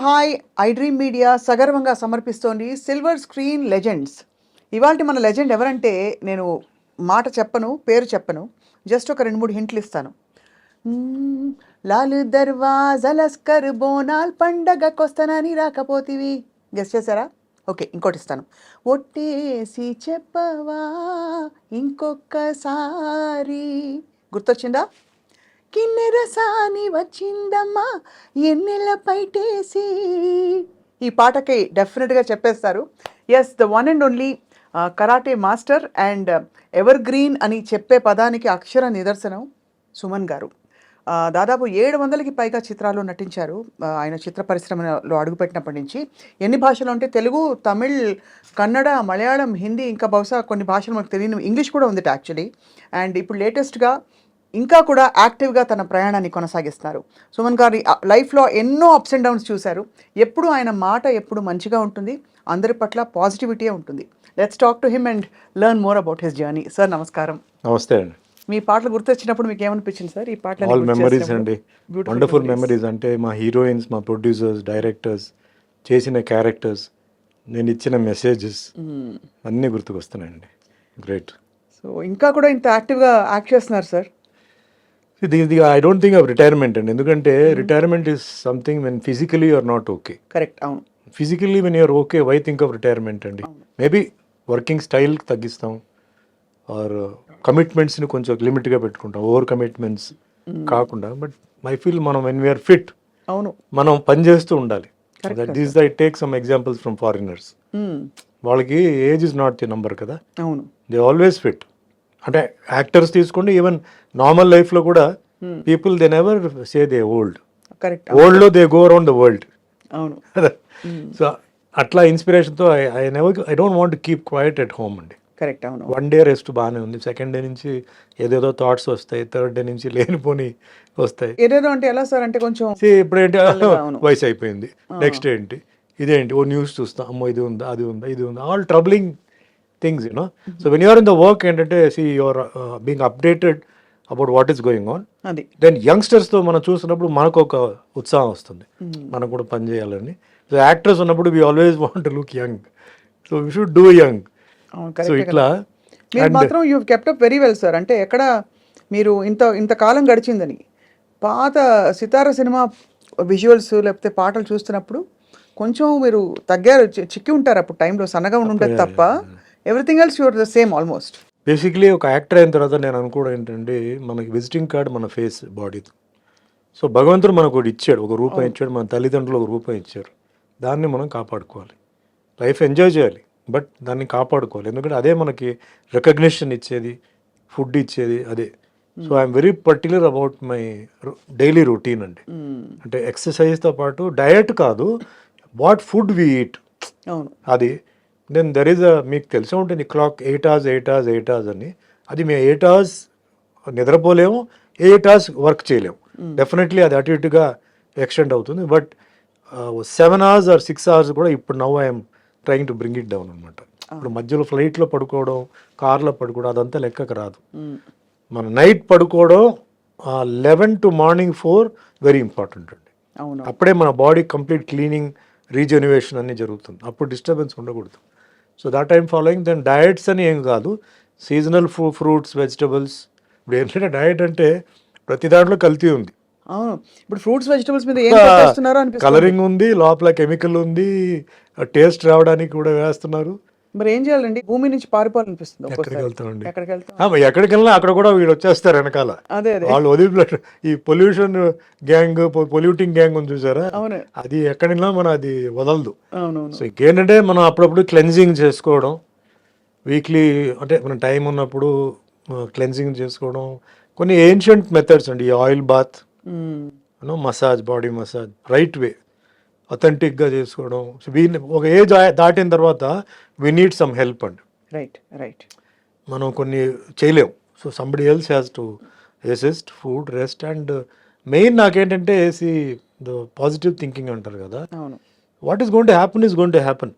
Hi I dream media సగర్వంగా సమర్పిస్తోంది silver screen legends. ఇవాళ మన లెజెండ్ ఎవరంటే నేను మాట చెప్పను, పేరు చెప్పను, జస్ట్ ఒక 2-3 హింట్లు ఇస్తాను. లాలు దర్వాజా లస్కర్ బోనాల్ పండగకొస్తానని రాకపోతివి. గెస్ చేశారా? ఓకే, ఇంకోటి ఇస్తాను. ఒట్టేసి చెప్పవా ఇంకొకసారి. గుర్తొచ్చిందా? కిన్నెరసాని వచ్చిందమ్మా ఎన్నెల పైటేసి. ఈ పాటకి డెఫినెట్గా చెప్పేస్తారు. Yes, the one and only karate master and evergreen అని చెప్పే పదానికి అక్షర నిదర్శనం సుమన్ గారు. దాదాపు 700కి పైగా చిత్రాల్లో నటించారు. ఆయన చిత్ర పరిశ్రమలో అడుగుపెట్టినప్పటి నుంచి ఎన్ని భాషలు అంటే తెలుగు, తమిళ్, కన్నడ, మలయాళం, హిందీ, ఇంకా బహుశా కొన్ని భాషలు మనకు తెలియని ఇంగ్లీష్ కూడా ఉంది యాక్చువల్లీ. అండ్ ఇప్పుడు లేటెస్ట్గా ఇంకా కూడా యాక్టివ్గా తన ప్రయాణాన్ని కొనసాగిస్తున్నారు. సుమన్ గారి లైఫ్లో ఎన్నో అప్స్ అండ్ డౌన్స్ చూశారు. ఎప్పుడు ఆయన మాట ఎప్పుడు మంచిగా ఉంటుంది, అందరి పట్ల పాజిటివిటీ ఉంటుంది. Let's talk to him and learn more about his journey. Sir నమస్కారం. నమస్తే అండి. మీ పాటలు గుర్తొచ్చినప్పుడు మీకు ఏమనిపించింది సార్? ఈ పాటలు ఆల్ మెమరీస్ అండి, వండర్ఫుల్ మెమరీస్. అంటే మా హీరోయిన్స్, మా ప్రొడ్యూసర్స్, డైరెక్టర్స్ చేసిన క్యారెక్టర్స్, నేను ఇచ్చిన మెసేజెస్ అన్నీ గుర్తుకొస్తున్నాయండి. గ్రేట్. సో ఇంకా కూడా ఇంత యాక్టివ్గా యాక్ట్ చేస్తున్నారు సార్. ఇది I don't think of retirement అండి. ఎందుకంటే retirement is something when physically you're not okay. Correct, అవును. Physically when you're okay, why think of retirement అండి? మేబీ వర్కింగ్ స్టైల్ తగ్గిస్తాం, ఆర్ కమిట్మెంట్స్ని కొంచెం లిమిట్గా పెట్టుకుంటాం, ఓవర్ కమిట్మెంట్స్ కాకుండా. బట్ ఐ ఫీల్ మనం వెన్ వీఆర్ ఫిట్, అవును, మనం పని చేస్తూ ఉండాలి. This I take some examples from foreigners. వాళ్ళకి age is not the number కదా, అవును, దే ఆల్వేస్ ఫిట్. అంటే యాక్టర్స్ తీసుకోండి, ఈవెన్ నార్మల్ లైఫ్లో కూడా people they never say they old. Correct, ఓల్డ్లో they go around the world. అవును. సో అట్లా ఇన్స్పిరేషన్తో I don't want keep quiet at home అండి. కరెక్ట్, అవును. 1 డే రెస్ట్ బాగానే ఉంది, 2nd డే నుంచి ఏదేదో థాట్స్ వస్తాయి, 3rd డే నుంచి లేనిపోని వస్తాయి. ఏదేదో అంటే ఎలా సార్? అంటే కొంచెం ఇప్పుడేంటి వయసు అయిపోయింది, నెక్స్ట్ ఏంటి, ఇదేంటి, ఓ న్యూస్ చూస్తాం, అమ్మో ఇది ఉందా, అది ఉందా, ఇది ఉందా, all troubling things, you know. So when you're in the work ఏంటంటే you're being updated about what is going on. Then యంగ్స్టర్స్తో మనం చూసినప్పుడు మనకు ఒక ఉత్సాహం వస్తుంది, మనం కూడా పని చేయాలని. సో యాక్టర్స్ ఉన్నప్పుడు we always want to look young, so we should do young. So ఇట్లా మీరు మాత్రం you kept up very well sir. అంటే ఎక్కడ మీరు ఇంత కాలం గడిచిందని పాత సితార సినిమా విజువల్స్ లేకపోతే పాటలు చూస్తున్నప్పుడు కొంచెం మీరు తగ్గారు, చిక్కి ఉంటారు అప్పుడు టైంలో, సన్నగా ఉంటుంది తప్ప everything else you're the same almost. Basically ఒక యాక్టర్ అయిన తర్వాత నేను అనుకోవడం ఏంటంటే మనకి విజిటింగ్ కార్డ్ మన ఫేస్, బాడీ. సో భగవంతుడు మనకు ఒకటి ఇచ్చాడు, ఒక రూపం ఇచ్చాడు, మన తల్లిదండ్రులు ఒక రూపం ఇచ్చారు, దాన్ని మనం కాపాడుకోవాలి. లైఫ్ ఎంజాయ్ చేయాలి, బట్ దాన్ని కాపాడుకోవాలి. ఎందుకంటే అదే మనకి రికగ్నిషన్ ఇచ్చేది, ఫుడ్ ఇచ్చేది అదే. So I'm very particular about my daily routine అండి. అంటే ఎక్సర్సైజ్తో పాటు డయట్ కాదు, వాట్ ఫుడ్ వి ఈట్, అది. దెన్ దెర్ ఈజ్ మీకు తెలిసే ఉంటుంది క్లాక్ 8 hours అని. అది మేము 8 hours నిద్రపోలేము, 8 hours వర్క్ చేయలేము. డెఫినెట్లీ అది అటు ఇటుగా ఎక్స్టెండ్ అవుతుంది. బట్ 7 hours or 6 hours కూడా ఇప్పుడు now I'm trying to bring it down అనమాట. ఇప్పుడు మధ్యలో ఫ్లైట్లో పడుకోవడం, కార్లో పడుకోవడం అదంతా లెక్కకు రాదు. మన నైట్ పడుకోవడం 11 to morning 4 వెరీ ఇంపార్టెంట్ అండి. అప్పుడే మన బాడీ కంప్లీట్ క్లీనింగ్, రీజెన్యువేషన్ అన్నీ జరుగుతుంది, అప్పుడు డిస్టర్బెన్స్ ఉండకూడదు. So that I'm following. Then diets అని ఏం కాదు, సీజనల్ ఫ్రూట్స్, వెజిటబుల్స్. ఇప్పుడు ఏంటంటే డయట్ అంటే ప్రతి దాంట్లో కల్తీ ఉంది. అవును, ఇప్పుడు ఫ్రూట్స్ వెజిటబుల్స్ మీద ఏం చేస్తున్నారు అనిపిస్తుంది. కలరింగ్ ఉంది, లోపల కెమికల్ ఉంది, టేస్ట్ రావడానికి కూడా వేస్తున్నారు. మరి ఏం చేయాలండి? భూమి నుంచి పారిపోవాలనిపిస్తుంది. ఎక్కడికి వెళ్తామండి? ఎక్కడికి వెళ్ళినా అక్కడ కూడా వీడు వచ్చేస్తారు వెనకాల. అదే వాళ్ళు వదిలి ఈ పొల్యూషన్ గ్యాంగ్, పొల్యూటింగ్ గ్యాంగ్ ఉంది చూసారా, అది ఎక్కడినా మనం అది వదలదు. సో ఇంకేంటంటే మనం అప్పుడప్పుడు క్లెన్జింగ్ చేసుకోవడం, వీక్లీ అంటే మన టైం ఉన్నప్పుడు క్లెన్జింగ్ చేసుకోవడం. కొన్ని ఏన్షియంట్ మెథడ్స్ అండి, oil bath, massage, body massage, right way, అథెంటిక్గా చేసుకోవడం. ఒక ఏజ్ దాటిన తర్వాత వీ నీడ్ సమ్ హెల్ప్ అండి. రైట్. మనం కొన్ని చేయలేం. So somebody else has to assist, food, rest. And main నాకేంటంటే ద పాజిటివ్ థింకింగ్ అంటారు కదా, what is going to happen is going to happen.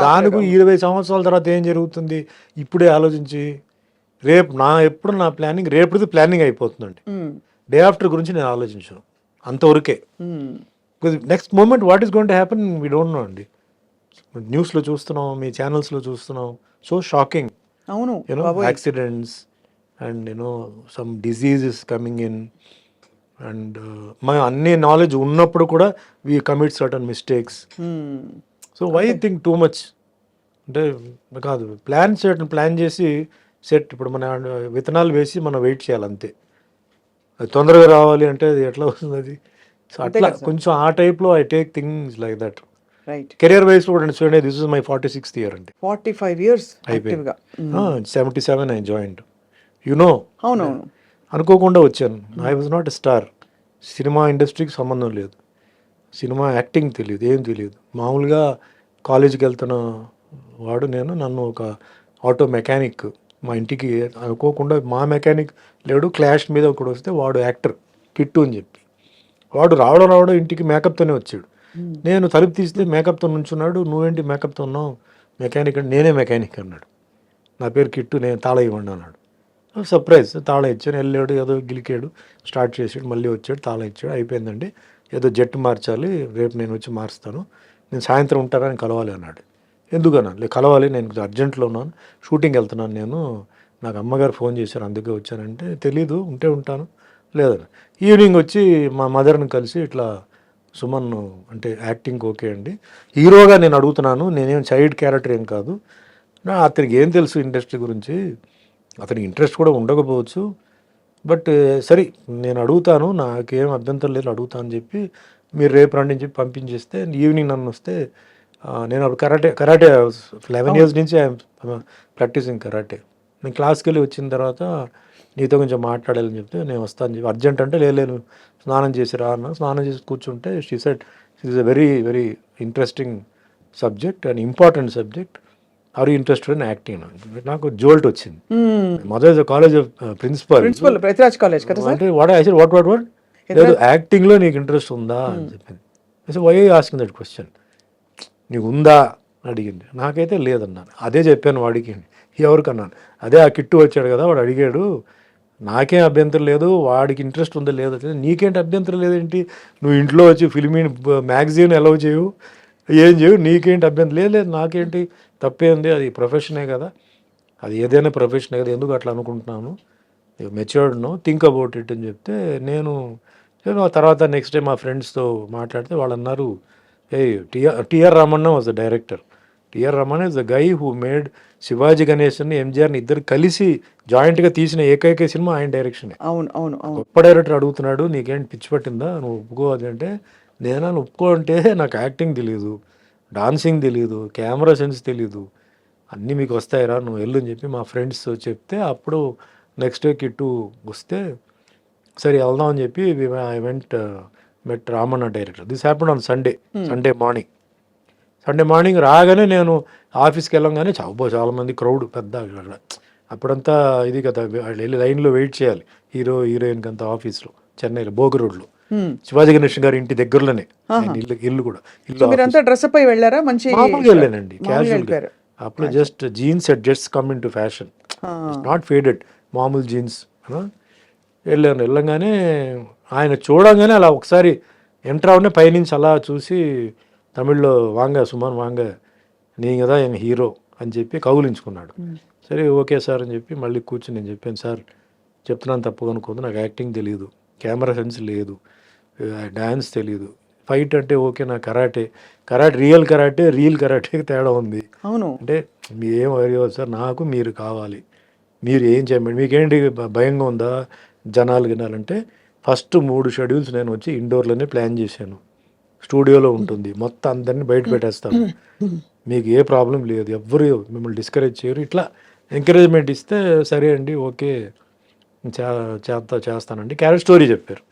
దానికి 20 సంవత్సరాల తర్వాత ఏం జరుగుతుంది ఇప్పుడే ఆలోచించి, రేపు ఎప్పుడు నా ప్లానింగ్ రేపుది ప్లానింగ్ అయిపోతుందండి. డే ఆఫ్టర్ గురించి నేను ఆలోచించాను అంతవరకే. Because next moment what is going to happen we don't know అండి. న్యూస్లో చూస్తున్నాం, మీ ఛానల్స్లో చూస్తున్నాం, సో షాకింగ్, అవును యూనో బాబోయ్. Accidents and you know some diseases coming in. And మన అన్ని నాలెడ్జ్ ఉన్నప్పుడు కూడా we commit certain mistakes. So why think too much అంటే కాదు, ప్లాన్ చేసి సెట్. ఇప్పుడు మన విత్తనాలు వేసి మనం వెయిట్ చేయాలి అంతే. అది తొందరగా రావాలి అంటే అది ఎట్లా వస్తుంది అది? సో అట్లా కొంచెం ఆ టైప్లో I take things like that. Right. Career wise కూడా చూడండి, this is my 46th year అండి. 45 years యాక్టివ్గా. 77 ఐ జాయిన్డ్, యునో. అవునవును. అనుకోకుండా వచ్చాను. I was not a star. Cinema ఇండస్ట్రీకి సంబంధం లేదు, సినిమా యాక్టింగ్ తెలియదు, ఏం తెలియదు. మామూలుగా కాలేజీకి వెళ్తున్న వాడు నేను. నన్ను ఒక ఆటో మెకానిక్ మా ఇంటికి అనుకోకుండా, మా మెకానిక్ లేడు, క్లాష్ మీద ఒకడు వస్తే వాడు యాక్టర్ కిట్టు అని చెప్పి, వాడు రావడం ఇంటికి మేకప్తోనే వచ్చాడు. నేను తలుపు తీస్తే మేకప్తో నుంచున్నాడు. నువ్వేంటి మేకప్తో ఉన్నావు? మెకానిక్ అంటే నేనే మెకానిక్ అన్నాడు. నా పేరు కిట్టు, నేను తాళ ఇవ్వండి అన్నాడు. సర్ప్రైజ్, తాళం ఇచ్చాను. వెళ్ళాడు, ఏదో గిలికాడు, స్టార్ట్ చేసాడు, మళ్ళీ వచ్చాడు, తాళం ఇచ్చాడు, అయిపోయిందండి. ఏదో జట్టు మార్చాలి, రేపు నేను వచ్చి మారుస్తాను, నేను సాయంత్రం ఉంటానని కలవాలి అన్నాడు. ఎందుకన్నా? లేదు కలవాలి, నేను అర్జెంట్లో ఉన్నాను, షూటింగ్కి వెళ్తున్నాను నేను, నాకు అమ్మగారు ఫోన్ చేశారు అందుకే వచ్చానంటే, తెలీదు, ఉంటే ఉంటాను లేదన్న. ఈవినింగ్ వచ్చి మా మదర్ని కలిసి ఇట్లా సుమన్ అంటే యాక్టింగ్ ఓకే అండి, హీరోగా నేను అడుగుతున్నాను, నేనేం చైల్డ్ క్యారెక్టర్ ఏం కాదు, అతనికి ఏం తెలుసు ఇండస్ట్రీ గురించి, అతనికి ఇంట్రెస్ట్ కూడా ఉండకపోవచ్చు, బట్ సరే నేను అడుగుతాను, నాకేం అభ్యంతరం లేదు, అడుగుతాను అని చెప్పి మీరు రేపు రండి అని చెప్పి పంపించేస్తే, ఈవినింగ్ నన్ను వస్తే నేను అప్పుడు కరాటే 11 years నుంచి ఐఎమ్ ప్రాక్టీసింగ్ కరాటే. నేను క్లాస్కి వెళ్ళి వచ్చిన తర్వాత నీతో కొంచెం మాట్లాడాలని చెప్తే నేను వస్తాను చెప్పి, అర్జెంట్ అంటే లేదు స్నానం చేసి రా అన్న. స్నానం చేసి కూర్చుంటే she said it is a very very interesting subject and important subject, are you interested in acting? నాకు జోల్ట్ వచ్చింది. Mother is college of principal ప్రతిరాజ్ కాలేజ్ కదా సార్. అంటే వాట్ లేదు యాక్టింగ్లో నీకు ఇంట్రెస్ట్ ఉందా అని చెప్పింది. So why asking that question, నీకు ఉందా అడిగింది. నాకైతే లేదన్నాను. అదే చెప్పాను వాడికి, ఎవరికన్నాను, అదే ఆ కిట్టు వచ్చాడు కదా వాడు అడిగాడు, నాకేం అభ్యంతరం లేదు, వాడికి ఇంట్రెస్ట్ ఉందో లేదో, నీకేంటి అభ్యంతరం లేదేంటి, నువ్వు ఇంట్లో వచ్చి ఫిల్మీ మ్యాగజైన్ అలౌ చేయవు, ఏం చేయవు, నీకేంటి అభ్యంతరం? లేదు నాకేంటి, తప్పేంది, అది ప్రొఫెషనే కదా, అది ఏదైనా ప్రొఫెషనే కదా, ఎందుకు అట్లా అనుకుంటున్నాను, matured no, think about it అని చెప్తే, నేను తర్వాత నెక్స్ట్ డే మా ఫ్రెండ్స్తో మాట్లాడితే వాళ్ళు అన్నారు, a TR Ramanna was the director. TR Ramanna is the guy who made Shivaji గణేశన్ని ఎంజిఆర్ని ఇద్దరు కలిసి జాయింట్గా తీసిన ఏకైక సినిమా ఆయన డైరెక్షన్. అవును అవును అవును. గొప్ప డైరెక్టర్ అడుగుతున్నాడు, నీకేంటి పిచ్చి పట్టిందా, నువ్వు ఒప్పుకోవాలి అంటే, నేను ఒప్పుకో అంటే నాకు యాక్టింగ్ తెలియదు, డాన్సింగ్ తెలియదు, కెమెరా సెన్స్ తెలియదు, అన్నీ మీకు వస్తాయిరా, నువ్వు వెళ్ళు అని చెప్పి మా ఫ్రెండ్స్ చెప్తే, అప్పుడు నెక్స్ట్ డే కిట్టు వస్తే సరే వెళ్దాం అని చెప్పి I went met Ramanna director. This happened on Sunday morning రాగానే నేను ఆఫీస్కి వెళ్ళంగానే చాలామంది క్రౌడ్ పెద్ద, అప్పుడంతా ఇది కదా, వాళ్ళు వెళ్ళి లైన్లో వెయిట్ చేయాలి, హీరోయిన్కి అంతా ఆఫీస్లో, చెన్నైలో బోగ రోడ్లో, శివాజీ గణేశన్ గారి ఇంటి దగ్గరలోనే ఇల్లు కూడా. మీరంతా డ్రెస్అప్ అయి వెళ్ళారా? మంచి మామూలుగా వెళ్ళానండి, క్యాజువల్గా. అప్పుడు just jeans set just come in to fashion, not faded, మామూలు జీన్స్ వెళ్ళంగానే ఆయన చూడంగానే అలా ఒకసారి ఎంటర్ అవనే పైనుంచి అలా చూసి తమిళ్లో వాంగ సుమన్ వాంగ నీ కదా ఆయన హీరో అని చెప్పి కౌలించుకున్నాడు. సరే ఓకే సార్ అని చెప్పి మళ్ళీ కూర్చుని నేను చెప్పాను, సార్ చెప్తున్నాను తప్పుగా అనుకోదు, నాకు యాక్టింగ్ తెలియదు, కెమెరా సెన్స్ లేదు, డ్యాన్స్ తెలియదు, ఫైట్ అంటే ఓకే, నా కరాటే రియల్ కరాటేకి తేడా ఉంది. అవును అంటే మీరేం అడిగేవారు సార్, నాకు మీరు కావాలి, మీరు ఏం చేయమండి, మీకేంటి భయంగా ఉందా జనాలు వినాలంటే, ఫస్ట్ 3 షెడ్యూల్స్ నేను వచ్చి ఇండోర్లోనే ప్లాన్ చేశాను, స్టూడియోలో ఉంటుంది, మొత్తం అందరినీ బయట పెట్టేస్తాను, మీకు ఏ ప్రాబ్లం లేదు, ఎవ్వరు మిమ్మల్ని డిస్కరేజ్ చేయరు, ఇట్లా ఎంకరేజ్మెంట్ ఇస్తే సరే అండి ఓకే చేస్తానండి. క్యారెక్టర్ స్టోరీ చెప్పారు,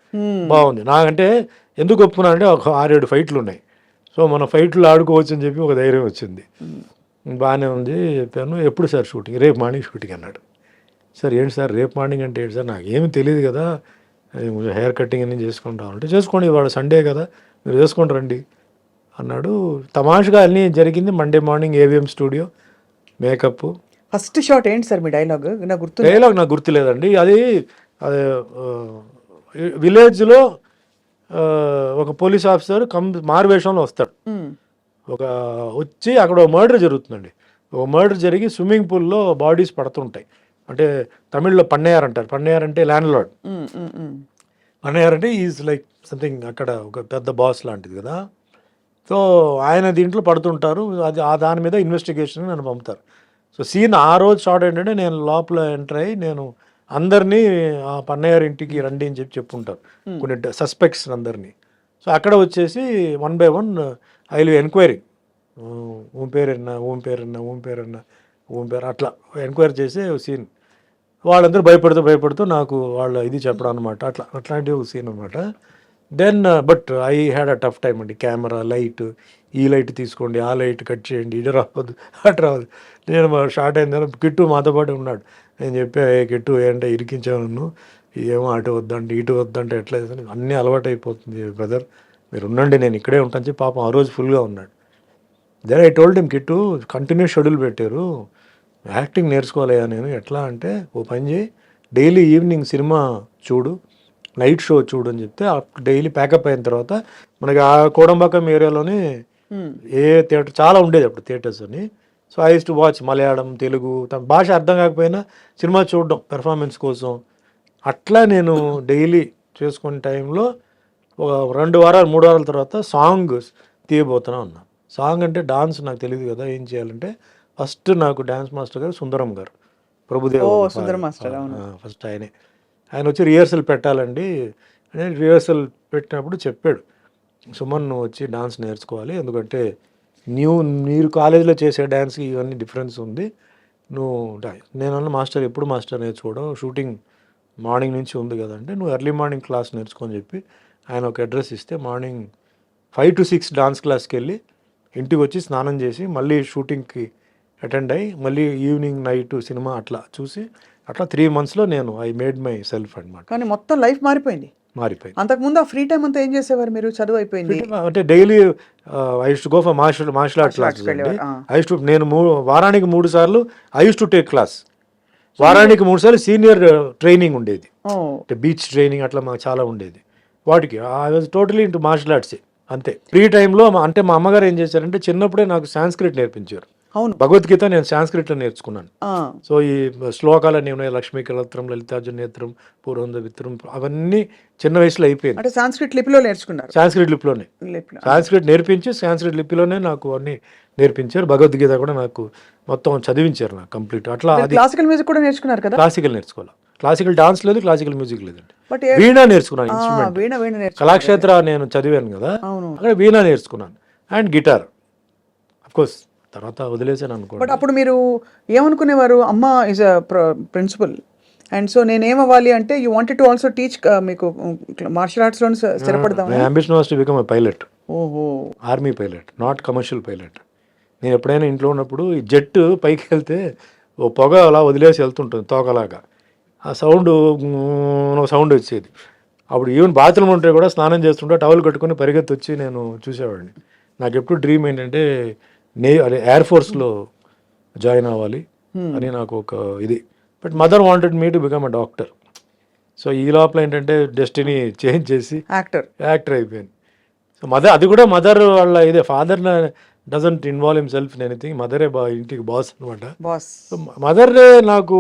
బాగుంది. నాకంటే ఎందుకు ఒప్పుకున్నా అంటే ఒక 6-7 ఫైట్లు ఉన్నాయి, సో మన ఫైట్లు ఆడుకోవచ్చు అని చెప్పి ఒక ధైర్యం వచ్చింది. బాగానే ఉంది చెప్పాను. ఎప్పుడు సార్ షూటింగ్? రేపు మార్నింగ్ షూటింగ్ అన్నాడు. సార్ ఏంటి సార్ రేపు మార్నింగ్ అంటే ఏంటి సార్, నాకు ఏమి తెలియదు కదా, హెయిర్ కటింగ్ అన్నీ చేసుకుంటాం అంటే, చేసుకోండి ఇవాళ సండే కదా మీరు చేసుకొని రండి అన్నాడు. తమాషగా అన్నీ జరిగింది. Monday morning AVM studio, makeup. First shot ఏంటి సార్ మీ డైలాగ్? నాకు గుర్తులేదండి. అది విలేజ్లో ఒక పోలీస్ ఆఫీసర్ మారువేషంలో వస్తాడు. ఒక వచ్చి అక్కడ ఒక మర్డర్ జరుగుతుందండి. ఒక మర్డర్ జరిగి స్విమ్మింగ్ పూల్లో బాడీస్ పడుతుంటాయి. అంటే తమిళ్లో పన్నయ్యార్ అంటారు. పన్నయ్యార్ అంటే ల్యాండ్ లార్డ్. పన్నయ్యార్ అంటే ఈజ్ లైక్ సంథింగ్ అక్కడ ఒక పెద్ద బాస్ లాంటిది కదా. సో ఆయన దీంట్లో పడుతుంటారు. అది దాని మీద ఇన్వెస్టిగేషన్ నన్ను పంపుతారు. సో సీన్ ఆ రోజు షార్ట్ ఏంటంటే నేను లోపల ఎంటర్ అయ్యి నేను అందరినీ ఆ పన్నయ్యార్ ఇంటికి రండి అని చెప్పుంటారు కొన్ని సస్పెక్ట్స్ అందరినీ. సో అక్కడ వచ్చేసి 1 by 1 ఐ విల్ ఎంక్వైరీ, ఓం పేరు అట్లా ఎంక్వైరీ చేసే సీన్. వాళ్ళందరూ భయపడుతూ నాకు వాళ్ళ ఇది చెప్పడం అనమాట. అట్లాంటి ఒక సీన్ అనమాట. Then but I had a tough time అండి. కెమెరా, లైట్, ఈ లైట్ తీసుకోండి, ఆ లైట్ కట్ చేయండి, ఇటు రావద్దు అటు రావద్దు. నేను షార్ట్ అయిన తర్వాత కిట్టు మాతో పాటు ఉన్నాడు. నేను చెప్పా, కిట్టు ఏంటంటే ఇరికించావు నన్ను, ఏమో అటు వద్దంటే ఇటు వద్దంటే ఎట్లా అన్నీ అలవాటు అయిపోతుంది బ్రదర్, మీరు ఉండండి నేను ఇక్కడే ఉంటాను చెప్పి పాపం ఆ రోజు ఫుల్గా ఉన్నాడు. Then I told him, Kittu continuous schedule పెట్టారు, యాక్టింగ్ నేర్చుకోలేదా నేను, ఎట్లా అంటే ఓ పని చేయి, డైలీ ఈవినింగ్ సినిమా చూడు, నైట్ షో చూడు అని చెప్తే డైలీ ప్యాకప్ అయిన తర్వాత మనకి ఆ కోడంబాకం ఏరియాలోనే ఏ థియేటర్ చాలా ఉండేది అప్పుడు థియేటర్స్ అని. So I use to watch Malayalam, Telugu, తన భాష అర్థం కాకపోయినా సినిమా చూడడం పెర్ఫార్మెన్స్ కోసం. అట్లా నేను డైలీ చేసుకునే టైంలో ఒక 2 వారాలు 3 వారాల తర్వాత సాంగ్ తీయబోతున్నా ఉన్నా. సాంగ్ అంటే డాన్స్ నాకు తెలియదు కదా, ఏం చేయాలంటే ఫస్ట్ నాకు డాన్స్ మాస్టర్ గారు సుందరం గారు, ప్రభుదేవ్ ఫస్ట్ ఆయన వచ్చి రిహర్సల్ పెట్టాలండి అని రిహర్సల్ పెట్టినప్పుడు చెప్పాడు, సుమన్ నువ్వు వచ్చి డాన్స్ నేర్చుకోవాలి, ఎందుకంటే మీరు కాలేజీలో చేసే డ్యాన్స్కి ఇవన్నీ డిఫరెన్స్ ఉంది, నువ్వు నేనన్నా మాస్టర్ ఎప్పుడు మాస్టర్ నేర్చుకోవడం, షూటింగ్ మార్నింగ్ నుంచి ఉంది కదంటే నువ్వు ఎర్లీ మార్నింగ్ క్లాస్ నేర్చుకొని చెప్పి ఆయన ఒక అడ్రస్ ఇస్తే మార్నింగ్ 5 to 6 డాన్స్ క్లాస్కి వెళ్ళి ఇంటికి వచ్చి స్నానం చేసి మళ్ళీ షూటింగ్కి అటెండ్ అయ్యి మళ్ళీ ఈవినింగ్ నైట్ సినిమా అట్లా చూసి అట్లా 3 monthsలో నేను ఐ మేడ్ మై సెల్ఫ్ అనమాట. కానీ మొత్తం లైఫ్ మారిపోయింది. అంతకుముందు ఆ ఫ్రీ టైం అంతా ఏం చేసేవారు మీరు? చదువు అయిపోయింది అంటే daily I use to go for martial art classes అండి. ఐ యూస్ టు నేను వారానికి 3 సార్లు I use to take class. వారానికి 3 సార్లు సీనియర్ ట్రైనింగ్ ఉండేది, అంటే బీచ్ ట్రైనింగ్ అట్లా మాకు చాలా ఉండేది. వాటికి I was totally into martial arts అంతే. ఫ్రీ టైంలో అంటే మా అమ్మగారు ఏం చేశారంటే చిన్నప్పుడే నాకు సాంస్క్రిట్ నేర్పించారు. అవును, భగవద్గీత నేను సాంస్క్రిట్లో నేర్చుకున్నాను. సో ఈ శ్లోకాలన్నీ ఉన్నాయి, లక్ష్మీ కళత్రం, లలితార్జున నేత్రం, పూర్వంద విత్రం, అవన్నీ చిన్న వయసులో అయిపోయింది. అంటే సాంస్క్రిట్ లిపిలో నేర్చుకున్నారు? సాంస్క్రిట్ లిపిలోనే సాంస్క్రిట్ నేర్పించి సాంస్క్రిట్ లిపిలోనే నాకు అన్ని నేర్పించారు. భగవద్గీత కూడా నాకు మొత్తం చదివించారు నాకు కంప్లీట్. అట్లా క్లాసికల్ మ్యూజిక్ కూడా నేర్చుకున్నారు కదా? క్లాసికల్ నేర్చుకోవాలి, క్లాసికల్ డాన్స్ లేదు, క్లాసికల్ మ్యూజిక్ లేదండి. వీణా నేర్చుకున్నాను, ఇన్స్ట్రుమెంట్ కళాక్షేత్ర నేను చదివాను కదా, అక్కడ వీణా నేర్చుకున్నాను అండ్ గిటార్. అఫ్కోర్స్ తర్వాత వదిలేసాను అనుకో. బట్ అప్పుడు మీరు ఏమనుకునేవారు? అమ్మ is a principal and so నేనేమవ్వాలి అంటే you wanted to also teach, మీకు మార్షల్ ఆర్ట్స్ లో స్థిరపడదాం. My ambition was to become a pilot. ఓహో, army pilot, not commercial pilot. నేను ఎప్పుడైనా ఇంట్లో ఉన్నప్పుడు ఈ జెట్ పైకి వెళ్తే ఓ పొగ అలా వదిలేసి వెళ్తుంటుంది తోకలాగా, ఆ సౌండ్ వచ్చేది. అప్పుడు ఈవెన్ బాత్రూమ్ ఉంటే కూడా స్నానం చేస్తుంటే టవల్ కట్టుకుని పరిగెత్తి వచ్చి నేను చూసేవాడిని. నాకు ఎప్పుడు డ్రీమ్ ఏంటంటే అదే ఎయిర్ ఫోర్స్లో జాయిన్ అవ్వాలి అని నాకు ఒక ఇది. But mother wanted me to become a doctor. So ఈ లోపల ఏంటంటే డెస్టినీ చేంజ్ చేసి యాక్టర్ అయిపోయింది. సో అది కూడా మదర్ వాళ్ళ ఇదే, father doesn't involve himself in anything, మదరే ఇంటికి బాస్ అనమాట. సో మదరే నాకు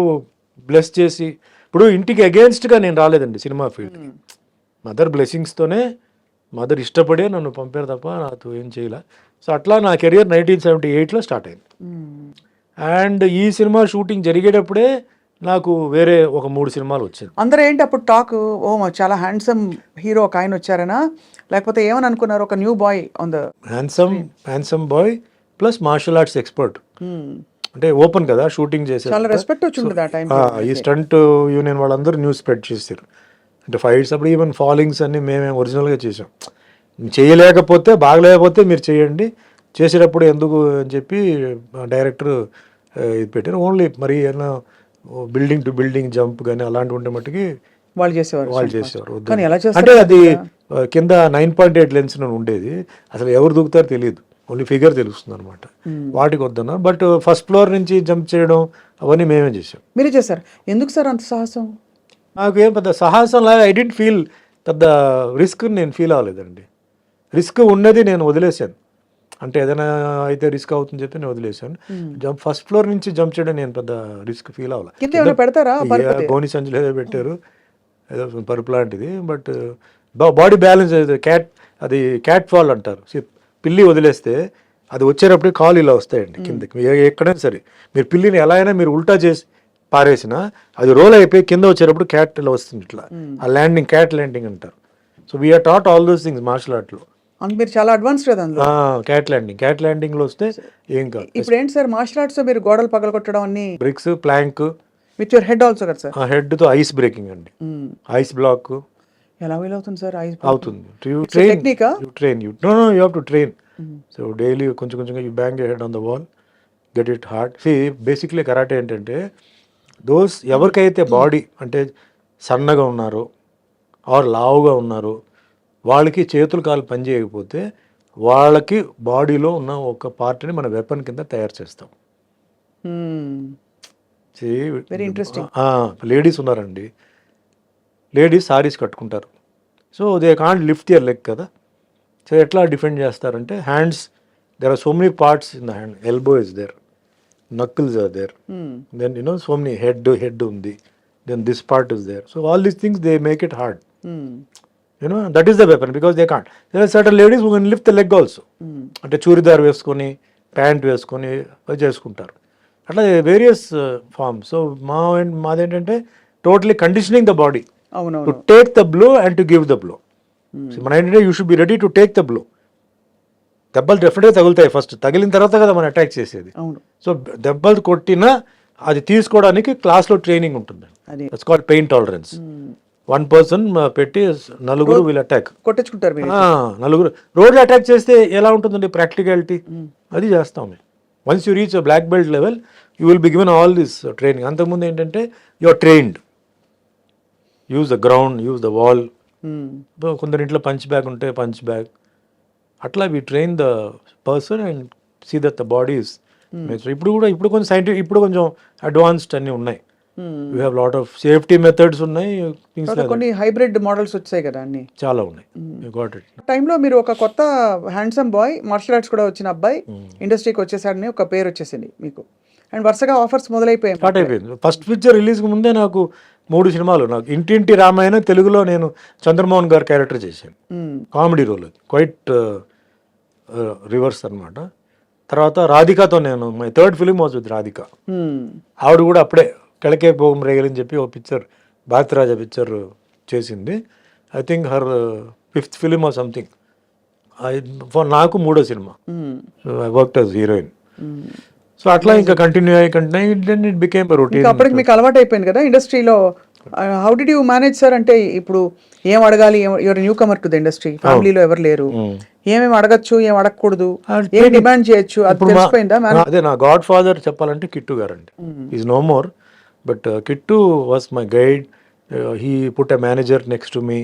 బ్లెస్ చేసి, ఇప్పుడు ఇంటికి అగేన్స్ట్గా నేను రాలేదండి సినిమా ఫీల్డ్కి. మదర్ బ్లెస్సింగ్స్తోనే, మదర్ ఇష్టపడే నన్ను పంపారు తప్ప నాకు ఏం చేయలే. సో అట్లా నా కెరియర్ 1978లో స్టార్ట్ అయింది. అండ్ ఈ సినిమా షూటింగ్ జరిగేటప్పుడే నాకు వేరే ఒక 3 సినిమాలు వచ్చింది. అందరూ ఏంటి అప్పుడు టాక్, ఓ చాలా హ్యాండ్సమ్ హీరో ఒక ఆయన వచ్చారనా, లేకపోతే ఏమని అనుకున్నారు? ఒక new boy on the handsome boy plus martial arts expert, అంటే ఓపెన్ కదా షూటింగ్ చేసే, చాలా రెస్పెక్ట్ వచ్చింది ఆ టైం. ఈ స్టంట్ యూనియన్ వాళ్ళందరూ న్యూస్ స్ప్రెడ్ చేశారు. అంటే ఫైట్స్ అప్పుడు ఈవెన్ ఫాలింగ్స్ అన్ని మేమే ఒరిజినల్గా చేసాం. చేయలేకపోతే బాగలేకపోతే మీరు చేయండి, చేసేటప్పుడు ఎందుకు అని చెప్పి డైరెక్టర్ ఇది పెట్టారు. ఓన్లీ మరి ఏమైనా బిల్డింగ్ టు బిల్డింగ్ జంప్ కానీ అలాంటి ఉంటే మట్టుకి వాళ్ళు చేసేవారు. అంటే అది కింద 9.8 లెన్స్ ఉండేది, అసలు ఎవరు దూకుతారో తెలియదు, ఓన్లీ ఫిగర్ తెలుస్తుంది అనమాట. వాటికి వద్దన్నా. బట్ ఫస్ట్ ఫ్లోర్ నుంచి జంప్ చేయడం అవన్నీ మేమే చేసాం. మీరే చేశారు? ఎందుకు సార్ అంత సాహసం? నాకు ఏం పెద్ద సాహసం లాగా ఐ డెంట్ ఫీల్ పెద్ద రిస్క్ నేను ఫీల్ అవ్వలేదండి. రిస్క్ ఉన్నది నేను వదిలేశాను. అంటే ఏదైనా అయితే రిస్క్ అవుతుందని చెప్పి నేను వదిలేశాను. ఫస్ట్ ఫ్లోర్ నుంచి జంప్ చేయడం నేను పెద్ద రిస్క్ ఫీల్ కింద అవ్వాలి. ఏమైనా పెడతారా గోని సంచులు ఏదో పెట్టారు, ఏదో పరుపు లాంటిది. బట్ బాడీ బ్యాలెన్స్ అది క్యాట్ ఫాల్ అంటారు. పిల్లి వదిలేస్తే అది వచ్చేటప్పుడు కాలు ఇలా వస్తాయండి కిందకి. ఎక్కడైనా సరే మీరు పిల్లిని ఎలా అయినా మీరు ఉల్టా చేసి పారేసినా అది రోల్ అయిపోయి కింద వచ్చేటప్పుడు క్యాట్ ఇలా వస్తుంది ఇట్లా. ఆ ల్యాండింగ్, క్యాట్ ల్యాండింగ్ అంటారు. So we're taught all those things martial ఆర్ట్లో. మీరు చాలా అడ్వాన్స్డ్ కదా అందులో. క్యాట్ ల్యాండింగ్లో వస్తే ఏం కాదు. ఇప్పుడు ఏంటి సార్ మార్షల్ ఆర్ట్స్ మీరు గోడలు పగలగొట్టడం అన్ని bricks, plank, with your head also కదా సార్? హెడ్తో ఐస్ బ్రేకింగ్ అండి. ఐస్ బ్లాక్ ఎలా వీలవుతుంది సార్? ఐస్ అవుతుంది. టెక్నికా? You have to train. So daily కొంచెం కొంచెంగా you bang your head on the wall, get it hard. Basically karate ఏంటంటే ఎవరికైతే బాడీ అంటే సన్నగా ఉన్నారో ఆర్ లావుగా ఉన్నారో వాళ్ళకి చేతులు కాలు పని చేయకపోతే వాళ్ళకి బాడీలో ఉన్న ఒక పార్ట్ని మన వెపన్ కింద తయారు చేస్తాం. Very interesting. లేడీస్ ఉన్నారండి, లేడీస్ సారీస్ కట్టుకుంటారు. So they can't lift their leg కదా. సో ఎట్లా డిఫెండ్ చేస్తారంటే hands, there are so many parts in the hand. Elbow is there, knuckles are there, then so many head undi, then this part is there. So all these things they make it hard. That is the weapon, because they can't. There are certain ladies who can lift the leg also. అంటే చూరిదార్ వేసుకొని pant వేసుకొని చేసుకుంటారు. అట్లా various forms. So మాదేంటంటే totally conditioning the body to take the blow and to give the blow. మన ఏంటంటే you should be ready to take the blow. దెబ్బలు డెఫినెట్గా తగులుతాయి, ఫస్ట్ తగిలిన తర్వాత కదా మనం అటాక్ చేసేది. సో దెబ్బలు కొట్టినా అది తీసుకోవడానికి క్లాస్లో ట్రైనింగ్ ఉంటుంది. It's called pain tolerance. One person పెట్టి నలుగురు వీళ్ళు అటాక్ కొట్టించుకుంటారు. నలుగురు రోడ్లో అటాక్ చేస్తే ఎలా ఉంటుందండి ప్రాక్టికాలిటీ, అది చేస్తాం మేము. Once you reach black belt level you will be given all this training. అంతకుముందు ఏంటంటే you are trained, use the ground, use the wall. కొందరింట్లో పంచ్ బ్యాగ్ ఉంటే పంచ్ బ్యాగ్. అట్లా we train the person and see that the body is natural. ఇప్పుడు కొంచెం scientific, ఇప్పుడు కొంచెం advanced అన్నీ ఉన్నాయి. You have lot of safety methods ఉన్నాయి, కొన్ని హైబ్రిడ్ మోడల్స్ వచ్చాయి కదా అన్ని, చాలా ఉన్నాయి. You got it. టైంలో మీరు ఒక కొత్త హ్యాండ్సమ్ బాయ్, మార్షల్ ఆర్ట్స్ కూడా వచ్చిన అబ్బాయి ఇండస్ట్రీకి వచ్చేసాడని ఒక పేరు వచ్చేసింది మీకు. అండ్ వరుసగా ఆఫర్స్ మొదలైపోయాయి, స్టార్ట్ అయిపోయింది. ఫస్ట్ పిక్చర్ రిలీజ్కి ముందే నాకు 3 సినిమాలు. నాకు ఇంటింటి రామాయణ తెలుగులో నేను చంద్రమోహన్ గారు క్యారెక్టర్ చేశాను, కామెడీ రోల్. క్వైట్ రివర్స్ అనమాట. తర్వాత రాధికతో నేను my third film was with Radhika. ఆవిడ కూడా అప్పుడే కెళకే పోగం రేగలని చెప్పి ఓ పిక్చర్, భారతరాజా పిక్చర్ చేసింది. I think her 5th film or something. నాకు 3వ cinema. I worked as heroine. So అట్లా ఇంకా కంటిన్యూ ఇట్ బికేమ్ రొటీన్. అప్పటికి మీకు అలవాటు అయిపోయింది కదా ఇండస్ట్రీలో. How did you manage sir? అంటే ఇప్పుడు ఏం అడగాలి, your newcomer to the industry, ఫ్యామిలీలో ఎవరు లేరు, ఏమేమి అడగచ్చు, ఏం అడగకూడదు, ఏం డిమాండ్ చేయొచ్చు, అది తెలిసిపోయిందా? అదే నా గాడ్ ఫాదర్ చెప్పాలంటే కిట్టు గారు అండి. Is no more, but Kittu was my guide. He put a manager next to me.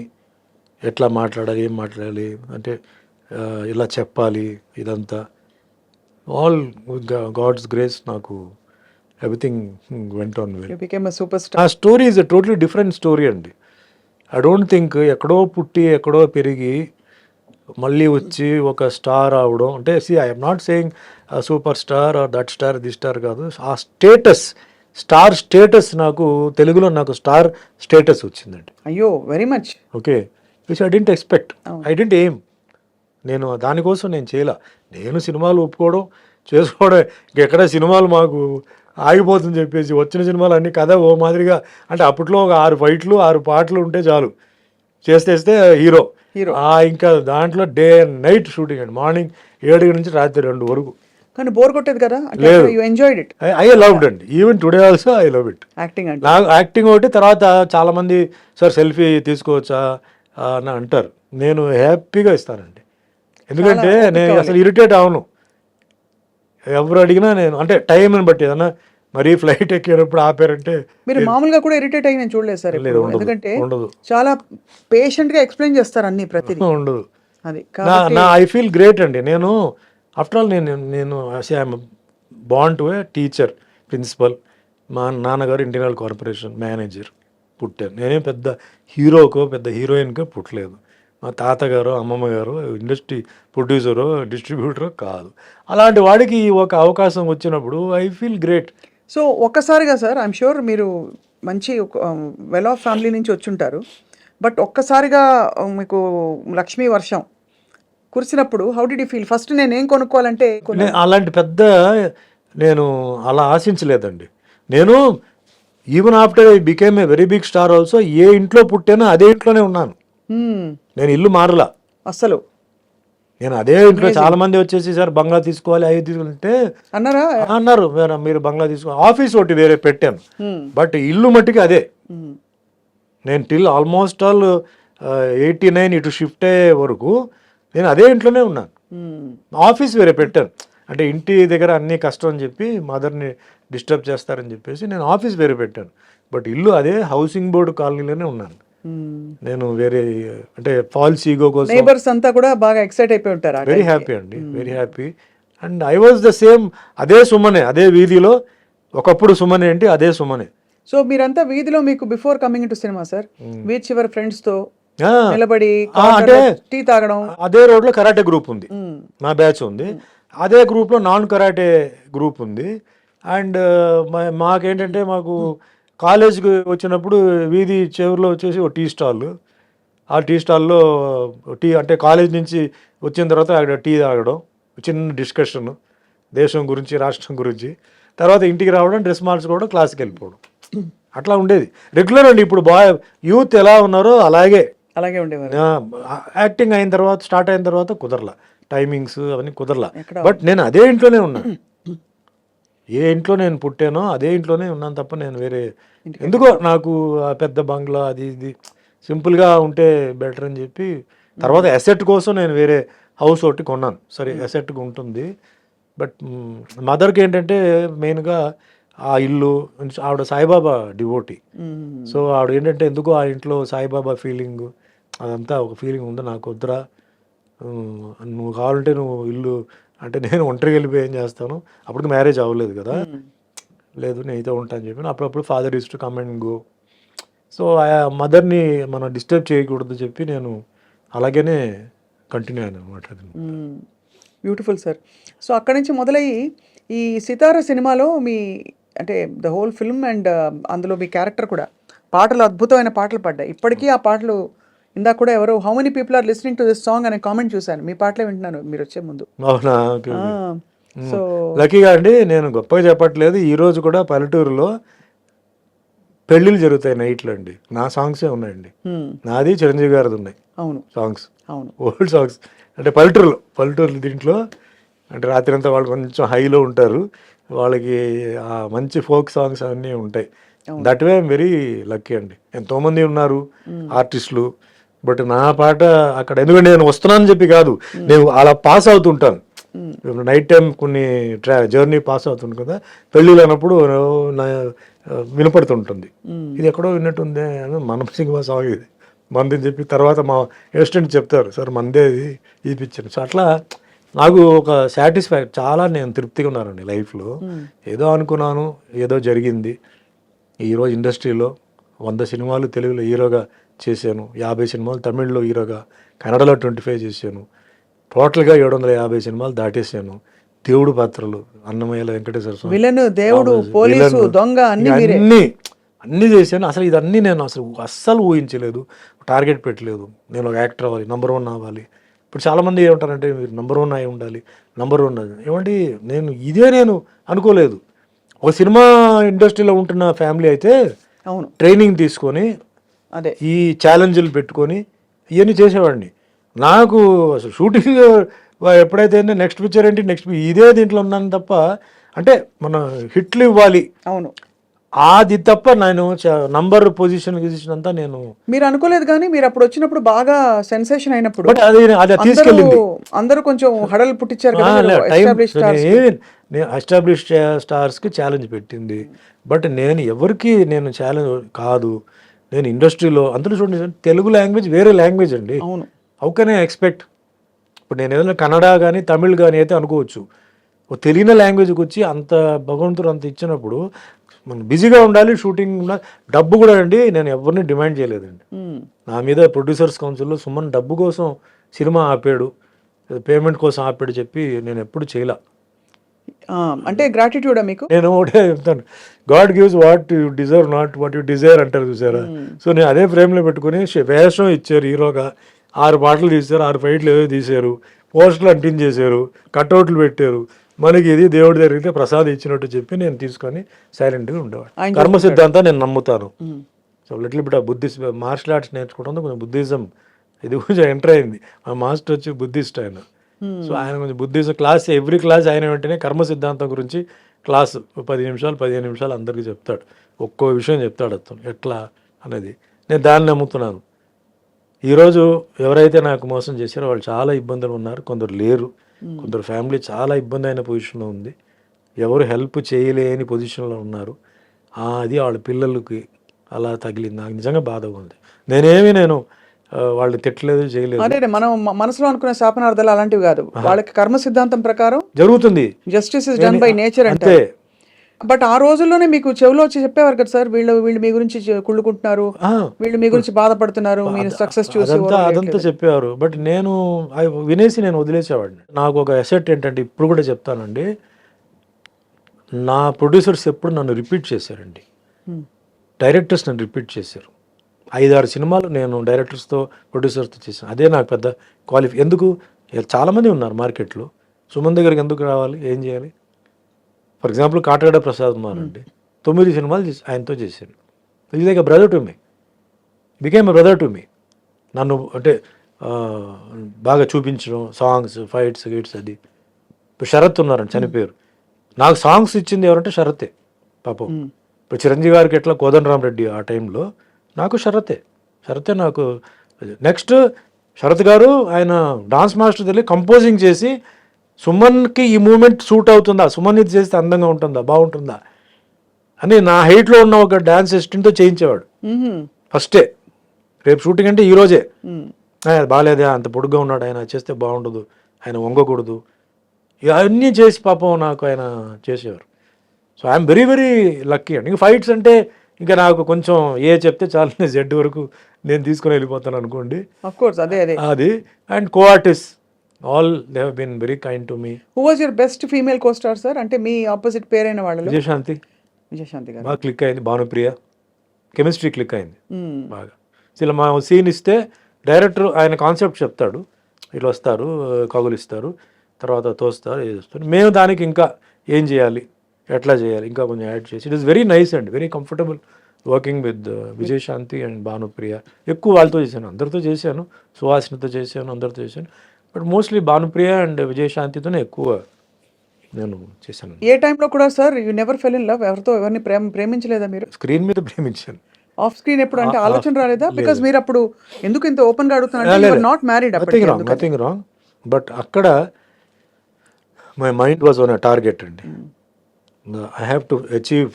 ఎట్లా మాట్లాడాలి, ఏం మాట్లాడాలి అంటే ఇలా చెప్పాలి, ఇదంతా ఆల్ గాడ్స్ గ్రేస్. నాకు everything went on well. You became a super star. ఆ story is a totally different story అండి. ఐ డోంట్ థింక్ ఎక్కడో పుట్టి ఎక్కడో పెరిగి మళ్ళీ వచ్చి ఒక స్టార్ అవడం అంటే, I'm not saying super star or that star this star కాదు. ఆ స్టేటస్, స్టార్ స్టేటస్, నాకు తెలుగులో నాకు స్టార్ స్టేటస్ వచ్చిందండి. అయ్యో, very much. Okay, which I dent expect, I didn't aim. నేను దానికోసం నేను చేయలే. నేను సినిమాలు ఒప్పుకోవడం చేసుకోవడం, ఎక్కడ సినిమాలు మాకు ఆగిపోతుందని చెప్పేసి వచ్చిన సినిమాలు అన్ని కథ ఓ మాదిరిగా, అంటే అప్పట్లో ఒక 6 ఫైట్లు 6 పాటలు ఉంటే చాలు, చేస్తే హీరో. ఇంకా దాంట్లో డే అండ్ నైట్ షూటింగ్ అండి. మార్నింగ్ 7 నుంచి రాత్రి 2 వరకు. కానీ బోర్ కొట్టేది కదా? You enjoyed it? I loved అండి. Even today also I love it. Acting అంటే నాకు యాక్టింగ్ ఒకటి. తర్వాత చాలా మంది సార్ సెల్ఫీ తీసుకోవచ్చా అని అంటారు. నేను హ్యాపీగా ఇస్తానండి, ఎందుకంటే నేను అసలు ఇరిటేట్ అవను. ఎవరు అడిగినా నేను, అంటే టైంని బట్టి ఏదన్నా మరీ ఫ్లైట్ ఎక్కేటప్పుడు ఆపారంటే. మీరు మామూలుగా కూడా ఇరిటేట్ అయ్యి నేను చూడలేదు సార్, ఎందుకంటే చాలా పేషెంట్ గా ఎక్స్ప్లెయిన్ చేస్తారు అన్ని, ప్రతిదీ ఉండదు. అది ఐ ఫీల్ గ్రేట్ అండి. నేను ఆఫ్టర్ ఆల్ నేను I'm born to a teacher, principal. మా నాన్నగారు ఇంటీరియర్ కార్పొరేషన్ మేనేజర్, పుట్టాను. నేనేం పెద్ద హీరోకో పెద్ద హీరోయిన్కో పుట్టలేదు. మా తాతగారు అమ్మమ్మ గారు ఇండస్ట్రీ ప్రొడ్యూసరో డిస్ట్రిబ్యూటరో కాదు. అలాంటి వాడికి ఒక అవకాశం వచ్చినప్పుడు ఐ ఫీల్ గ్రేట్. సో ఒక్కసారిగా సార్ ఐఎమ్ షూర్ మీరు మంచి వెల్ ఆఫ్ ఫ్యామిలీ నుంచి వచ్చుంటారు. బట్ ఒక్కసారిగా మీకు లక్ష్మీ వర్షం కురిసినప్పుడు how did you feel? First నేనేం కొనుక్కోవాలంటే అలాంటి పెద్ద నేను అలా ఆశించలేదండి. నేను even after I became a very big star also ఏ ఇంట్లో పుట్టానో అదే ఇంట్లోనే ఉన్నాను. నేను ఇల్లు మారలా అసలు. నేను అదే ఇంట్లో చాలా మంది వచ్చేసి సార్ బంగ్లా తీసుకోవాలి అవి తీసుకుంటే అన్నారా? అన్నారు మీరు బంగ్లా తీసుకోవాలి. ఆఫీస్ ఒకటి వేరే పెట్టాను, బట్ ఇల్లు మట్టికి అదే. నేను టిల్ ఆల్మోస్ట్ ఆల్ 89 ఇటు షిఫ్ట్ అయ్యే వరకు నేను అదే ఇంట్లోనే ఉన్నాను. ఆఫీస్ వేరే పెట్టాను, అంటే ఇంటి దగ్గర అన్నీ కష్టం అని చెప్పి మదర్ని డిస్టర్బ్ చేస్తారని చెప్పేసి నేను ఆఫీస్ వేరే పెట్టాను. బట్ ఇల్లు అదే హౌసింగ్ బోర్డు కాలనీలోనే ఉన్నాను. నేను వేరే అంటే ఫాల్స్ ఈగో కోసం నైబర్స్ అంతా కూడా బాగా ఎక్సైట్ అయిపోయి ఉంటారు. వెరీ హ్యాపీ అండి, very happy. And I was the same, అదే సుమనే, అదే వీధిలో ఒకప్పుడు సుమనే ఏంటి అదే సుమనే. సో మీరంతా వీధిలో మీకు before coming to cinema sir which your friends తో నిలబడి అంటే టీ తాగడం. అదే రోడ్ లో కరాటే గ్రూప్ ఉంది, నా బ్యాచ్ ఉంది. అదే గ్రూప్ లో నాన్ కరాటే గ్రూప్ ఉంది. అండ్ మాకేంటంటే మాకు కాలేజ్కి వచ్చినప్పుడు వీధి చివరిలో వచ్చేసి ఒక టీ స్టాల్. ఆ టీ స్టాల్లో టీ అంటే కాలేజ్ నుంచి వచ్చిన తర్వాత అక్కడ టీ తాగడం, చిన్న డిస్కషన్ దేశం గురించి రాష్ట్రం గురించి, తర్వాత ఇంటికి రావడం, డ్రెస్ మార్చుకోవడం, క్లాస్కి వెళ్ళిపోవడం, అట్లా ఉండేది రెగ్యులర్ అండి. ఇప్పుడు యూత్ ఎలా ఉన్నారో అలాగే ఉండేవారు. యాక్టింగ్ అయిన తర్వాత స్టార్ట్ అయిన తర్వాత కుదరలా, టైమింగ్స్ అవన్నీ కుదరలా. బట్ నేను అదే ఇంట్లోనే ఉన్నాను, ఏ ఇంట్లో నేను పుట్టానో అదే ఇంట్లోనే ఉన్నాను తప్ప నేను వేరే ఎందుకో నాకు ఆ పెద్ద బంగ్లా అది ఇది సింపుల్గా ఉంటే బెటర్ అని చెప్పి తర్వాత అసెట్ కోసం నేను వేరే హౌస్ ఒకటి కొన్నాను. సరే అసెట్గా ఉంటుంది. బట్ మదర్కి ఏంటంటే మెయిన్గా ఆ ఇల్లు, ఆవిడ సాయిబాబా డివోటీ. సో ఆవిడ ఏంటంటే ఎందుకో ఆ ఇంట్లో సాయిబాబా ఫీలింగ్ అదంతా ఒక ఫీలింగ్ ఉంది. నాకు వద్దురా, నువ్వు కావాలంటే నువ్వు ఇల్లు అంటే నేను ఒంటరికి వెళ్ళిపోయి ఏం చేస్తాను, అప్పటికి మ్యారేజ్ అవ్వలేదు కదా, లేదు నేనైతే ఉంటాను చెప్పి అప్పుడప్పుడు father use to come and go. So ఆ మదర్ని మనం డిస్టర్బ్ చేయకూడదు చెప్పి నేను అలాగనే కంటిన్యూ అయ్యాను అనమాట. Beautiful sir. సో అక్కడి నుంచి మొదలయ్యి ఈ సితార సినిమాలో మీ అంటే ద హోల్ ఫిల్మ్ అండ్ అందులో మీ క్యారెక్టర్ కూడా పాటలు అద్భుతమైన పాటలు పడ్డాయి. ఇప్పటికీ ఆ పాటలు ఇందాక కూడా ఎవరో how many people are listening to this song అనే కామెంట్ చూశాను. మీ పాటలే వింటున్నాను మీరు వచ్చే ముందు. అవునా? సో లక్కీగా అండి, నేను గొప్పగా చెప్పట్లేదు. ఈరోజు కూడా పల్లెటూరులో పెళ్ళిళ్ళు జరుగుతాయి నైట్లో అండి, నా సాంగ్సే ఉన్నాయండి. నాది చిరంజీవి గారిది ఉన్నాయి. అవును సాంగ్స్, అవును ఓల్డ్ సాంగ్స్. అంటే పల్లెటూరు దీంట్లో అంటే రాత్రి అంతా వాళ్ళు కొంచెం హైలో ఉంటారు, వాళ్ళకి ఆ మంచి ఫోక్ సాంగ్స్ అవన్నీ ఉంటాయి. That way I'm very lucky అండి. ఎంతోమంది ఉన్నారు ఆర్టిస్టులు, బట్ నా పాట అక్కడ ఎందుకంటే నేను వస్తున్నానని చెప్పి కాదు, నేను అలా పాస్ అవుతుంటాను. నైట్ టైం కొన్ని జర్నీ పాస్ అవుతుంది కదా, పెళ్ళిళ్ళు అన్నప్పుడు వినపడుతుంటుంది. ఇది ఎక్కడో విన్నట్టుంది అని మనసింగ్ సాంగ్ ఇది మంది అని చెప్పి తర్వాత మా అసిస్టెంట్ చెప్తారు, సార్ మందే ఇది పిక్చర్. సో అట్లా నాకు ఒక చాలా నేను తృప్తిగా ఉన్నానండి లైఫ్లో. ఏదో అనుకున్నాను, ఏదో జరిగింది. ఈరోజు ఇండస్ట్రీలో 100 సినిమాలు తెలుగులో హీరోగా చేశాను, 50 సినిమాలు తమిళ్లో హీరోగా, కన్నడలో 25 చేశాను, టోటల్గా 750 సినిమాలు దాటేశాను. దేవుడు పాత్రలు, అన్నమయ్యలో వెంకటేశ్వర స్వామి, విలను, దేవుడు, పోలీసు, దొంగ అన్నీ చేశాను. అసలు ఇదన్నీ నేను అస్సలు ఊహించలేదు, టార్గెట్ పెట్టలేదు. నేను ఒక యాక్టర్ అవ్వాలి, నెంబర్ 1 అవ్వాలి. ఇప్పుడు చాలామంది ఏమంటారంటే మీరు నెంబర్ 1 అయి ఉండాలి, నెంబర్ 1 ఏమంటే నేను అనుకోలేదు. ఒక సినిమా ఇండస్ట్రీలో ఉంటున్న ఫ్యామిలీ అయితే అవును ట్రైనింగ్ తీసుకొని అదే ఈ ఛాలెంజ్లు పెట్టుకొని ఇవన్నీ చేసేవాడిని. నాకు అసలు షూటింగ్ ఎప్పుడైతే నెక్స్ట్ పిక్చర్ ఏంటి ఇదే దీంట్లో ఉన్నాను తప్ప, అంటే మన హిట్లు ఇవ్వాలి అవును అది తప్ప నేను నంబర్ పొజిషన్ అంతా నేను మీరు అనుకోలేదు. కానీ మీరు అప్పుడు వచ్చినప్పుడు బాగా సెన్సేషన్ అయినప్పుడు బట్ అది తీసుకెళ్ళింది, అందరూ కొంచెం హడలు పుట్టించారు. ఎస్టాబ్లిష్ స్టార్స్కి ఛాలెంజ్ పెట్టింది. బట్ నేను ఎవరికి నేను ఛాలెంజ్ కాదు. నేను ఇండస్ట్రీలో అందరూ చూడండి, తెలుగు లాంగ్వేజ్ వేరే లాంగ్వేజ్ అండి. అవును, హౌ కెన్ ఐ ఎక్స్పెక్ట్? ఇప్పుడు నేను ఏదైనా కన్నడ కానీ తమిళ్ కానీ అయితే అనుకోవచ్చు, తెలియని లాంగ్వేజ్కి వచ్చి అంత భగవంతుడు అంత ఇచ్చినప్పుడు మనం బిజీగా ఉండాలి, షూటింగ్ ఉండాలి. డబ్బు కూడా అండి, నేను ఎవరిని డిమాండ్ చేయలేదండి. నా మీద ప్రొడ్యూసర్స్ కౌన్సిల్లో సుమన్ డబ్బు కోసం సినిమా ఆపాడు, పేమెంట్ కోసం ఆపాడు చెప్పి నేను ఎప్పుడు చేయలే. అంటే గ్రాటిట్యూడా మీకు? నేను ఒకటే చెప్తాను, God gives what you deserve not what you Dzire అంటారు చూసారా. సో నేను అదే ఫ్రేమ్లో పెట్టుకుని వేషం ఇచ్చారు, హీరోగా 6 పాటలు తీశారు, 6 ఫైట్లు ఏదో తీశారు, పోస్టర్లు అంటించేశారు, కట్అవుట్లు పెట్టారు. మనకి ఇది దేవుడి జరిగితే ప్రసాద్ ఇచ్చినట్టు చెప్పి నేను తీసుకొని సైలెంట్గా ఉండేవాడు. కర్మ సిద్ధాంతం నేను నమ్ముతాను. So little bit of Buddhist martial arts నేర్చుకోవడం కొంచెం బుద్ధిజం ఇది కొంచెం ఎంటర్ అయింది. మా మాస్టర్ వచ్చి బుద్ధిస్ట్ ఆయన. సో ఆయన కొంచెం బుద్ధిజం క్లాస్, ఎవ్రీ క్లాస్ ఆయన వెంటనే కర్మ సిద్ధాంతం గురించి క్లాసు 10 నిమిషాలు 15 నిమిషాలు అందరికీ చెప్తాడు, ఒక్కో విషయం చెప్తాడు అతను ఎట్లా అనేది. నేను దాన్ని నమ్ముతున్నాను. ఈరోజు ఎవరైతే నాకు మోసం చేశారో వాళ్ళు చాలా ఇబ్బందులు ఉన్నారు, కొందరు లేరు, కొందరు ఫ్యామిలీ చాలా ఇబ్బంది అయిన పొజిషన్లో ఉంది, ఎవరు హెల్ప్ చేయలేని పొజిషన్లో ఉన్నారు. అది వాళ్ళ పిల్లలకి అలా తగిలింది. నాకు నిజంగా బాధగా ఉంది. నేను వాళ్ళని తిట్టలేదు, చేయలేదు. అదే మనం మనసులో అనుకునే శాపనార్థాలు అలాంటివి కాదు, వాళ్ళకి కర్మ సిద్ధాంతం ప్రకారం జరుగుతుంది. Justice is done by nature అంతే. బట్ ఆ రోజుల్లోనే మీకు చెవిలో వచ్చి చెప్పేవారు కదా సార్, వీళ్ళు మీ గురించి కుళ్ళుకుంటున్నారు, వీళ్ళు మీ గురించి బాధపడుతున్నారు, మీరు సక్సెస్ చూసి అదంతా చెప్పేవారు. బట్ నేను వినేసి నేను వదిలేసేవాడిని. నాకు ఒక అసెట్ ఏంటంటే ఇప్పుడు కూడా చెప్తానండి, నా ప్రొడ్యూసర్స్ ఎప్పుడు నన్ను రిపీట్ చేశారండి, డైరెక్టర్స్ నన్ను రిపీట్ చేశారు. 5-6 సినిమాలు నేను డైరెక్టర్స్తో ప్రొడ్యూసర్స్తో చేశాను. అదే నాకు పెద్ద ఎందుకు చాలామంది ఉన్నారు మార్కెట్లో, సుమన్ దగ్గరికి ఎందుకు రావాలి, ఏం చేయాలి? ఫర్ ఎగ్జాంపుల్ కాటగడ ప్రసాద్ కుమార్ అండి, 9 సినిమాలు ఆయనతో చేశాను. ఇది like brother to me, became a brother to me. నన్ను అంటే బాగా చూపించడం, సాంగ్స్, ఫైట్స్, గిట్స్. అది ఇప్పుడు శరత్ ఉన్నారండి, చనిపోయారు. నాకు సాంగ్స్ ఇచ్చింది ఎవరంటే శరతే పాపం. ఇప్పుడు చిరంజీవి గారికి ఎట్లా కోదండరామరెడ్డి ఆ టైంలో, నాకు శరతే నాకు. నెక్స్ట్ శరత్ గారు ఆయన డాన్స్ మాస్టర్ వెళ్ళి కంపోజింగ్ చేసి సుమన్కి ఈ మూమెంట్ సూట్ అవుతుందా, సుమన్ ఇది చేస్తే అందంగా ఉంటుందా, బాగుంటుందా అని నా హైట్లో ఉన్న ఒక డాన్స్ అసిస్టెంట్తో చేయించేవాడు ఫస్టే. రేపు షూటింగ్ అంటే ఈరోజే బాగాలేదా, అంత పొడుగ్గా ఉన్నాడు ఆయన, చేస్తే బాగుండదు, ఆయన వంగకూడదు, ఇవన్నీ చేసి పాపం నాకు ఆయన చేసేవారు. So I'm very very lucky అండి. ఇంకా ఫైట్స్ అంటే ఇంకా నాకు కొంచెం చెప్తే చాలా జెడ్ వరకు నేను తీసుకొని వెళ్ళిపోతాను అనుకోండి. ఆఫ్ కోర్స్ అదే అది. And co artist all they have been very kind to me. Who was your best female co star sir? అంటే మీ ఆపోజిట్ పేరైన వాళ్ళు. విజయశాంతి గారు బాగా క్లిక్ అయింది, భానుప్రియ కెమిస్ట్రీ క్లిక్ అయింది బాగా. ఇలా మా సీన్ ఇస్తే డైరెక్టర్ ఆయన కాన్సెప్ట్ చెప్తాడు, ఇట్లా వస్తారు, కగులు ఇస్తారు, తర్వాత తోస్తారు, చేస్తారు. మేము దానికి ఇంకా ఏం చేయాలి, ఎట్లా చేయాలి, ఇంకా కొంచెం యాడ్ చేసి. It is very nice and very comfortable working with Vijayashanti and Bhanupriya. ఎక్కువ వాళ్ళతో చేశాను, అందరితో చేశాను, సుహాసినితో చేశాను, అందరితో చేశాను. బట్ మోస్ట్లీ భానుప్రియ అండ్ విజయశాంతితోనే ఎక్కువ నేను చేశాను. ఏ టైంలో కూడా sir you never fell in love? ఎవరిని ప్రేమించలేదా మీరు? స్క్రీన్ మీద ప్రేమించాను. ఆఫ్ స్క్రీన్ ఎప్పుడు అంటే ఆలోచన రాలేదా? బికాజ్ మీరు అప్పుడు ఎందుకు ఇంత ఓపెన్ గా అడుగుతున్నారు, not married. Nothing wrong. But అక్కడ my mind was on a target అండి. I have to achieve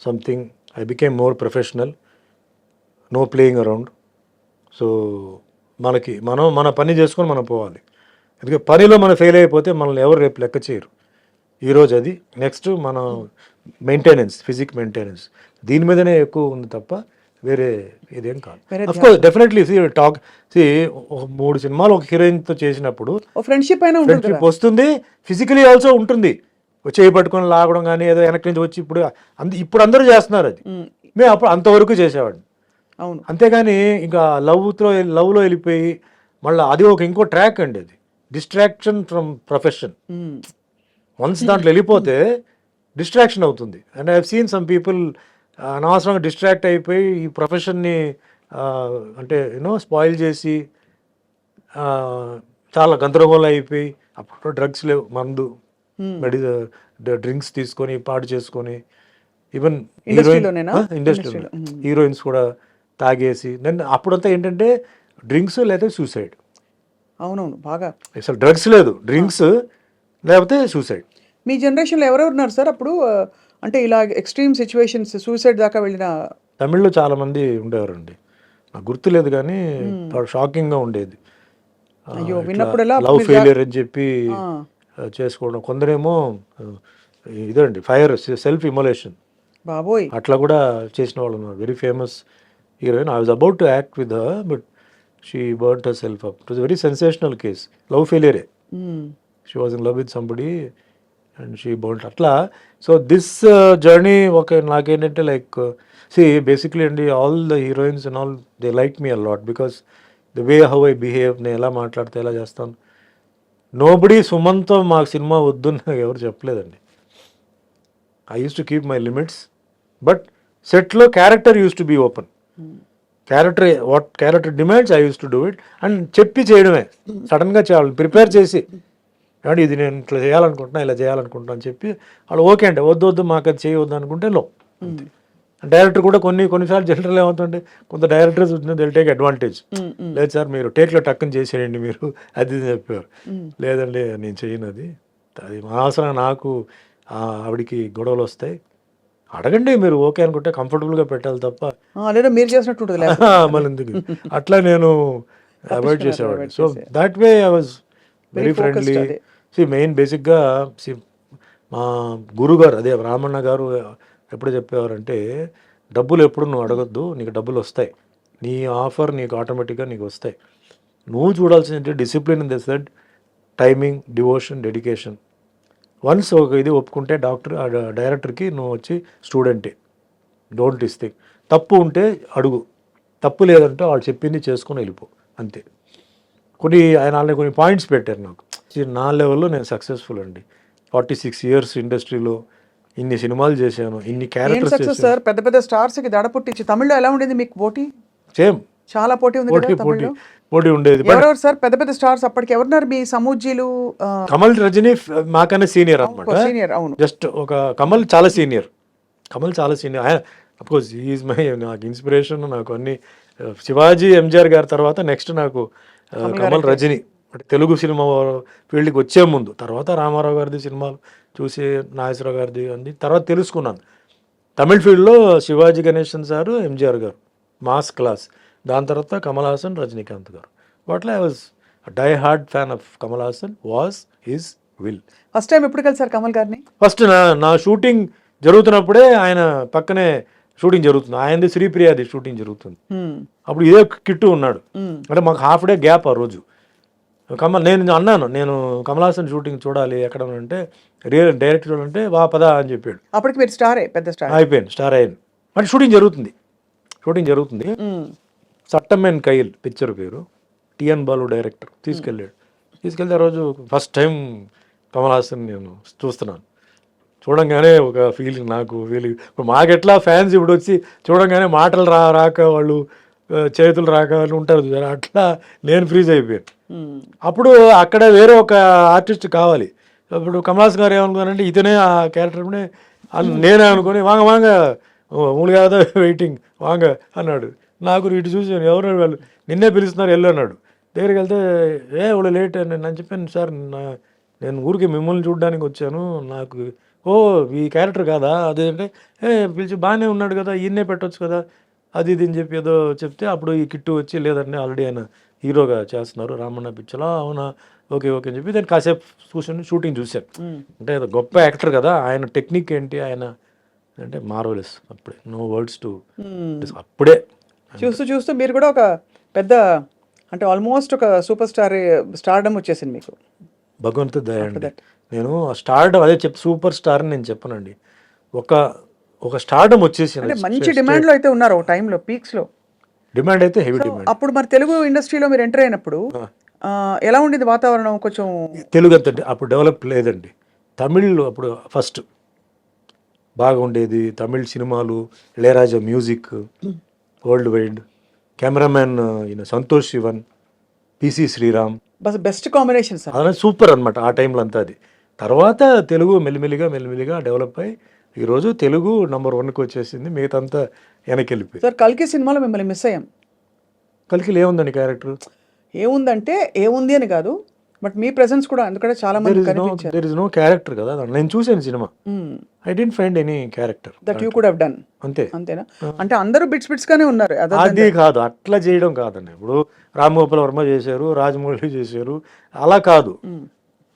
something. I became more professional, no playing around. So మన పని చేసుకొని మనం పోవాలి. ఎందుకంటే పనిలో మనం ఫెయిల్ అయిపోతే మనల్ని ఎవరు రేపు లెక్క చేయరు. ఈరోజు అది. నెక్స్ట్ మన మెయింటెనెన్స్, ఫిజిక్ మెయింటెనెన్స్, దీని మీదనే ఎక్కువ ఉంది తప్ప వేరే ఇదేం కాదు. అఫ్కోర్స్ డెఫినెట్లీ ఒక 3 సినిమాలు ఒక హీరోయిన్తో చేసినప్పుడు ఫ్రెండ్షిప్ వస్తుంది, ఫిజికలీ ఆల్సో ఉంటుంది. చేయి పట్టుకొని లాగడం కానీ ఏదో వెనక్కి నుంచి వచ్చి ఇప్పుడు అందరూ చేస్తున్నారు అది. మేము అప్పుడు అంతవరకు చేసేవాడిని. అవును. అంతేగాని ఇంకా లవ్లో వెళ్ళిపోయి మళ్ళీ అది ఇంకో ట్రాక్ అండి, అది డిస్ట్రాక్షన్ ఫ్రమ్ ప్రొఫెషన్. వన్స్ దాంట్లో వెళ్ళిపోతే డిస్ట్రాక్షన్ అవుతుంది. And I have seen some people అనవసరంగా డిస్ట్రాక్ట్ అయిపోయి ఈ ప్రొఫెషన్ని అంటే స్పాయిల్ చేసి చాలా గందరగోళం అయిపోయి, అప్పుడు డ్రగ్స్ లేవు, మందు డ్రింక్స్ తీసుకొని పాడు చేసుకొని, ఈవెన్ ఇండస్ట్రీలో హీరోయిన్స్ కూడా తాగేసి. నేను అప్పుడంతా ఏంటంటే డ్రింక్స్ లేదా సూసైడ్. అవునవును, బాగా అసలు డ్రగ్స్ లేదు, డ్రింక్స్ లేకపోతే సూసైడ్. మీ జనరేషన్లో ఎవరెవరు ఉన్నారు సార్ అప్పుడు, అంటే ఇలా ఎక్స్ట్రీమ్ సిచ్యువేషన్స్ సూసైడ్ దాకా వెళ్ళిన? తమిళ్లో చాలా మంది ఉండేవారండి, నాకు గుర్తులేదు కానీ షాకింగ్గా ఉండేది. లవ్ ఫెయిలియర్ అని చెప్పి చేసుకోవడం. కొందరేమో ఇదండి ఫైర్, సెల్ఫ్ ఇమోలేషన్. బాబోయ్. అట్లా కూడా చేసిన వాళ్ళు ఉన్నారు. Very famous heroine. I was about to act with her but she burnt herself up. It was very sensational case. Love ఫెయిలియరే. She was in love with somebody and she burnt అట్లా. So this journey ఒక నాకేంటంటే like basically అండి all the heroines and all they like me a lot because the way how I behave, నేను ఎలా మాట్లాడితే ఎలా చేస్తాను. నోబడి సుమంతో మాకు సినిమా వద్దున్న ఎవరు చెప్పలేదండి. I use to keep my limits but సెట్లో character use to be open. What character demands I use to do it and చెప్పి చేయడమే. సడన్గా చేయాలి, ప్రిపేర్ చేసి అంటే ఇది నేను ఇట్లా చేయాలనుకుంటున్నా, ఇలా చేయాలనుకుంటున్నా అని చెప్పి వాళ్ళు ఓకే అంటే వద్దు మాకు అది చేయవద్దు అనుకుంటే లో. డైరెక్టర్ కూడా కొన్నిసార్లు జనరల్ ఏమవుతుంటే కొంత డైరెక్టర్స్ దిల్ టేక్ అడ్వాంటేజ్. లేదు సార్ మీరు టేక్లో టక్కుని చేసేయండి మీరు అది చెప్పారు. లేదండి నేను చేయను, అది అనవసరంగా నాకు ఆవిడికి గొడవలు వస్తాయి. అడగండి మీరు ఓకే అనుకుంటే కంఫర్టబుల్గా పెట్టాలి తప్ప లేదా మీరు చేసినట్టు ఉంటుంది. మళ్ళీ ఎందుకు అట్లా నేను అవాయిడ్ చేసేవాడిని. So that way I was very friendly. Main బేసిక్గా మా గురుగారు అదే రామన్న గారు ఎప్పుడు చెప్పేవారంటే డబ్బులు ఎప్పుడు నువ్వు అడగొద్దు, నీకు డబ్బులు వస్తాయి, నీ ఆఫర్ నీకు ఆటోమేటిక్గా నీకు వస్తాయి. నువ్వు చూడాల్సింది discipline in the set, timing, devotion, dedication. Once ఒక ఇది ఒప్పుకుంటే డైరెక్టర్కి నువ్వు వచ్చి స్టూడెంటే, డోంట్ థింక్. తప్పు ఉంటే అడుగు, తప్పు లేదంటే వాళ్ళు చెప్పింది చేసుకొని వెళ్ళిపో అంతే. ఆయన కొన్ని పాయింట్స్ పెట్టారు నాకు. నా లెవెల్లో నేను సక్సెస్ఫుల్ అండి. 46 years ఇండస్ట్రీలో ఇన్ని సినిమాలు చేశాను, ఇన్ని క్యారెక్టర్స్ చేశాను. సార్ పెద్ద పెద్ద స్టార్స్కి దడ పుట్టించి తమిళ్లో ఎలా ఉండేది మీకు పోటీ? సేమ్ చాలా పోటీ ఉంది కదా తమిళ్లో. పోటీ ఉండేది. ఎవరెవరు సార్ పెద్ద పెద్ద స్టార్స్ అప్పటికి ఎవరున్నారు మీ సమూజీలు? కమల్, రజనీ మాకన్నా సీనియర్ అనమాట. సీనియర్, అవును. జస్ట్ ఒక కమల్ చాలా సీనియర్. ఆయన అఫ్కోర్స్ ఈజ్ మై నాకు ఇన్స్పిరేషన్. నాకు అన్ని శివాజీ, ఎంజిఆర్ గారి తర్వాత నెక్స్ట్ నాకు కమల్, రజనీ. అంటే తెలుగు సినిమా ఫీల్డ్కి వచ్చే ముందు తర్వాత రామారావు గారిది సినిమాలు చూసి, నాగేశ్వరరావు గారిది అన్ని తర్వాత తెలుసుకున్నాను. తమిళ్ ఫీల్డ్లో శివాజీ గణేశన్ సారు, ఎంజిఆర్ గారు మాస్ క్లాస్. దాని తర్వాత కమల్ హాసన్, రజనీకాంత్ గారు. వాటిలో I was die hard fan of Kamal Haasan. Was his will. First time ఎప్పుడు కలిసారు కమల్ గారిని? ఫస్ట్ నా షూటింగ్ జరుగుతున్నప్పుడే ఆయన పక్కనే షూటింగ్ జరుగుతుంది. ఆయనది శ్రీప్రియాది షూటింగ్ జరుగుతుంది. అప్పుడు ఇదే కిట్టు ఉన్నాడు. అంటే మాకు హాఫ్ డే గ్యాప్ ఆ రోజు. నేను అన్నాను, నేను కమల్ హాసన్ షూటింగ్ చూడాలి ఎక్కడ అంటే డైరెక్టర్ చూడాలంటే వా పదా అని చెప్పాడు. అప్పటికి మీరు స్టారే, పెద్ద స్టార్ అయిపోయింది, స్టార్ అయ్యాను. అంటే షూటింగ్ జరుగుతుంది. సట్టమెన్ కైల్ పిక్చర్ పేరు. టిఎన్ బాలు డైరెక్టర్ తీసుకెళ్తే ఆ రోజు ఫస్ట్ టైం కమల్ హాసన్ నేను చూస్తున్నాను. చూడంగానే ఒక ఫీలింగ్, ఇప్పుడు మాకెట్లా ఫ్యాన్స్ ఇప్పుడు వచ్చి చూడంగానే మాటలు రాక వాళ్ళు చేతులు రాక ఉంటారు, అట్లా నేను ఫ్రీజ్ అయిపోయాను. అప్పుడు అక్కడ వేరే ఒక ఆర్టిస్ట్ కావాలి. ఇప్పుడు కమల్ హాసన్ గారు ఏమనుకున్నారంటే ఇతనే ఆ క్యారెక్టర్నే నేనే అనుకుని వాంగ మూడు కాదా వెయిటింగ్ వాంగ అన్నాడు. నాకు ఇటు చూసి ఎవరు వాళ్ళు నిన్నే పిలుస్తున్నారు వెళ్ళు అన్నాడు. దగ్గరికి వెళ్తే వాళ్ళు లేట్ అని నేను చెప్పాను, సార్ నేను ఊరికి మిమ్మల్ని చూడడానికి వచ్చాను, నాకు ఈ క్యారెక్టర్ కాదా అదేంటే పిలిచి బాగానే ఉన్నాడు కదా, ఈయన్నే పెట్టవచ్చు కదా అది ఇది అని చెప్పి ఏదో చెప్తే అప్పుడు ఈ కిట్టు వచ్చి లేదండి ఆల్రెడీ ఆయన హీరోగా చేస్తున్నారు రామన్న పిక్చర్లో. అవునా, ఓకే అని చెప్పి దాన్ని కాసేపు షూటింగ్ చూశాను. అంటే గొప్ప యాక్టర్ కదా, ఆయన టెక్నిక్ ఏంటి, ఆయన అంటే మార్వెలస్. అప్పుడే నో వర్డ్స్ టు అప్పుడే చూస్తూ మీరు కూడా ఒక పెద్ద అంటే ఆల్మోస్ట్ ఒక సూపర్ స్టార్డమ్ వచ్చేసింది మీకు. భగవంతుడు దయ అండి. నేను స్టార్డమ్ అదే సూపర్ స్టార్ అని నేను చెప్పనండి, ఒక స్టార్డమ్ వచ్చేసింది. మంచి డిమాండ్ లో అయితే ఉన్నారు ఒక టైంలో, పీక్స్ లో డిమాండ్ అయితే హెవీ డిమాండ్. అప్పుడు మరి తెలుగు ఇండస్ట్రీలో మీరు ఎంటర్ అయినప్పుడు ఎలా ఉండేది వాతావరణం? కొంచెం తెలుగు అంత అప్పుడు డెవలప్ లేదండి. తమిళ్ అప్పుడు ఫస్ట్ బాగా ఉండేది. తమిళ్ సినిమాలు, Ilaiyaraaja music world wide, cameraman ఈయన Santosh Sivan, P C Sreeram, best combination sir. అదే సూపర్ అనమాట ఆ టైంలో అంతా. అది తర్వాత తెలుగు మెల్లిమెల్లిగా డెవలప్ అయ్యి ఈరోజు తెలుగు నంబర్ 1కి వచ్చేసింది, మిగతాంతా వెనక్కి వెళ్ళిపోయి. సార్ కల్కి సినిమాలో మిమ్మల్ని మిస్ అయ్యాం. కల్కిలో ఏముందండి క్యారెక్టర్? ఏముందంటే ఏముంది అని కాదు, బట్ మీ ప్రెసెన్స్ కూడా ఎందుకంటే చాలా మంది కనిపించారు. దేర్ ఇస్ నో క్యారెక్టర్ కదా, నేను చూసాను cinema. I didn't find any character that you could have done. అంతేనా? అంటే అందరూ బిట్స్ గానే ఉన్నారు. అది కాదు, అట్లా చేయడం కాదండి. ఇప్పుడు రామ్ గోపాల్ వర్మ చేశారు, రాజమౌళి చేశారు, అలా కాదు.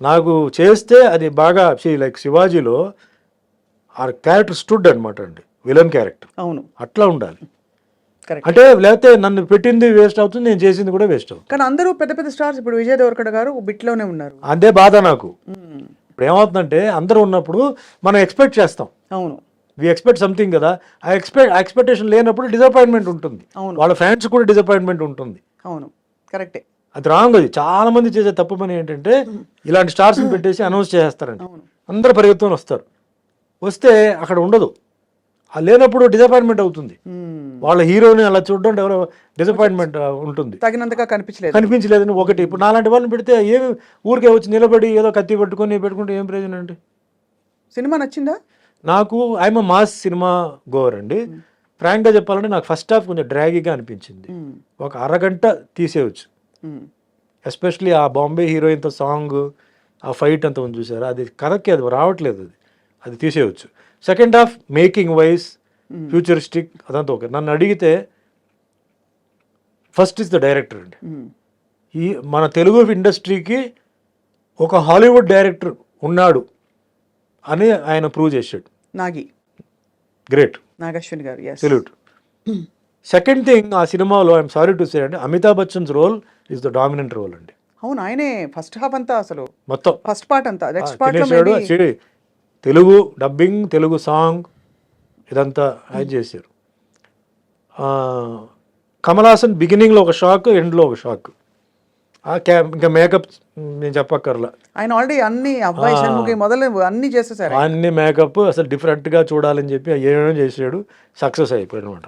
నాకు చేస్తే అది బాగా లైక్ శివాజీలో ఆ క్యారెక్టర్ స్టూడ్ అనమాట అండి. విలన్ క్యారెక్టర్, అవును, అట్లా ఉండాలి. కరెక్ట్. అంటే లేకపోతే నన్ను పెట్టింది వేస్ట్ అవుతుంది, నేను చేసింది కూడా వేస్ట్ అవుతుంది. కానీ అందరూ పెద్ద పెద్ద స్టార్స్, ఇప్పుడు విజయ్ దేవరకొండ గారు బిట్లోనే ఉన్నారు. అదే బాధ నాకు. మ్మ్. ఇప్పుడు ఏమవుతుందంటే అందరూ ఉన్నప్పుడు మనం ఎక్స్పెక్ట్ చేస్తాం, అవును, వి ఎక్స్పెక్ట్ సంథింగ్ కదా, ఆ ఎక్స్పెక్టేషన్ లేనప్పుడు డిసప్పాయింట్మెంట్ ఉంటుంది, అవును, వాళ్ళ ఫ్యాన్స్ కూడా డిసప్పాయింట్మెంట్ ఉంటుంది. అవును, కరెక్టే. అది రాంగ్. అది చాలా మంది చేసే తప్పు పని ఏంటంటే ఇలాంటి స్టార్స్ని పెట్టేసి అనౌన్స్ చేస్తారండి, అవును, అందరు పరిగెత్తుకొని వస్తారు, వస్తే అక్కడ ఉండదు, ఆ లేనప్పుడు డిసప్పాయింట్మెంట్ అవుతుంది. మ్మ్. వాళ్ళ హీరోని అలా చూడడం ఎవరో డిసప్పాయింట్మెంట్ ఉంటుంది. తగినంతగా కనిపించలేదు. కనిపించలేదని ఒకటి. ఇప్పుడు నాలాంటి వాళ్ళని పెడితే ఏమి ఊరికే వచ్చి నిలబడి ఏదో కత్తి పెట్టుకుంటే ఏం ప్రయోజనం అండి? సినిమా నచ్చిందా? నాకు ఐఎమ్ మాస్ సినిమా గోవర్ అండి. ఫ్రాంక్గా చెప్పాలంటే నాకు ఫస్ట్ హాఫ్ కొంచెం డ్రాగీగా అనిపించింది. మ్మ్. ఒక అరగంట తీసేయచ్చు, మ్మ్. ఎస్పెషలీ ఆ బాంబే హీరోయిన్తో సాంగ్, ఆ ఫైట్ అంతా ఉంది చూసారా, అది కరెక్ట్, అది రావట్లేదు, అది తీసేయచ్చు. Second half making wise futuristic అదంతా ఓకే. నన్ను అడిగితే ఫస్ట్ ఇస్ ద డైరెక్టర్ అండి. మ్మ్. ఈ మన తెలుగు ఇండస్ట్రీకి ఒక హాలీవుడ్ డైరెక్టర్ ఉన్నాడు అని ఆయన ప్రూవ్ చేశాడు. నాగి, గ్రేట్, నాగశ్విన్ గారు, yes. సెల్యూట్. సెకండ్ థింగ్, ఆ సినిమాలో ఐఎమ్ సారీ టు సే అండి, Amitabh Bachchan's role is the dominant role అండి. అవును, ఆయనే ఫస్ట్ హాఫ్ అంతా, అసలు మొత్తం ఫస్ట్ పార్ట్ అంతా. నెక్స్ట్ పార్ట్ లో తినేసాడు. maybe Telugu dubbing, Telugu song ఇదంతా ఆయన చేశారు. కమల్ హాసన్ బిగినింగ్లో ఒక షాక్, ఎండ్లో ఒక షాక్. ఇంకా మేకప్ నేను చెప్పక్కర్లా, ఆయన ఆల్రెడీ అన్ని అబ్బాయి షణ్ముఖి మొదలు అన్ని చేసేసారు. అన్ని మేకప్ అసలు డిఫరెంట్గా చూడాలని చెప్పి ఏమేమో చేసాడు, సక్సెస్ అయిపోయాడు అనమాట.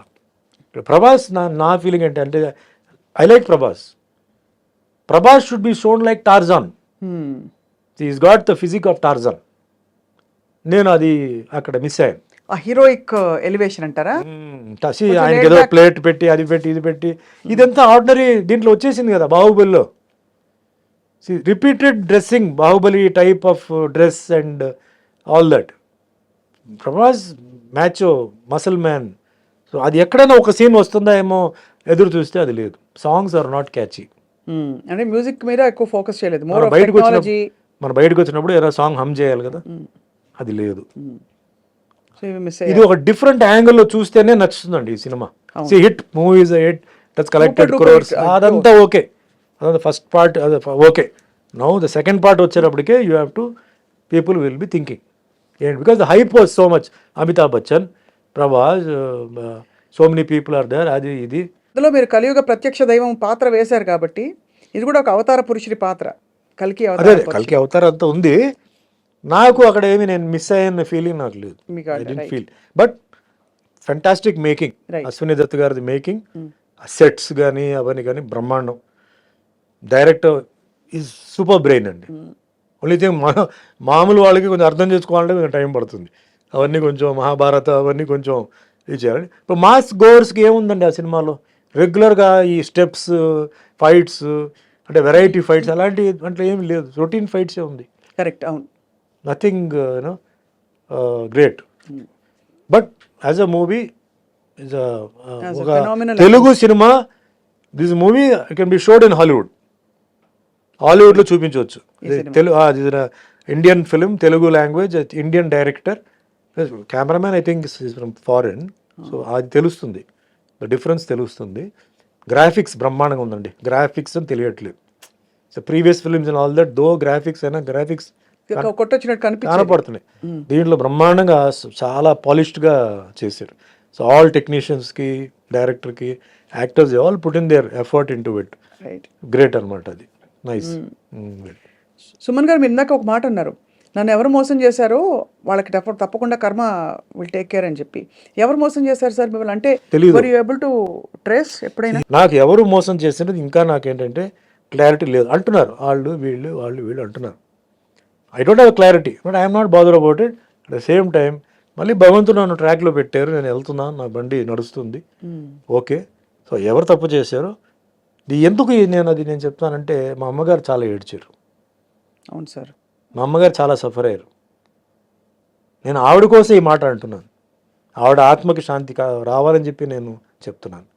ప్రభాస్ నా ఫీలింగ్ ఏంటంటే I like Prabhas should be shown like Tarzan. Is got the physique of Tarzan. నేను అది అక్కడ మిస్ అయ్యాను. ఆ హీరోయిక్ ఎలివేషన్ అంటారా? ఆయనకి ఏదో ప్లేట్ పెట్టి అది పెట్టి ఇది పెట్టి ఇదంతా ఆర్డినరీ దీంట్లో వచ్చేసింది కదా బాహుబలిలో. Repeated dressing, Baahubali type of dress and all that. Prabhas మ్యాచో, muscle man. So అది ఎక్కడైనా ఒక సీన్ వస్తుందా ఏమో ఎదురు చూస్తే అది లేదు. Songs are not catchy. అంటే మ్యూజిక్ మీద ఎక్కువ ఫోకస్ చేయలేదు. మన బయటకు వచ్చినప్పుడు ఏదో సాంగ్ హమ్ చేయాలి కదా, అది లేదు. ఇది ఒక డిఫరెంట్ యాంగిల్లో చూస్తేనే నచ్చుతుందండి ఈ సినిమా. Hit movie is hit, that's collected crores, అదంతా ఓకే. అదంతా ఫస్ట్ పార్ట్ అది okay. Now the second part వచ్చేటప్పటికే you have to people will be thinking ఏంటి, because the hype was so much. Amitabh Bachchan, Prabhas, so many people are there. అది ఇది అందులో మీరు కలియుగ ప్రత్యక్ష దైవం పాత్ర వేశారు కాబట్టి ఇది కూడా ఒక అవతార పురుషుడి పాత్ర. కల్కి అవతారం అంతా ఉంది. నాకు అక్కడ ఏమి నేను మిస్ అయ్యన్న ఫీలింగ్ నాకు లేదు. I don't feel. But fantastic making, Ashwini Dutt గారిది మేకింగ్, సెట్స్ కానీ అవన్నీ కానీ బ్రహ్మాండం. డైరెక్టర్ ఈజ్ సూపర్ బ్రెయిన్ అండి. ఓన్లీ థింగ్ మామూలు వాళ్ళకి కొంచెం అర్థం చేసుకోవాలంటే కొంచెం టైం పడుతుంది. అవన్నీ కొంచెం మహాభారత అవన్నీ కొంచెం ఇది చేయాలి. ఇప్పుడు మాస్ గోవర్స్కి ఏముందండి ఆ సినిమాలో, రెగ్యులర్గా ఈ స్టెప్స్, ఫైట్స్, అంటే వెరైటీ ఫైట్స్ అలాంటి అంటే ఏమి లేదు, రొటీన్ ఫైట్సే ఉంది. కరెక్ట్, అవును. Nothing great. But as a movie is ఒక తెలుగు సినిమా, this movie can be showed in హాలీవుడ్లో చూపించవచ్చు. Indian film, Telugu language, Indian director, cameraman I think is from foreign. So అది తెలుస్తుంది, ద డిఫరెన్స్ తెలుస్తుంది. గ్రాఫిక్స్ బ్రహ్మాండంగా ఉందండి. గ్రాఫిక్స్ అని తెలియట్లేదు. So previous films and all that, though graphics అయినా గ్రాఫిక్స్ కనపడుతున్నాయి. దీంట్లో బ్రహ్మాండంగా చాలా పాలిష్డ్గా చేశారు. సో ఆల్ టెక్నీషియన్స్కి, డైరెక్టర్కి, actors all put in there effort in to it. Great అనమాట అది. నైస్. సుమన్ గారు, మీరు ఇందాక ఒక మాట అన్నారు, నన్ను ఎవరు మోసం చేశారో వాళ్ళకి తప్పకుండా కర్మ విల్ టేక్ కేర్ అని చెప్పి. ఎవరు మోసం చేశారు సార్ మిమ్మల్ని? అంటే were you able to trace ఎప్పుడైనా? నాకు ఎవరు మోసం చేసినది ఇంకా నాకేంటంటే క్లారిటీ లేదు. అంటున్నారు వాళ్ళు వీళ్ళు అంటున్నారు. I don't have clarity, but I'm not bother about it. At the same time మళ్ళీ భగవంతుడు నన్ను ట్రాక్లో పెట్టారు, నేను వెళ్తున్నాను, నా బండి నడుస్తుంది, ఓకే. సో ఎవరు తప్పు చేశారో ఎందుకు నేను చెప్తానంటే, మా అమ్మగారు చాలా ఏడ్చారు. అవును సార్, మా అమ్మగారు చాలా సఫర్ అయ్యారు. నేను ఆవిడ కోసం ఈ మాట అంటున్నాను. ఆవిడ ఆత్మకి శాంతి రావాలని చెప్పి నేను చెప్తున్నాను.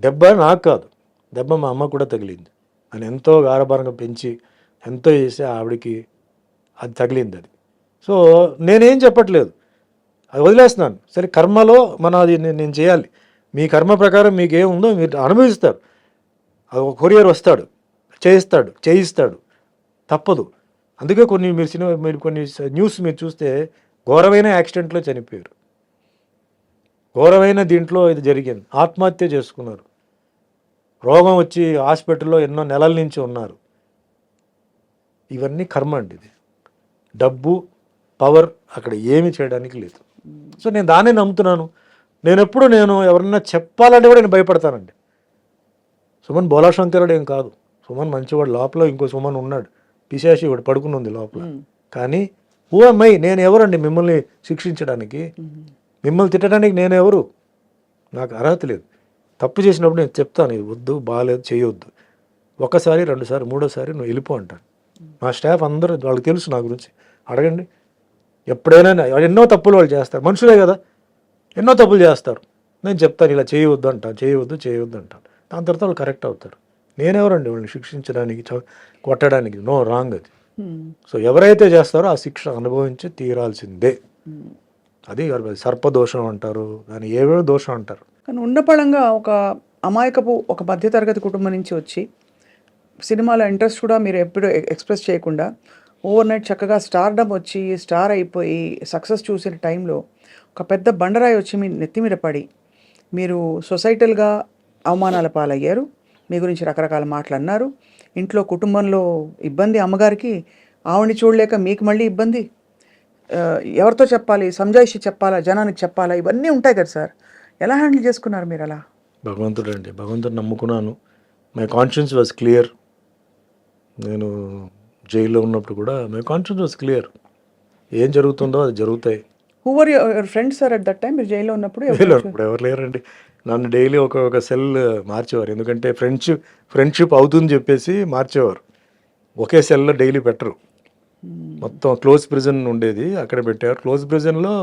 దెబ్బ నాకు కాదు, దెబ్బ మా అమ్మ కూడా తగిలింది. అని ఎంతో గారభారంగా పెంచి ఎంతో చేసి ఆవిడకి అది తగిలింది. అది సో నేనేం చెప్పట్లేదు. అది వదిలేస్తున్నాను. సరే కర్మలో మనం అది నేను చేయాలి, మీ కర్మ ప్రకారం మీకు ఏముందో మీరు అనుభవిస్తారు. అది ఒక కొరియర్ వస్తాడు, చేయిస్తాడు, తప్పదు. అందుకే మీరు కొన్ని న్యూస్ మీరు చూస్తే ఘోరమైన యాక్సిడెంట్లో చనిపోయారు, ఘోరమైన దీంట్లో ఇది జరిగింది, ఆత్మహత్య చేసుకున్నారు, రోగం వచ్చి హాస్పిటల్లో ఎన్నో నెలల నుంచి ఉన్నారు. ఇవన్నీ కర్మ అండి. ఇది డబ్బు, పవర్ అక్కడ ఏమీ చేయడానికి లేదు. సో నేను దాన్నే నమ్ముతున్నాను. నేను ఎవరన్నా చెప్పాలంటే కూడా నేను భయపడతానండి. సుమన్ బోలాశంకరుడు ఏం కాదు, సుమన్ మంచివాడు. లోపల ఇంకో సుమన్ ఉన్నాడు, పిశాచి వాడు పడుకుని ఉంది లోపల. కానీ ఓ అమ్మాయి, నేను ఎవరండి మిమ్మల్ని శిక్షించడానికి, మిమ్మల్ని తిట్టడానికి నేను ఎవరు? నాకు అర్హత లేదు. తప్పు చేసినప్పుడు నేను చెప్తాను, ఇది వద్దు, బాగాలేదు, చేయొద్దు. ఒకసారి, రెండుసారి, మూడోసారి నువ్వు వెళ్ళిపో అంటాను. మా స్టాఫ్ అందరూ, వాళ్ళకి తెలుసు నా గురించి, అడగండి. ఎప్పుడైనా ఎన్నో తప్పులు వాళ్ళు చేస్తారు, మనుషులే కదా, ఎన్నో తప్పులు చేస్తారు. నేను చెప్తాను ఇలా చేయవద్దు అంటాను, చేయవద్దు అంటాను. దాని తర్వాత వాళ్ళు కరెక్ట్ అవుతారు. నేనెవరండి వాళ్ళని శిక్షించడానికి, కొట్టడానికి? నో, రాంగ్ అది. సో ఎవరైతే చేస్తారో ఆ శిక్ష అనుభవించి తీరాల్సిందే. అది సర్పదోషం అంటారు, దాన్ని ఏవేవో దోషం అంటారు. కానీ ఉన్నపళంగా ఒక అమాయకపు ఒక మధ్యతరగతి కుటుంబం నుంచి వచ్చి సినిమాలో ఇంట్రెస్ట్ కూడా మీరు ఎప్పుడు ఎక్స్ప్రెస్ చేయకుండా ఓవర్ నైట్ చక్కగా స్టార్డమ్ వచ్చి స్టార్ అయిపోయి సక్సెస్ చూసిన టైంలో ఒక పెద్ద బండరాయి వచ్చి మీ నెత్తి మీద పడి మీరు సొసైటల్గా అవమానాల పాలయ్యారు, మీ గురించి రకరకాల మాటలు అన్నారు, ఇంట్లో కుటుంబంలో ఇబ్బంది, అమ్మగారికి ఆవిడని చూడలేక మీకు మళ్ళీ ఇబ్బంది, ఎవరితో చెప్పాలి, సంజాయిషి చెప్పాలా, జనానికి చెప్పాలా, ఇవన్నీ ఉంటాయి కదా సార్. ఎలా హ్యాండిల్ చేసుకున్నారు మీరు అలా? భగవంతుడు నమ్ముకున్నాను. My conscience was clear. నేను జైల్లో ఉన్నప్పుడు కూడా మై కాన్షియన్స్ వాజ్ క్లియర్. ఏం జరుగుతుందో అది జరుగుతాయి. Who were your friends sir at that time? మీరు జైల్లో ఉన్నప్పుడు ఎవరు లేరండి. నన్ను డైలీ ఒక సెల్ మార్చేవారు, ఎందుకంటే ఫ్రెండ్షిప్ అవుతుంది చెప్పేసి మార్చేవారు. ఒకే సెల్లో డైలీ పెట్టరు. మొత్తం క్లోజ్ ప్రిజన్ ఉండేది, అక్కడ పెట్టేవారు. క్లోజ్ ప్రిజన్లో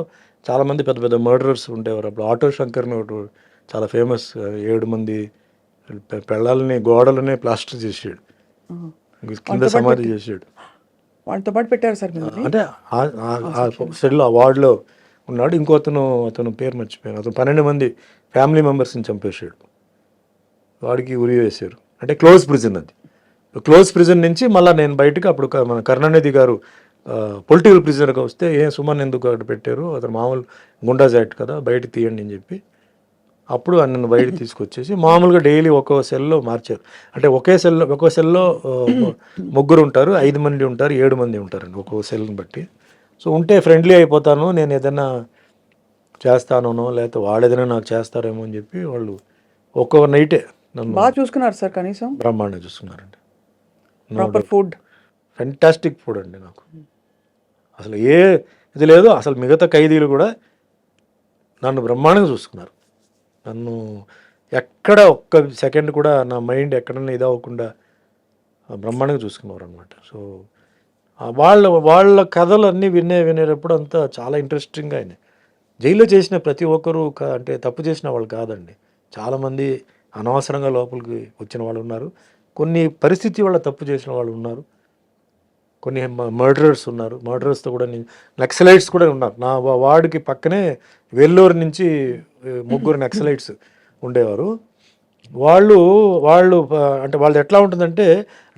చాలామంది పెద్ద పెద్ద మర్డరర్స్ ఉండేవారు. అప్పుడు ఆటో శంకర్ని ఒకటి చాలా ఫేమస్, 7 మంది పెళ్ళాలని గోడలనే ప్లాస్టర్ చేసాడు, కింద సమాధి చేసాడు. వాళ్ళతో పాటు పెట్టారు సార్ అంటే ఆ సెల్ ఆ వార్డులో ఉన్నాడు. అతను పేరు మర్చిపోయాను. అతను 12 మంది ఫ్యామిలీ మెంబర్స్ని చంపేశాడు. వాడికి ఉరి వేశారు. అంటే క్లోజ్ ప్రిజన్ అది. క్లోజ్ ప్రిజన్ నుంచి మళ్ళీ నేను బయటకు, అప్పుడు మన కరుణానిధి గారు పొలిటికల్ ప్రిజనర్గా వస్తే సుమన్ ఎందుకు అక్కడ పెట్టారు, అతను మామూలు గుండాజ్ యాక్ట్ కదా, బయట తీయండి అని చెప్పి అప్పుడు నన్ను బయట తీసుకొచ్చేసి మామూలుగా డైలీ ఒక్కో సెల్లో మార్చారు. అంటే ఒక్కో సెల్లో 3 ఉంటారు, 5 మంది ఉంటారు, 7 మంది ఉంటారండి ఒక్కో సెల్ని బట్టి. సో ఉంటే ఫ్రెండ్లీ అయిపోతాను, నేను ఏదైనా చేస్తానో లేకపోతే వాళ్ళు ఏదైనా నాకు చేస్తారేమో అని చెప్పి వాళ్ళు ఒక్కో నైటే నన్ను బాగా చూసుకున్నారు సార్. కనీసం బ్రహ్మాండంగా చూసుకున్నారండి. ప్రాపర్ ఫుడ్, ఫెంటాస్టిక్ ఫుడ్ అండి. నాకు అసలు ఇది లేదు. అసలు మిగతా ఖైదీలు కూడా నన్ను బ్రహ్మాండంగా చూసుకున్నారు. నన్ను ఎక్కడ ఒక్క సెకండ్ కూడా నా మైండ్ ఎక్కడన్నా ఇది అవ్వకుండా బ్రహ్మాండంగా చూసుకున్నారు అనమాట. సో వాళ్ళ కథలు అన్నీ వినేటప్పుడు అంతా చాలా ఇంట్రెస్టింగ్గా అయినాయి. జైల్లో చేసిన ప్రతి ఒక్కరూ అంటే తప్పు చేసిన వాళ్ళు కాదండి. చాలామంది అనవసరంగా లోపలికి వచ్చిన వాళ్ళు ఉన్నారు, కొన్ని పరిస్థితి వల్ల తప్పు చేసిన వాళ్ళు ఉన్నారు, కొన్ని మర్డరర్స్ ఉన్నారు. మర్డరర్స్తో కూడా నక్సలైట్స్ కూడా ఉన్నారు. నా వార్డుకి పక్కనే వెల్లూరు నుంచి 3 నక్సలైట్స్ ఉండేవారు. వాళ్ళు అంటే వాళ్ళది ఎట్లా ఉంటుందంటే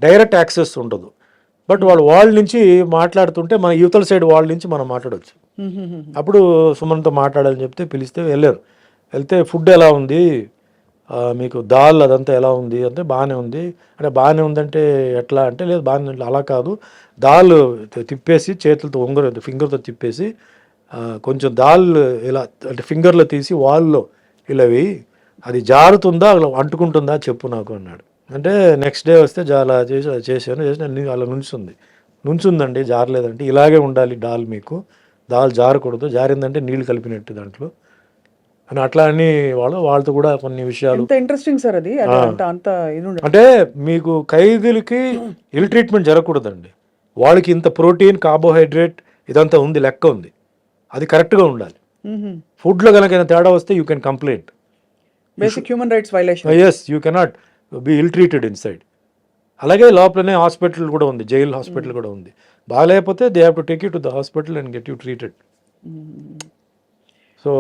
డైరెక్ట్ యాక్సెస్ ఉండదు. బట్ వాళ్ళ నుంచి మాట్లాడుతుంటే మన యువతల సైడ్ వాళ్ళ నుంచి మనం మాట్లాడవచ్చు. అప్పుడు సుమన్తో మాట్లాడాలని చెప్తే పిలిస్తే వెళ్తే ఫుడ్ ఎలా ఉంది, మీకు దాల్ అదంతా ఎలా ఉంది అంటే బాగానే ఉంది. అంటే బాగానే ఉందంటే ఎట్లా అంటే లేదు బాగానే, అలా కాదు, దాల్ తిప్పేసి చేతులతో ఫింగర్తో తిప్పేసి కొంచెం దాల్ ఇలా అంటే ఫింగర్లో తీసి వాల్లో ఇలా వేయి, అది జారుతుందా అలా అంటుకుంటుందా చెప్పు నాకు అన్నాడు. అంటే నెక్స్ట్ డే వస్తే అలా చేశాను అలా నుంచుందండి, జారలేదంటే ఇలాగే ఉండాలి దాల్, మీకు దాల్ జారకూడదు, జారిందంటే నీళ్ళు కలిపినట్టు దాంట్లో అని అట్లా అని వాళ్ళతో కూడా కొన్ని విషయాలు. ఇంట్రెస్టింగ్ సార్ అది. అంటే మీకు ఖైదీలకి ఇల్ ట్రీట్మెంట్ జరగకూడదండి. వాళ్ళకి ఇంత ప్రోటీన్, కార్బోహైడ్రేట్ ఇదంతా ఉంది, లెక్క ఉంది, అది కరెక్ట్గా ఉండాలి. ఫుడ్లో కనుక తేడా వస్తే you can complaint. Basic human rights violation. Yes, you cannot be ill treated inside. అలాగే లోపలనే హాస్పిటల్ కూడా ఉంది, జైల్ హాస్పిటల్ కూడా ఉంది. బాగాలేకపోతే they have to take you to the hospital and get you treated. So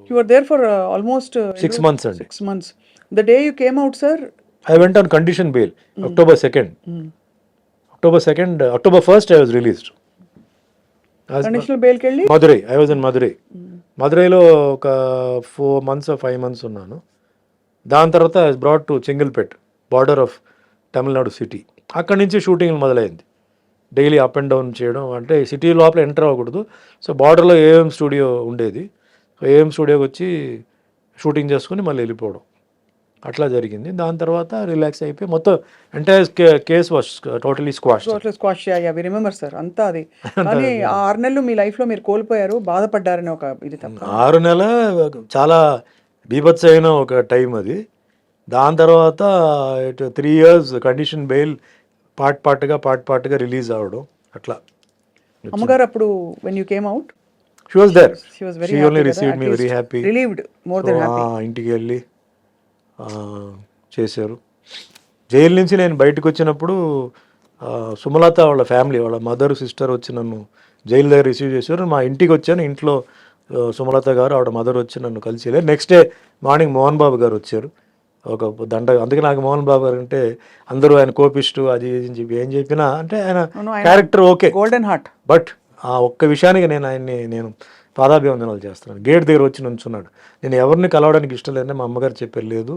You were there for almost 6 months అండి. 6 months. The day you came out, sir. I went on condition bail. October 2nd. October 1st I was released. Conditional bail కి వెళ్ళి Madurai. I was in Madurai. మధురైలో ఒక 4 months or 5 months ఉన్నాను. దాని తర్వాత I was brought to Chengalpet, border of Tamil Nadu city. అక్కడి నుంచి shooting మొదలైంది. Daily up and down చేయడం, అంటే సిటీ లోపల ఎంటర్ అవ్వకూడదు. సో బార్డర్లో ఏఎం స్టూడియో ఉండేది. సో ఏఎం స్టూడియోకి వచ్చి షూటింగ్ చేసుకుని మళ్ళీ వెళ్ళిపోవడం, అట్లా జరిగింది. దాని తర్వాత రిలాక్స్ అయిపోయి మొత్తం entire case was totally squash. Squash. We remember sir అంతా అది. కానీ ఆ 6 నెలలు మీ లైఫ్ లో మీరు కోల్పోయారు, బాధపడ్డారని ఒక ఇది తప్ప. 6 నెలల చాలా బీభత్స అయిన ఒక టైం అది. దాని తర్వాత 3 years కండిషన్ బెయిల్ పార్ట్గా రిలీజ్ అవ్వడం అట్లా. అమ్మగారు అప్పుడు when you came out, she was there. she was very she happy only కదా, received at me very least happy. relieved, more than happy. ఇంటికి వెళ్ళి చేశారు. జైలు నుంచి నేను బయటకు వచ్చినప్పుడు సుమలత వాళ్ళ ఫ్యామిలీ, వాళ్ళ మదర్ సిస్టర్ వచ్చి నన్ను జైలు దగ్గర రిసీవ్ చేశారు. మా ఇంటికి వచ్చాను. ఇంట్లో సుమలత గారు ఆవిడ మదర్ వచ్చి నన్ను కలిసి వెళ్ళారు. Next day morning Mohan Babu గారు వచ్చారు, ఒక దండ. అందుకే నాకు మోహన్ బాబు గారు అంటే అందరూ ఆయన కోపిస్టు, అది ఇది చెప్పి ఏం చెప్పినా అంటే ఆయన character okay, golden heart. But ఆ ఒక్క విషయానికి నేను పాదాభివందనాలు చేస్తున్నాను. గేట్ దగ్గర వచ్చి నుంచున్నాడు. నేను ఎవరిని కలవడానికి ఇష్టం లేదంటే మా అమ్మగారు చెప్పారు, లేదు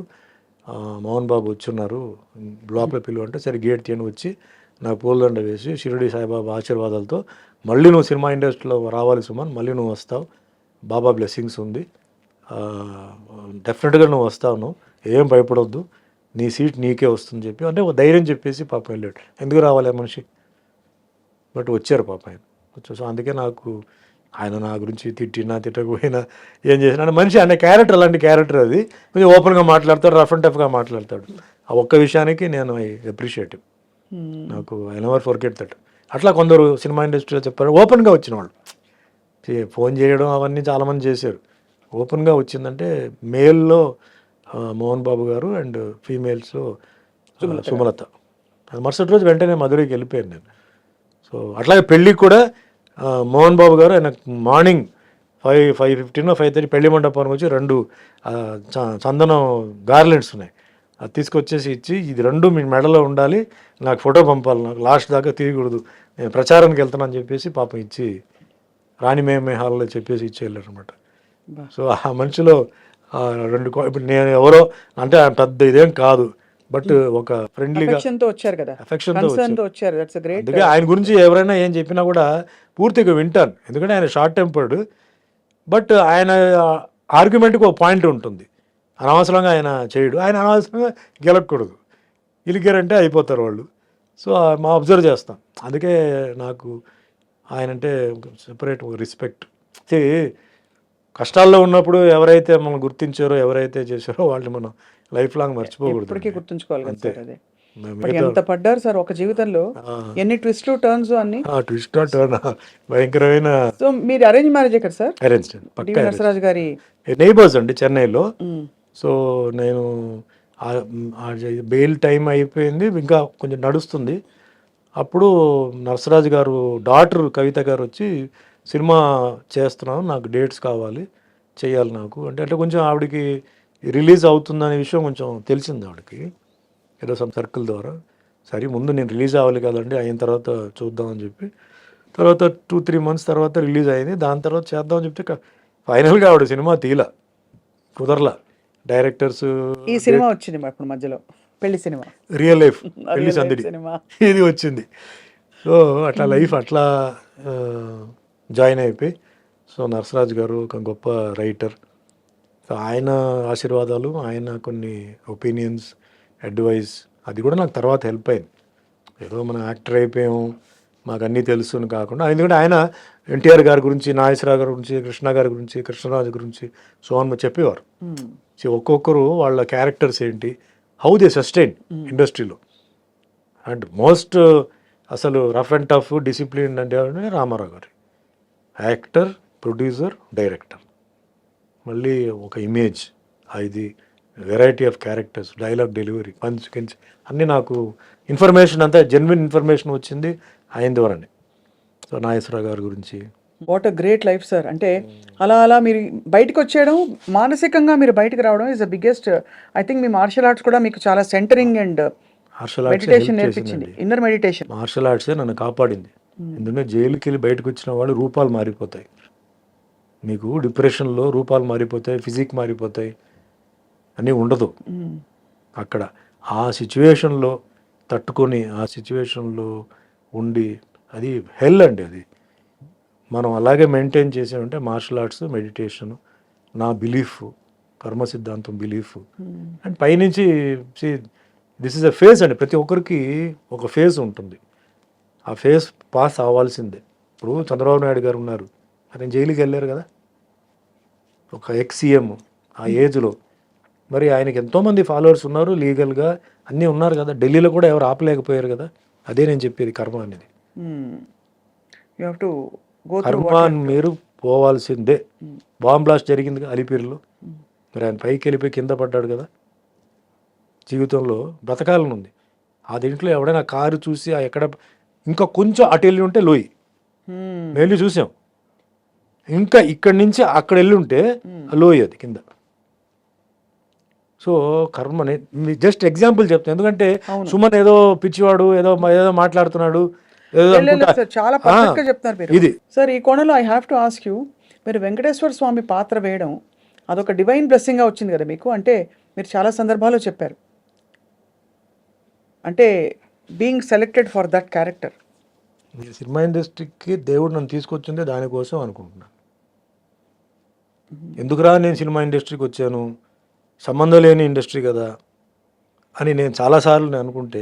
మోహన్ బాబు వచ్చున్నారు లోపల పిలువ అంటే, సరే గేట్ తీయని వచ్చి నాకు పూలదండ వేసి షిరిడి సాయిబాబా ఆశీర్వాదాలతో మళ్ళీ నువ్వు సినిమా ఇండస్ట్రీలో రావాలి సుమన్, మళ్ళీ నువ్వు వస్తావు, బాబా బ్లెస్సింగ్స్ ఉంది, డెఫినెట్గా నువ్వు వస్తావు, నువ్వు ఏం భయపడొద్దు, నీ సీట్ నీకే వస్తుంది చెప్పి అంటే ఒక ధైర్యం చెప్పేసి పాపం వెళ్ళాడు. ఎందుకు రావాలి ఆ మనిషి, బట్ వచ్చారు పాప ఆయన. సో అందుకే నాకు ఆయన నా గురించి తిట్టినా తిట్టకపోయినా ఏం చేసినా అంటే మనిషి అనే క్యారెక్టర్, అలాంటి క్యారెక్టర్ అది. కొంచెం ఓపెన్గా మాట్లాడతాడు, రఫ్ అండ్ టఫ్గా మాట్లాడతాడు. ఆ ఒక్క విషయానికి నేను ఐ అప్రిషియేటివ్. నాకు ఐ నెవర్ ఫర్గెట్ దట్. అట్లా కొందరు సినిమా ఇండస్ట్రీలో చెప్పారు, ఓపెన్గా వచ్చిన వాళ్ళు. ఫోన్ చేయడం అవన్నీ చాలామంది చేశారు. ఓపెన్గా వచ్చిందంటే మేల్లో మోహన్ బాబు గారు అండ్ ఫీమేల్స్లో సుమలత. అది మరుసటి రోజు వెంటనే మధురైకి వెళ్ళిపోయాను నేను. సో అట్లాగే పెళ్ళికి కూడా మోహన్ బాబు గారు ఆయన మార్నింగ్ 5:15 5:30 పెళ్లి మండపానికి వచ్చి 2 చందనం గార్లెండ్స్ ఉన్నాయి, అది తీసుకొచ్చేసి ఇచ్చి, ఇది 2 మీ మెడలో ఉండాలి, నాకు ఫోటో పంపాలి, నాకు లాస్ట్ దాకా తీయకూడదు, నేను ప్రచారానికి వెళ్తానని చెప్పేసి పాపం ఇచ్చి రాణిమేమే హాల్లో చెప్పేసి ఇచ్చి వెళ్ళారు అనమాట. సో ఆ మనిషిలో 2 ఇప్పుడు నేను ఎవరో అంటే పెద్ద ఇదేం కాదు, బట్ ఒక ఫ్రెండ్లీగా వచ్చారు కదా, అఫెక్షన్తో వచ్చారు. That's great. అందుకే ఆయన గురించి ఎవరైనా ఏం చెప్పినా కూడా పూర్తిగా వింటాను, ఎందుకంటే ఆయన షార్ట్ టెంపర్డ్. బట్ ఆయన ఆర్గ్యుమెంట్కి ఒక పాయింట్ ఉంటుంది, అనవసరంగా ఆయన చేయడు, ఆయన అనవసరంగా గెలకూడదు, గెలికారంటే అయిపోతారు వాళ్ళు. సో మా అబ్జర్వ్ చేస్తాం. అందుకే నాకు ఆయన అంటే సెపరేట్ రెస్పెక్ట్. కష్టాల్లో ఉన్నప్పుడు ఎవరైతే మనం గుర్తించారో, ఎవరైతే చేశారో వాళ్ళని మనం లైఫ్ లాంగ్ మర్చిపోకూడదు, ఇప్పటికీ గుర్తుంచుకోవాలి కదా సార్. అదే ఎంత పడ్డారు సార్ ఒక జీవితంలో, ఎన్ని ట్విస్ట్లు టర్న్స్ అన్ని. ట్విస్ట్ టర్న్ భయంకరమైన. సో మీరు అరేంజ్ మ్యారేజ్ కదా సార్? అరేంజ్ నరసరాజు గారి నైబర్స్ అండి చెన్నైలో. సో నేను బెయిల్ టైం అయిపోయింది, ఇంకా కొంచెం నడుస్తుంది. అప్పుడు నరసరాజు గారు డాటర్ కవిత గారు వచ్చి, సినిమా చేస్తున్నాను, నాకు డేట్స్ కావాలి, చేయాలి నాకు అంటే కొంచెం ఆవిడకి రిలీజ్ అవుతుందనే విషయం కొంచెం తెలిసింది ఆవిడకి ఏదో సమ్ సర్కిల్ ద్వారా. సరే ముందు నేను రిలీజ్ అవ్వాలి కదండి, అయిన తర్వాత చూద్దామని చెప్పి, తర్వాత 2-3 months తర్వాత రిలీజ్ అయింది. దాని తర్వాత చేద్దామని చెప్తే ఫైనల్గా ఆవిడ సినిమా తీలా, కుదరలా. డైరెక్టర్స్ ఈ సినిమా వచ్చింది ఇప్పుడు మధ్యలో, పెళ్లి సినిమా, రియల్ లైఫ్ పెళ్లి సందడి ఇది వచ్చింది. సో అట్లా లైఫ్ అట్లా జాయిన్ అయిపోయి. సో నరసరాజు గారు ఒక గొప్ప రైటర్, సో ఆయన ఆశీర్వాదాలు, ఆయన కొన్ని ఒపీనియన్స్, అడ్వైస్, అది కూడా నాకు తర్వాత హెల్ప్ అయింది. ఏదో మనం యాక్టర్ అయిపోయాము మాకు అన్నీ తెలుసు అని కాకుండా, ఎందుకంటే ఆయన ఎన్టీఆర్ గారి గురించి, నాగేశ్వరరావు గారి గురించి, కృష్ణ గారి గురించి, కృష్ణరాజు గురించి సోహన్ చెప్పేవారు. సో ఒక్కొక్కరు వాళ్ళ క్యారెక్టర్స్ ఏంటి, హౌ దే సస్టైన్ ఇండస్ట్రీలో. అండ్ మోస్ట్ అసలు రఫ్ అండ్ టఫ్ డిసిప్లిన్ అంటే రామారావు గారు, యాక్టర్, ప్రొడ్యూసర్, డైరెక్టర్, మళ్ళీ ఒక ఇమేజ్, ఇది variety of characters, dialogue delivery, punch కించ్ అన్నీ నాకు ఇన్ఫర్మేషన్ అంతా జెన్యున్ ఇన్ఫర్మేషన్ వచ్చింది ఆయన ద్వారానే. సో నాగేశ్వరరావు గారి గురించి, what a great life sir. అంటే అలా మీరు బయటకు వచ్చేయడం, మానసికంగా మీరు బయటకు రావడం is the biggest. I think మీ మార్షల్ ఆర్ట్స్ కూడా మీకు చాలా centering and martial arts meditation నేర్పించింది, ఇన్నర్ మెడిటేషన్. మార్షల్ ఆర్ట్సే నన్ను కాపాడింది. ఎందుకంటే జైలుకి వెళ్ళి బయటకు వచ్చిన వాళ్ళు రూపాలు మారిపోతాయి. మీకు డిప్రెషన్లో రూపాలు మారిపోతాయి, ఫిజిక్ మారిపోతాయి, అన్నీ ఉండదు అక్కడ. ఆ సిచ్యువేషన్లో తట్టుకొని, ఆ సిచ్యువేషన్లో ఉండి, అది హెల్ అండి. అది మనం అలాగే మెయింటైన్ చేసామంటే మార్షల్ ఆర్ట్స్, మెడిటేషన్, నా బిలీఫ్, కర్మ సిద్ధాంతం బిలీఫ్. అండ్ పైనుంచి దిస్ ఇస్ అ ఫేజ్ అండి. ప్రతి ఒక్కరికి ఒక ఫేజ్ ఉంటుంది. ఆ ఫేజ్ పాస్ అవ్వాల్సిందే. ఇప్పుడు చంద్రబాబు నాయుడు గారు ఉన్నారు, ఆయన జైలుకి వెళ్ళారు కదా, ఒక ఎక్స్-సీఎం ఆ ఏజ్లో. మరి ఆయనకి ఎంతోమంది ఫాలోవర్స్ ఉన్నారు, లీగల్గా అన్నీ ఉన్నారు కదా. ఢిల్లీలో కూడా ఎవరు ఆపలేకపోయారు కదా. అదే నేను చెప్పేది కర్మ అనేది. You have to go through. కర్మ మీరు పోవాల్సిందే. బాంబ్ బ్లాస్ట్ జరిగింది కదా అలిపిరిలో, మరి ఆయన పైకి వెళ్ళిపోయి కింద పడ్డాడు కదా. జీవితంలో బ్రతకాలని ఉంది. ఆ దీంట్లో ఎవడైనా కారు చూసి ఎక్కడ ఇంకా కొంచెం అటు వెళ్ళి ఉంటే లోయి వెళ్ళి చూసాం, ఇంకా ఇక్కడి నుంచి అక్కడ వెళ్ళి ఉంటే లోయ అది కింద. సో కర్మని జస్ట్ ఎగ్జాంపుల్ చెప్తాను, ఎందుకంటే సుమన్ ఏదో పిచ్చివాడు, ఏదో ఏదో మాట్లాడుతున్నాడు, ఏదో అనుకుంటా. చాలా పర్ఫెక్ట్గా చెప్తున్నారు మీరు. ఇది సార్ ఈ కోణంలో I have to ask you, మీరు వెంకటేశ్వర స్వామి పాత్ర వేయడం అదొక డివైన్ బ్లెస్సింగ్గా వచ్చింది కదా మీకు. అంటే మీరు చాలా సందర్భాల్లో చెప్పారు, అంటే being selected for that character. ఈ సినిమా ఇండస్ట్రీకి దేవుడు నన్ను తీసుకొచ్చిందే దానికోసం అనుకుంటున్నాను. ఎందుకురా నేను సినిమా ఇండస్ట్రీకి వచ్చాను, సంబంధం లేని ఇండస్ట్రీ కదా అని నేను చాలాసార్లు నేను అనుకుంటే,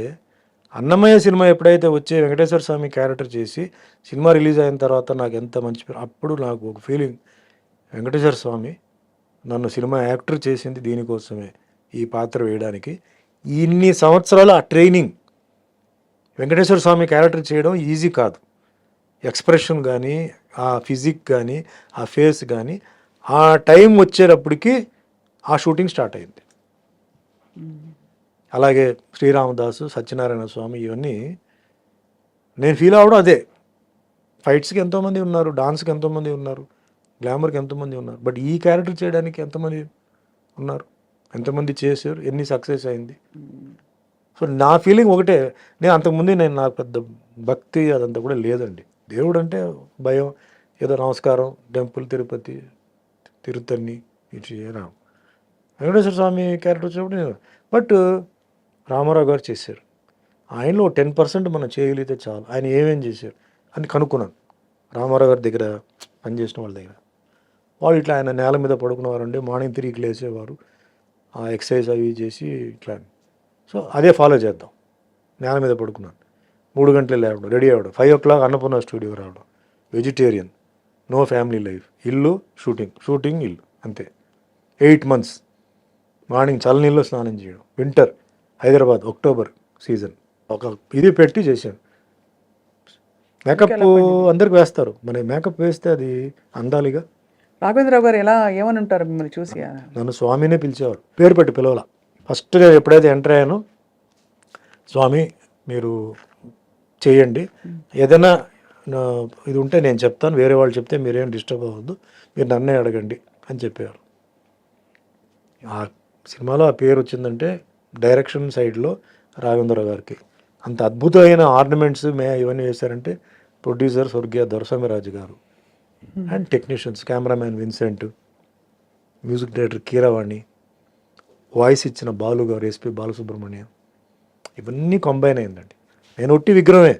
అన్నమయ్య సినిమా ఎప్పుడైతే వచ్చే వెంకటేశ్వర స్వామి క్యారెక్టర్ చేసి సినిమా రిలీజ్ అయిన తర్వాత నాకు ఎంత మంచి పేరు. అప్పుడు నాకు ఒక ఫీలింగ్, వెంకటేశ్వర స్వామి నన్ను సినిమా యాక్టర్ చేసింది దీనికోసమే, ఈ పాత్ర వేయడానికి. ఇన్ని సంవత్సరాలు ఆ ట్రైనింగ్, వెంకటేశ్వర స్వామి క్యారెక్టర్ చేయడం ఈజీ కాదు. ఎక్స్ప్రెషన్ కానీ, ఆ ఫిజిక్ కానీ, ఆ ఫేస్ కానీ, ఆ టైం వచ్చేటప్పటికి ఆ షూటింగ్ స్టార్ట్ అయింది. అలాగే శ్రీరామదాసు, సత్యనారాయణ స్వామి, ఇవన్నీ నేను ఫీల్ అవ్వడం అదే. ఫైట్స్కి ఎంతోమంది ఉన్నారు, డాన్స్కి ఎంతోమంది ఉన్నారు, గ్లామర్కి ఎంతోమంది ఉన్నారు, బట్ ఈ క్యారెక్టర్ చేయడానికి ఎంతమంది ఉన్నారు, ఎంతమంది చేశారు, ఎన్ని సక్సెస్ అయింది. సో నా ఫీలింగ్ ఒకటే. నేను అంతకుముందు నాకు పెద్ద భక్తి అదంతా కూడా లేదండి. దేవుడు అంటే భయం, ఏదో నమస్కారం, టెంపుల్, తిరుపతి, తిరుత్తని, ఇటు రామ్. వెంకటేశ్వర స్వామి క్యారెక్టర్ వచ్చినప్పుడు నేను, బట్ రామారావు గారు చేశారు. ఆయనలో 10% మనం చేయగలిగితే చాలు. ఆయన ఏమేం చేశారు అని కనుక్కున్నాను రామారావు గారి దగ్గర పనిచేసిన వాళ్ళ దగ్గర. వాళ్ళు ఇట్లా ఆయన నేల మీద పడుకునేవారండి, మార్నింగ్ 3కి లేచేవారు, ఆ ఎక్సర్సైజ్ అవి చేసి ఇట్లా. సో అదే ఫాలో చేద్దాం. నేల మీద పడుకున్నాను, 3 గంటలు లేవడం, రెడీ అవ్వడం, 5 o'clock అన్నపూర్ణ స్టూడియో రావడం, వెజిటేరియన్, నో ఫ్యామిలీ లైఫ్, ఇల్లు షూటింగ్ ఇల్లు, అంతే. 8 months మార్నింగ్ చల్లనీళ్ళు స్నానం చేయడం, వింటర్ హైదరాబాద్, అక్టోబర్ సీజన్, ఒక ఇది పెట్టి చేశాను. మేకప్ అందరికి వేస్తారు, మన మేకప్ వేస్తే అది అందాలిగా. రాఘవేంద్రరావు గారు ఎలా ఏమని ఉంటారు మిమ్మల్ని చూసి? నన్ను స్వామినే పిలిచేవారు, పేరు పెట్టి పిలవాల. ఫస్ట్గా ఎప్పుడైతే ఎంటర్ అయ్యానో, స్వామి మీరు చేయండి, ఏదైనా ఇది ఉంటే నేను చెప్తాను, వేరే వాళ్ళు చెప్తే మీరేం డిస్టర్బ్ అవ్వద్దు, మీరు నన్నే అడగండి అని చెప్పేవారు. ఆ సినిమాలో ఆ పేరు వచ్చిందంటే డైరెక్షన్ సైడ్లో రాఘవేంద్రరావు గారికి. అంత అద్భుతమైన ఆర్నమెంట్స్ ఇవన్నీ వేశారంటే ప్రొడ్యూసర్ స్వర్గీయ దొరస్వామిరాజు గారు, and technicians cameraman Vincent, music director Keeravani, voice ఇచ్చిన బాలు గారు, ఎస్పి బాలసుబ్రహ్మణ్యం, ఇవన్నీ కంబైన్ అయిందండి. నేను ఒట్టి విగ్రహమే,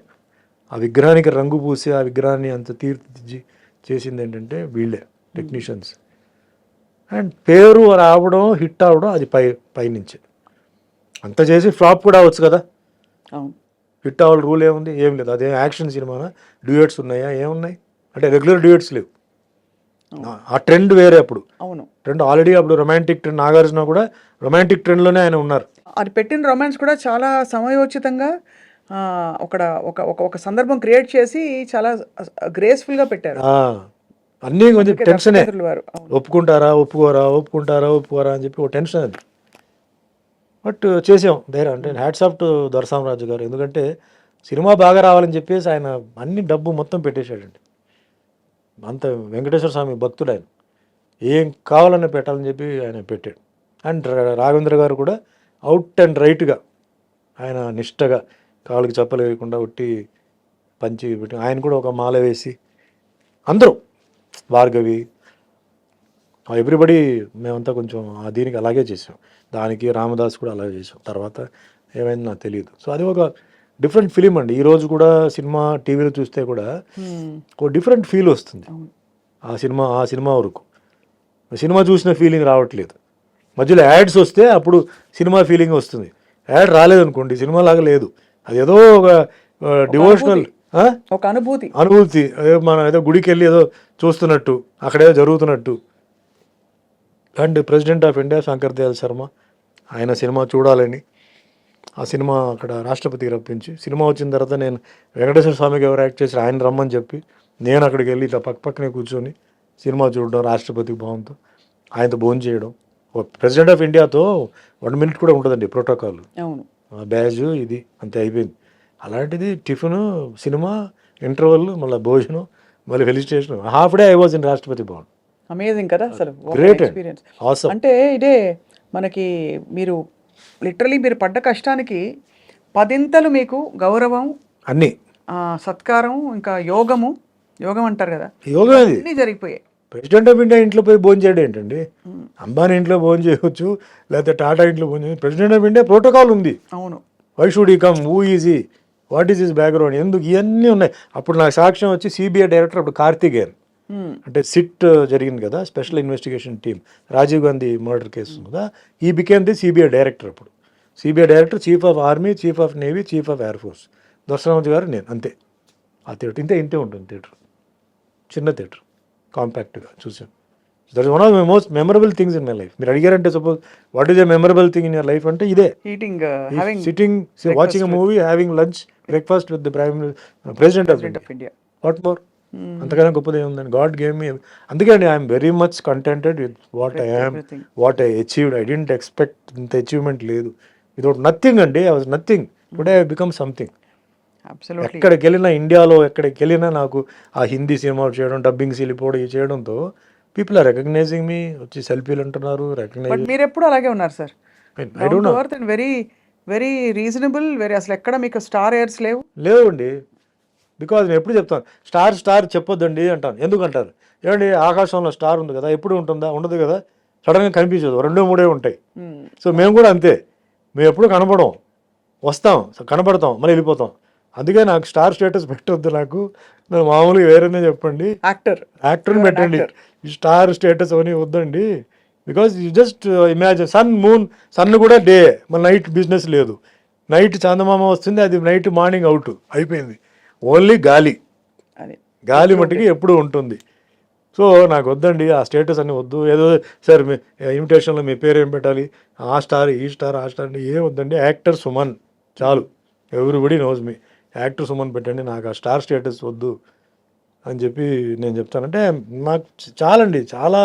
ఆ విగ్రహానికి రంగు పూసి ఆ విగ్రహాన్ని అంత తీర్చిదిద్ది చేసింది ఏంటంటే వీళ్ళే టెక్నీషియన్స్. అండ్ పేరు రావడం, హిట్ అవ్వడం అది పైనుంచి. అంత చేసి ఫ్లాప్ కూడా అవ్వచ్చు కదా, హిట్ అవ్వాలి రూల్ ఏముంది, ఏం లేదు. అదే యాక్షన్ సినిమానా, డ్యూయట్స్ ఉన్నాయా, ఏమున్నాయి అంటే రెగ్యులర్ డ్యూయట్స్ లేవు. ఆ ట్రెండ్ వేరే. అప్పుడు ట్రెండ్ ఆల్రెడీ, అప్పుడు రొమాంటిక్ ట్రెండ్, నాగార్జున కూడా రొమాంటిక్ ట్రెండ్లోనే ఆయన ఉన్నారు. అది పెట్టిన రొమాన్స్ కూడా చాలా సమయోచితంగా ఒక సందర్భం క్రియేట్ చేసి చాలా గ్రేస్ఫుల్గా పెట్టారు. అన్నీ కొంచెం టెన్షనే, ఒప్పుకుంటారా ఒప్పుకోరా అని చెప్పి ఒక టెన్షన్ అది. బట్ చేసాం ధైర్యం. అంటే హ్యాట్స్ ఆఫ్ టు దొరస్వామిరాజు గారు, ఎందుకంటే సినిమా బాగా రావాలని చెప్పేసి ఆయన అన్ని డబ్బు మొత్తం పెట్టేశాడండి. అంత వెంకటేశ్వర స్వామి భక్తుడు ఆయన. ఏం కావాలన్నా పెట్టాలని చెప్పి ఆయన పెట్టాడు. అండ్ రాఘవేంద్ర గారు కూడా అవుట్ అండ్ రైట్గా ఆయన నిష్టగా కాళ్ళకి చెప్పలు వేయకుండా ఉట్టి పంచి పెట్టి ఆయన కూడా ఒక మాల వేసి అందరూ భార్గవి ఎవ్రీబడి మేమంతా కొంచెం దీనికి అలాగే చేసాం. దానికి రామదాస్ కూడా అలాగే చేసాం. తర్వాత ఏమైంది నాకు తెలియదు. సో అది ఒక డిఫరెంట్ ఫిలిం అండి. ఈరోజు కూడా సినిమా టీవీలో చూస్తే కూడా ఒక డిఫరెంట్ ఫీల్ వస్తుంది ఆ సినిమా వరకు. సినిమా చూసిన ఫీలింగ్ రావట్లేదు. మధ్యలో యాడ్స్ వస్తే అప్పుడు సినిమా ఫీలింగ్ వస్తుంది. యాడ్ రాలేదనుకోండి సినిమా లాగా లేదు. అది ఏదో ఒక డివోషనల్ ఒక అనుభూతి మనం ఏదో గుడికి వెళ్ళి ఏదో చూస్తున్నట్టు, అక్కడేదో జరుగుతున్నట్టు. And president of India Shankar Dayal Sharma ఆయన సినిమా చూడాలని ఆ సినిమా అక్కడ రాష్ట్రపతికి రప్పించి, సినిమా వచ్చిన తర్వాత నేను వెంకటేశ్వర స్వామికి ఎవరు యాక్ట్ చేసి ఆయన రమ్మని చెప్పి నేను అక్కడికి వెళ్ళి ఇట్లా పక్కనే కూర్చొని సినిమా చూడడం, రాష్ట్రపతికి భావంతో ఆయనతో భోజనం చేయడం. ప్రెసిడెంట్ ఆఫ్ ఇండియాతో 1 minute కూడా ఉంటుందండి ప్రోటోకాల్, బ్యాజ్ ఇది అంతే అయిపోయింది. అలాంటిది టిఫిన్, సినిమా, ఇంటర్వెల్, మళ్ళీ భోజనం, మళ్ళీ felicitation. Half day I was in Rashtrapati Bhavan. Amazing కదా అసలు, గ్రేట్ ఎక్స్పీరియన్స్. అంటే ఇదే మనకి మీరు లిటరలీ మీరు పడ్డ కష్టానికి 10 మీకు గౌరవం, అన్నీ సత్కారం, ఇంకా యోగం అంటారు కదా, యోగం అది అన్నీ జరిగిపోయాయి. ప్రెసిడెంట్ ఆఫ్ ఇండియా ఇంట్లో పోయి భోజనం చేయడం ఏంటండి? అంబానీ ఇంట్లో భోజనం చేయవచ్చు, లేకపోతే టాటా ఇంట్లో భోజనం చేయవచ్చు. ప్రెసిడెంట్ ఆఫ్ ఇండియా ప్రోటోకాల్ ఉంది. అవును. వై షుడ్ ఈ come, who easy, what is his background, ఎందుకు, ఇవన్నీ ఉన్నాయి. అప్పుడు నాకు సాక్ష్యం వచ్చి సిబిఐ డైరెక్టర్ అప్పుడు కార్తికేయన్, అంటే సిట్ జరిగింది కదా, special investigation team, Rajiv Gandhi murder case కదా, ఈ బికేమ్ ది సిబిఐ డైరెక్టర్. అప్పుడు CBI director, chief of army, chief of navy, chief of air force, దర్శనామతి గారు, నేను. అంతే. ఆ థియేటర్ ఇంతే ఉంటుంది. థియేటర్ చిన్న థియేటర్, కాంపాక్ట్గా చూసాను. That is one of my most memorable things in my life. మీరు అడిగారంటే suppose what is a memorable thing in your life అంటే ఇదే. Sitting, watching a movie, having lunch, breakfast with the president of India. What more? అంతకన్నా గొప్పది ఏముందని. God gave me. అందుకే అండి I'm very much contented with what I am, what I achieved. I dent expect ఇంత achievement లేదు. Without nothing అండి, I was nothing. Today I become something. ఎక్కడికి వెళ్ళినా, ఇండియాలో ఎక్కడికి వెళ్ళినా నాకు ఆ హిందీ సినిమా చేయడం, డబ్బింగ్ వెళ్ళిపోవడం, ఇది చేయడంతో పీపుల్ ఆర్ రికగ్నైజింగ్ మీ. వచ్చి సెల్ఫీలు అంటున్నారు. మీరు ఎప్పుడు అలాగే ఉన్నారు sir. I don't know. Very very reasonable, అసలు ఎక్కడ మీకు స్టార్ ఎయిర్స్ లేవు అండి. బికాజ్ నేను ఎప్పుడు చెప్తాను, స్టార్ చెప్పొద్దండి అంటాను. ఎందుకు అంటారు? ఏమండి ఆకాశంలో స్టార్ ఉంది కదా, ఎప్పుడు ఉంటుందా? ఉండదు కదా, సడన్గా కనిపించదు, 2-3 ఉంటాయి. సో మేము కూడా అంతే, మేము ఎప్పుడు కనపడం, వస్తాం, కనపడతాం, మళ్ళీ వెళ్ళిపోతాం. అందుకే నాకు స్టార్ స్టేటస్ పెట్టొద్దు. నాకు మామూలుగా వేరేనే చెప్పండి, యాక్టర్ని పెట్టండి. స్టార్ స్టేటస్ అని వద్దండి. Because you just imagine sun, moon. Sun కూడా డే, మన నైట్ బిజినెస్ లేదు. నైట్ చందమామ వస్తుంది, అది నైట్ మార్నింగ్ అవుట్ అయిపోయింది. ఓన్లీ గాలి మట్టికి ఎప్పుడు ఉంటుంది. సో నాకు వద్దండి ఆ స్టేటస్ అని వద్దు. ఏదో సార్ మీ ఇన్విటేషన్లో మీ పేరు ఏం పెట్టాలి, ఆ స్టార్, ఈ స్టార్, ఆ స్టార్ అంటే ఏం వద్దండి. యాక్టర్ సుమన్ చాలు, everybody knows me. Actor Suman పెట్టండి, నాకు ఆ స్టార్ స్టేటస్ వద్దు అని చెప్పి నేను చెప్తానంటే నాకు చాలండి. చాలా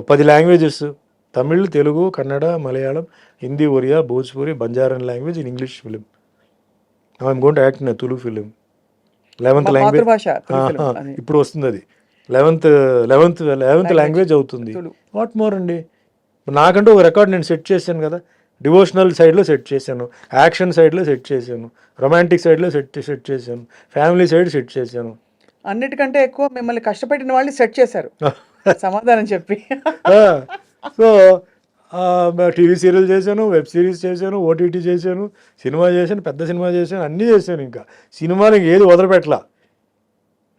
10 languages, Tamil, Telugu, Kannada, Malayalam, Hindi, Oriya, Bhojpuri, Banjaran language, in English film. I'm going to act in Tulu film. 11th language ఇప్పుడు వస్తుంది. అది 11th లాంగ్వేజ్ అవుతుంది. వాట్ మోర్ అండి? నాకంటూ ఒక రికార్డ్ నేను సెట్ చేశాను కదా. డివోషనల్ సైడ్లో సెట్ చేశాను, యాక్షన్ సైడ్లో సెట్ చేశాను, రొమాంటిక్ సైడ్లో సెట్ చేశాను, ఫ్యామిలీ సైడ్ సెట్ చేశాను. అన్నిటికంటే ఎక్కువ మిమ్మల్ని కష్టపెట్టిన వాళ్ళు సెట్ చేశారు సమాధానం చెప్పి. సో టీవీ సీరియల్ చేశాను, వెబ్ సిరీస్ చేశాను, ఓటీటీ చేశాను, సినిమా చేశాను, పెద్ద సినిమా చేశాను, అన్నీ చేశాను. ఇంకా సినిమాని ఏది వదలపెట్టలా.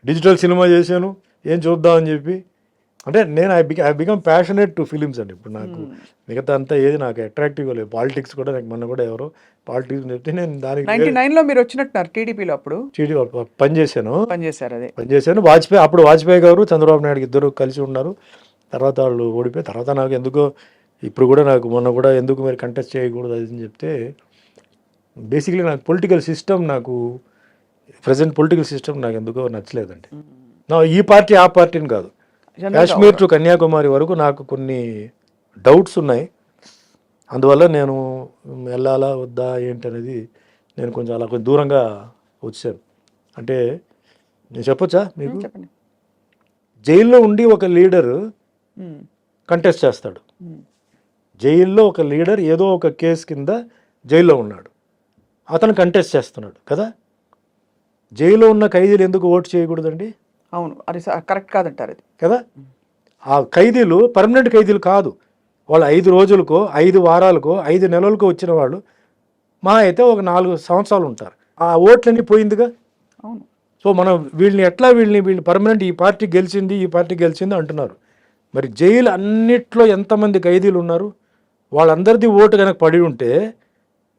డిజిటల్ సినిమా చేశాను, ఏం చూద్దామని చెప్పి. అంటే నేను I become passionate to films అండి. ఇప్పుడు నాకు మిగతా అంతా ఏది నాకు అట్రాక్టివ్గా లేదు. పాలిటిక్స్ కూడా నాకు మొన్న కూడా ఎవరో పాలిటిక్స్ చెప్తే నేను దానికి 99లో మీరు వచ్చినట్టున్నారు టీడీపీలో. అప్పుడు పనిచేశాను. అప్పుడు వాజ్పేయి గారు, చంద్రబాబు నాయుడు ఇద్దరు కలిసి ఉన్నారు. తర్వాత వాళ్ళు ఓడిపోయి, తర్వాత నాకు ఎందుకో ఇప్పుడు కూడా నాకు మొన్న కూడా ఎందుకు మీరు కంటెస్ట్ చేయకూడదు అది అని చెప్తే, బేసిక్లీ నాకు పొలిటికల్ సిస్టమ్, నాకు ప్రజెంట్ పొలిటికల్ సిస్టమ్ నాకు ఎందుకో నచ్చలేదండి. నా ఈ పార్టీ ఆ పార్టీని కాదు, కాశ్మీర్ టు కన్యాకుమారి వరకు నాకు కొన్ని డౌట్స్ ఉన్నాయి. అందువల్ల నేను వెళ్ళాలా వద్దా ఏంటి అనేది నేను కొంచెం అలా కొంచెం దూరంగా వచ్చాను. అంటే నేను చెప్పొచ్చా మీకు? చెప్పండి. జైల్లో ఉండి ఒక లీడర్ ఉమ్, కంటెస్ట్ చేస్తాడు. ఉమ్, జైల్లో ఒక లీడర్ ఏదో ఒక కేసు కింద జైల్లో ఉన్నాడు, అతను కంటెస్ట్ చేస్తున్నాడు కదా. జైల్లో ఉన్న ఖైదీలు ఎందుకు ఓటు చేయకూడదండి? అవును, అది కరెక్ట్ కాదంటారు అది. కదా. ఆ ఖైదీలు పర్మనెంట్ ఖైదీలు కాదు, వాళ్ళు 5 రోజులకో 5 వారాలకో 5 నెలలకో వచ్చిన వాళ్ళు మా అయితే ఒక 4 సంవత్సరాలు ఉంటారు. ఆ ఓట్లన్నీ పోయిందిగా. అవును. సో మనం వీళ్ళని పర్మనెంట్ ఈ పార్టీ గెలిచింది ఈ పార్టీ గెలిచింది అంటున్నారు. మరి జైలు అన్నిట్లో ఎంతమంది ఖైదీలు ఉన్నారు, వాళ్ళందరిది ఓటు కనుక పడి ఉంటే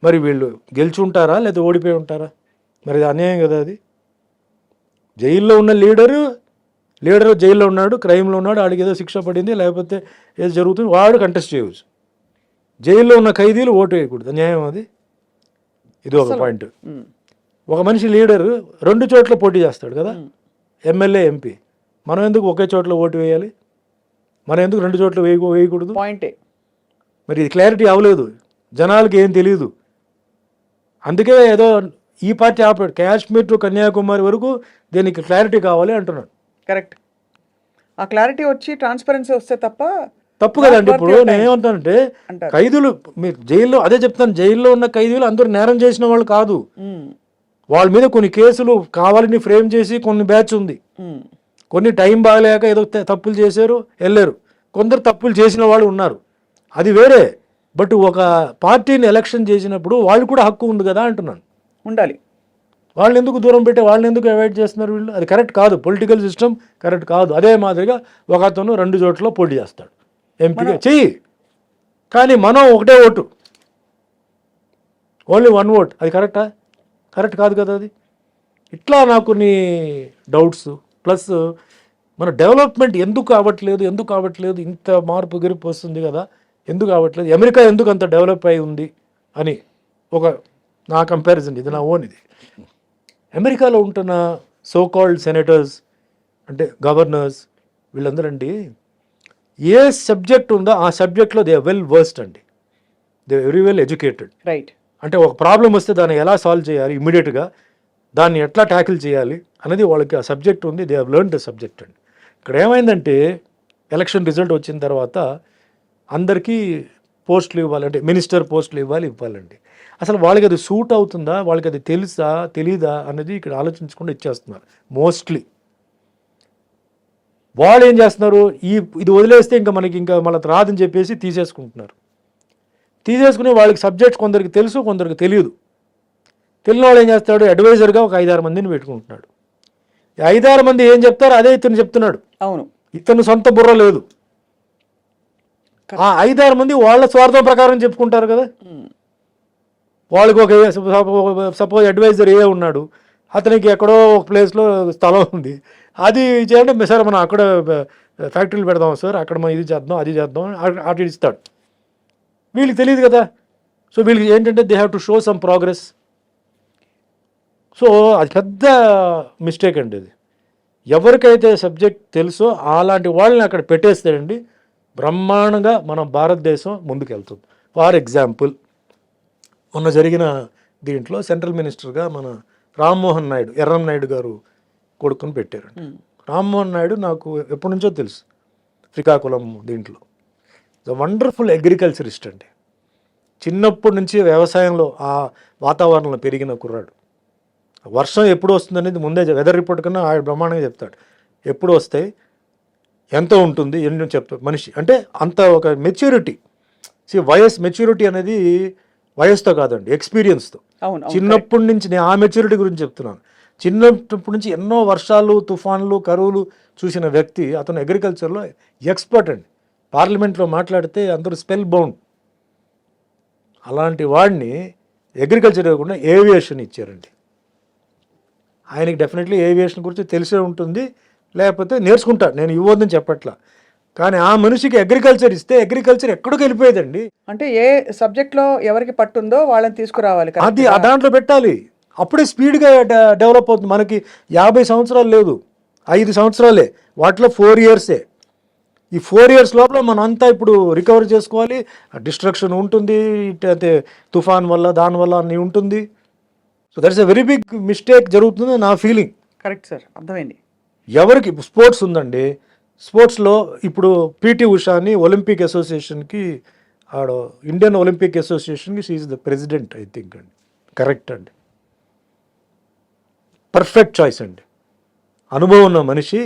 మరి వీళ్ళు గెలిచి ఉంటారా లేదా ఓడిపోయి ఉంటారా? మరి ఇది అన్యాయం కదా అది. జైల్లో ఉన్న లీడరు జైల్లో ఉన్నాడు, క్రైమ్లో ఉన్నాడు, వాడికి ఏదో శిక్ష పడింది లేకపోతే ఏదో జరుగుతుంది, వాడు కంటెస్ట్ చేయవచ్చు. జైల్లో ఉన్న ఖైదీలు ఓటు వేయకూడదు, న్యాయం అది. ఇది ఒక పాయింట్. ఉమ్, ఒక మనిషి లీడరు 2 చోట్ల పోటీ చేస్తాడు కదా, ఎమ్మెల్యే ఎంపీ. మనం ఎందుకు ఒకే చోట్ల ఓటు వేయాలి? మనం ఎందుకు 2 చోట్ల వేయకూడదు? పాయింటే. మరి ఇది క్లారిటీ అవ్వలేదు, జనాలకి ఏం తెలియదు. అందుకే ఏదో ఈ పార్టీ ఆపాడు, కాశ్మీర్ టు కన్యాకుమారి వరకు దీనికి క్లారిటీ కావాలి అంటున్నాడు. కరెక్ట్. ఆ క్లారిటీ వచ్చి ట్రాన్స్పరెన్సీ వస్తే తప్పు కదండి. ఇప్పుడు నేను ఏమంటానంటే అంటారు. ఖైదీలు మీరు జైల్లో, అదే చెప్తాను, జైల్లో ఉన్న ఖైదీలు అందరూ నేరం చేసిన వాళ్ళు కాదు. ఉమ్, వాళ్ళ మీద కొన్ని కేసులు కావాలని ఫ్రేమ్ చేసి కొన్ని బ్యాచ్ ఉంది, ఉమ్, కొన్ని టైం బాగలేక ఏదో తప్పులు చేశారు వెళ్ళారు, కొందరు తప్పులు చేసిన వాళ్ళు ఉన్నారు, అది వేరే. బట్ ఒక పార్టీని ఎలక్షన్ చేసినప్పుడు వాళ్ళు కూడా హక్కు ఉంది కదా అంటున్నాను. ఉండాలి. వాళ్ళని ఎందుకు దూరం పెట్టి వాళ్ళని ఎందుకు అవాయిడ్ చేస్తున్నారు వీళ్ళు? అది కరెక్ట్ కాదు, పొలిటికల్ సిస్టమ్ కరెక్ట్ కాదు. అదే మాదిరిగా ఒక అతను 2 చోట్ల పోటీ చేస్తాడు, ఎంపీగా చెయ్యి, కానీ మనం ఒకటే ఓటు, ఓన్లీ 1 ఓట్, అది కరెక్టా? కరెక్ట్ కాదు కదా అది. ఇట్లా నాకు కొన్ని డౌట్స్. ప్లస్ మన డెవలప్మెంట్ ఎందుకు అవ్వట్లేదు, ఇంత మార్పు గిరిపు వస్తుంది కదా, ఎందుకు అవ్వట్లేదు? అమెరికా ఎందుకు అంత డెవలప్ అయి ఉంది అని ఒక నా కంపారిజన్, ఇది నా ఓన్. ఇది అమెరికాలో ఉంటున్న సో కాల్డ్ సెనేటర్స్ అంటే గవర్నర్స్, వీళ్ళందరండి ఏ సబ్జెక్ట్ ఉందో ఆ సబ్జెక్ట్లో దే వెల్ వర్స్డ్ అండి, they very well educated. Right. అంటే ఒక ప్రాబ్లం వస్తే దాన్ని ఎలా సాల్వ్ చేయాలి, ఇమీడియట్గా దాన్ని ఎట్లా ట్యాకిల్ చేయాలి అనేది వాళ్ళకి ఆ సబ్జెక్ట్ ఉంది, they have learn the subject అండి. ఇక్కడ ఏమైందంటే ఎలక్షన్ రిజల్ట్ వచ్చిన తర్వాత అందరికీ పోస్టులు ఇవ్వాలంటే మినిస్టర్ పోస్టులు ఇవ్వాలండి. అసలు వాళ్ళకి అది సూట్ అవుతుందా, వాళ్ళకి అది తెలుసా తెలీదా అనేది ఇక్కడ ఆలోచించకుండా ఇచ్చేస్తున్నారు మోస్ట్లీ. వాళ్ళు ఏం చేస్తున్నారు, ఇది వదిలేస్తే ఇంకా మనకి మళ్ళీ రాదని చెప్పేసి తీసేసుకుని వాళ్ళకి సబ్జెక్ట్స్ కొందరికి తెలుసు కొందరికి తెలియదు. తెలియని వాళ్ళు ఏం చేస్తాడు, అడ్వైజర్గా ఒక 5-6 మందిని పెట్టుకుంటున్నాడు. 5-6 మంది ఏం చెప్తారో అదే ఇతను చెప్తున్నాడు. అవును. ఇతను సొంత బుర్ర లేదు. ఆ 5-6 మంది వాళ్ళ స్వార్థం ప్రకారం చెప్పుకుంటారు కదా. వాళ్ళకి ఒక సపోజ్ అడ్వైజర్ ఏ ఉన్నాడు, అతనికి ఎక్కడో ఒక ప్లేస్లో స్థలం ఉంది, అది చేయండి సార్, మనం అక్కడ ఫ్యాక్టరీలు పెడదాం సార్, అక్కడ మనం ఇది చేద్దాం అది చేద్దాం అటు ఇస్తాడు. వీళ్ళకి తెలియదు కదా. సో వీళ్ళకి ఏంటంటే they have to show some progress. So అది పెద్ద మిస్టేక్ అండి. అది ఎవరికైతే సబ్జెక్ట్ తెలుసో అలాంటి వాళ్ళని అక్కడ పెట్టేస్తాడండి, బ్రహ్మాండంగా మన భారతదేశం ముందుకెళ్తుంది. ఫర్ ఎగ్జాంపుల్ మొన్న జరిగిన దీంట్లో సెంట్రల్ మినిస్టర్గా మన రామ్మోహన్ నాయుడు, ఎర్రంనాయుడు గారు కొడుకుని పెట్టారు. రామ్మోహన్ నాయుడు నాకు ఎప్పటి నుంచో తెలుసు, శ్రీకాకుళం దీంట్లో వండర్ఫుల్ అగ్రికల్చరిస్ట్ అండి. చిన్నప్పటి నుంచి వ్యవసాయంలో ఆ వాతావరణంలో పెరిగిన కుర్రాడు. వర్షం ఎప్పుడు వస్తుంది అనేది ముందే వెదర్ రిపోర్ట్ కన్నా ఆయన బ్రహ్మాండంగా చెప్తాడు. ఎప్పుడు వస్తాయి, ఎంత ఉంటుంది, ఎన్ని చెప్తాడు మనిషి. అంటే అంత ఒక మెచ్యూరిటీ. మెచ్యూరిటీ అనేది వయసుతో కాదండి, ఎక్స్పీరియన్స్తో. చిన్నప్పటి నుంచి నేను ఆ మెచ్యూరిటీ గురించి చెప్తున్నాను. చిన్నప్పటి నుంచి ఎన్నో వర్షాలు, తుఫాన్లు, కరువులు చూసిన వ్యక్తి, అతను అగ్రికల్చర్లో ఎక్స్పర్ట్ అండి. పార్లమెంట్లో మాట్లాడితే అందరూ స్పెల్ బౌండ్. అలాంటి వాడిని అగ్రికల్చర్ ఇవ్వకుండా ఏవియేషన్ ఇచ్చారండి. ఆయనకి డెఫినెట్లీ ఏవియేషన్ గురించి తెలిసే ఉంటుంది, లేకపోతే నేర్చుకుంటాడు, నేను ఇవ్వద్దని చెప్పట్లా. కానీ ఆ మనిషికి అగ్రికల్చర్ ఇస్తే అగ్రికల్చర్ ఎక్కడికి వెళ్ళిపోయేదండి. అంటే ఏ సబ్జెక్ట్లో ఎవరికి పట్టుందో వాళ్ళని తీసుకురావాలి, అది ఆ దాంట్లో పెట్టాలి. అప్పుడే స్పీడ్గా డెవలప్ అవుతుంది. మనకి 50 సంవత్సరాలు లేదు, 5 సంవత్సరాలే, వాటిలో 4 ఇయర్సే. ఈ 4 ఇయర్స్ లోపల మనం అంతా ఇప్పుడు రికవర్ చేసుకోవాలి. డిస్ట్రక్షన్ ఉంటుంది, అయితే తుఫాన్ వల్ల దానివల్ల అన్నీ ఉంటుంది. So that's a very big mistake జరుగుతుంది నా ఫీలింగ్. కరెక్ట్ సార్, అర్థమైంది. ఎవరికి స్పోర్ట్స్ ఉందండి, స్పోర్ట్స్లో ఇప్పుడు పిటి ఉషాని ఒలింపిక్ అసోసియేషన్కి ఆడ ఇండియన్ ఒలింపిక్ అసోసియేషన్కి she is the president I think అండి. కరెక్ట్ అండి, పర్ఫెక్ట్ చాయిస్ అండి. అనుభవం ఉన్న మనిషి.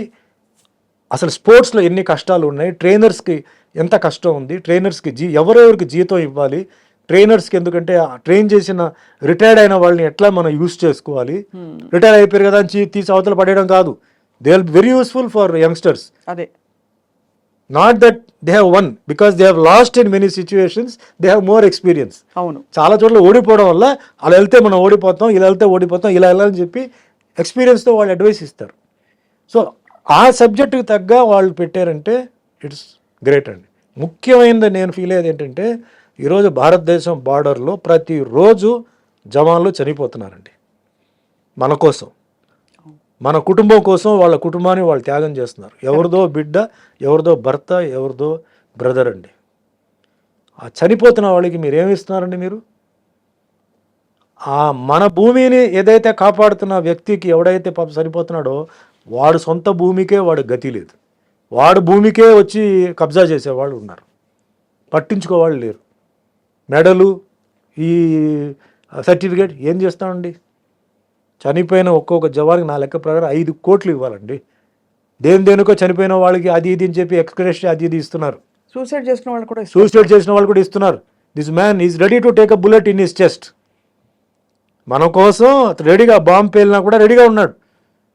అసలు స్పోర్ట్స్లో ఎన్ని కష్టాలు ఉన్నాయి, ట్రైనర్స్కి ఎంత కష్టం ఉంది, ట్రైనర్స్కి ఎవరెవరికి జీతం ఇవ్వాలి, ట్రైనర్స్కి ఎందుకంటే ట్రైన్ చేసిన రిటైర్డ్ అయిన వాళ్ళని ఎట్లా మనం యూస్ చేసుకోవాలి, రిటైర్ అయిపోయారు కదా అని తీసి అవతల పడేయడం కాదు. They will very useful for youngsters. అదే, not that they have one, because they have lost in many situations, they have more experience. అవును, చాలా చోట్ల ఓడిపోవడం వల్ల అలా వెళ్తే మనం ఓడిపోతాం, ఇలా వెళ్తే ఓడిపోతాం, ఇలా వెళ్ళాలని చెప్పి ఎక్స్పీరియన్స్తో వాళ్ళు అడ్వైస్ ఇస్తారు. సో ఆ సబ్జెక్టుకి తగ్గ వాళ్ళు పెట్టారంటే ఇట్స్ గ్రేట్ అండి. ముఖ్యమైనది నేను ఫీల్ అయ్యేది ఏంటంటే ఈరోజు భారతదేశం బార్డర్లో ప్రతిరోజు జవాన్లు చనిపోతున్నారండి మన కోసం, మన కుటుంబం కోసం. వాళ్ళ కుటుంబాన్ని వాళ్ళు త్యాగం చేస్తున్నారు. ఎవరిదో బిడ్డ, ఎవరిదో భర్త, ఎవరిదో బ్రదర్ అండి. ఆ చనిపోతున్న వాళ్ళకి మీరు ఏమి ఇస్తున్నారండి? మీరు ఆ మన భూమిని ఏదైతే కాపాడుతున్న వ్యక్తికి ఎవడైతే పాపం చనిపోతున్నాడో వాడు సొంత భూమికే వాడు గతి లేదు, వాడు భూమికే వచ్చి కబ్జా చేసేవాళ్ళు ఉన్నారు, పట్టించుకోవాళ్ళు లేరు. మెడలు, ఈ సర్టిఫికేట్ ఏం చేస్తామండి? చనిపోయిన ఒక్కొక్క జవాన్కి నా లెక్క ప్రకారం 5 కోట్లు ఇవ్వాలండి. దేనికో చనిపోయిన వాళ్ళకి అది ఇది అని చెప్పి ఎక్స్ప్రెస్ అది ఇది ఇస్తున్నారు. సూసైడ్ చేసిన వాళ్ళు కూడా ఇస్తున్నారు. This man is ready to take a bullet in his chest. మన కోసం రెడీగా బాంబు పేలినా కూడా రెడీగా ఉన్నాడు.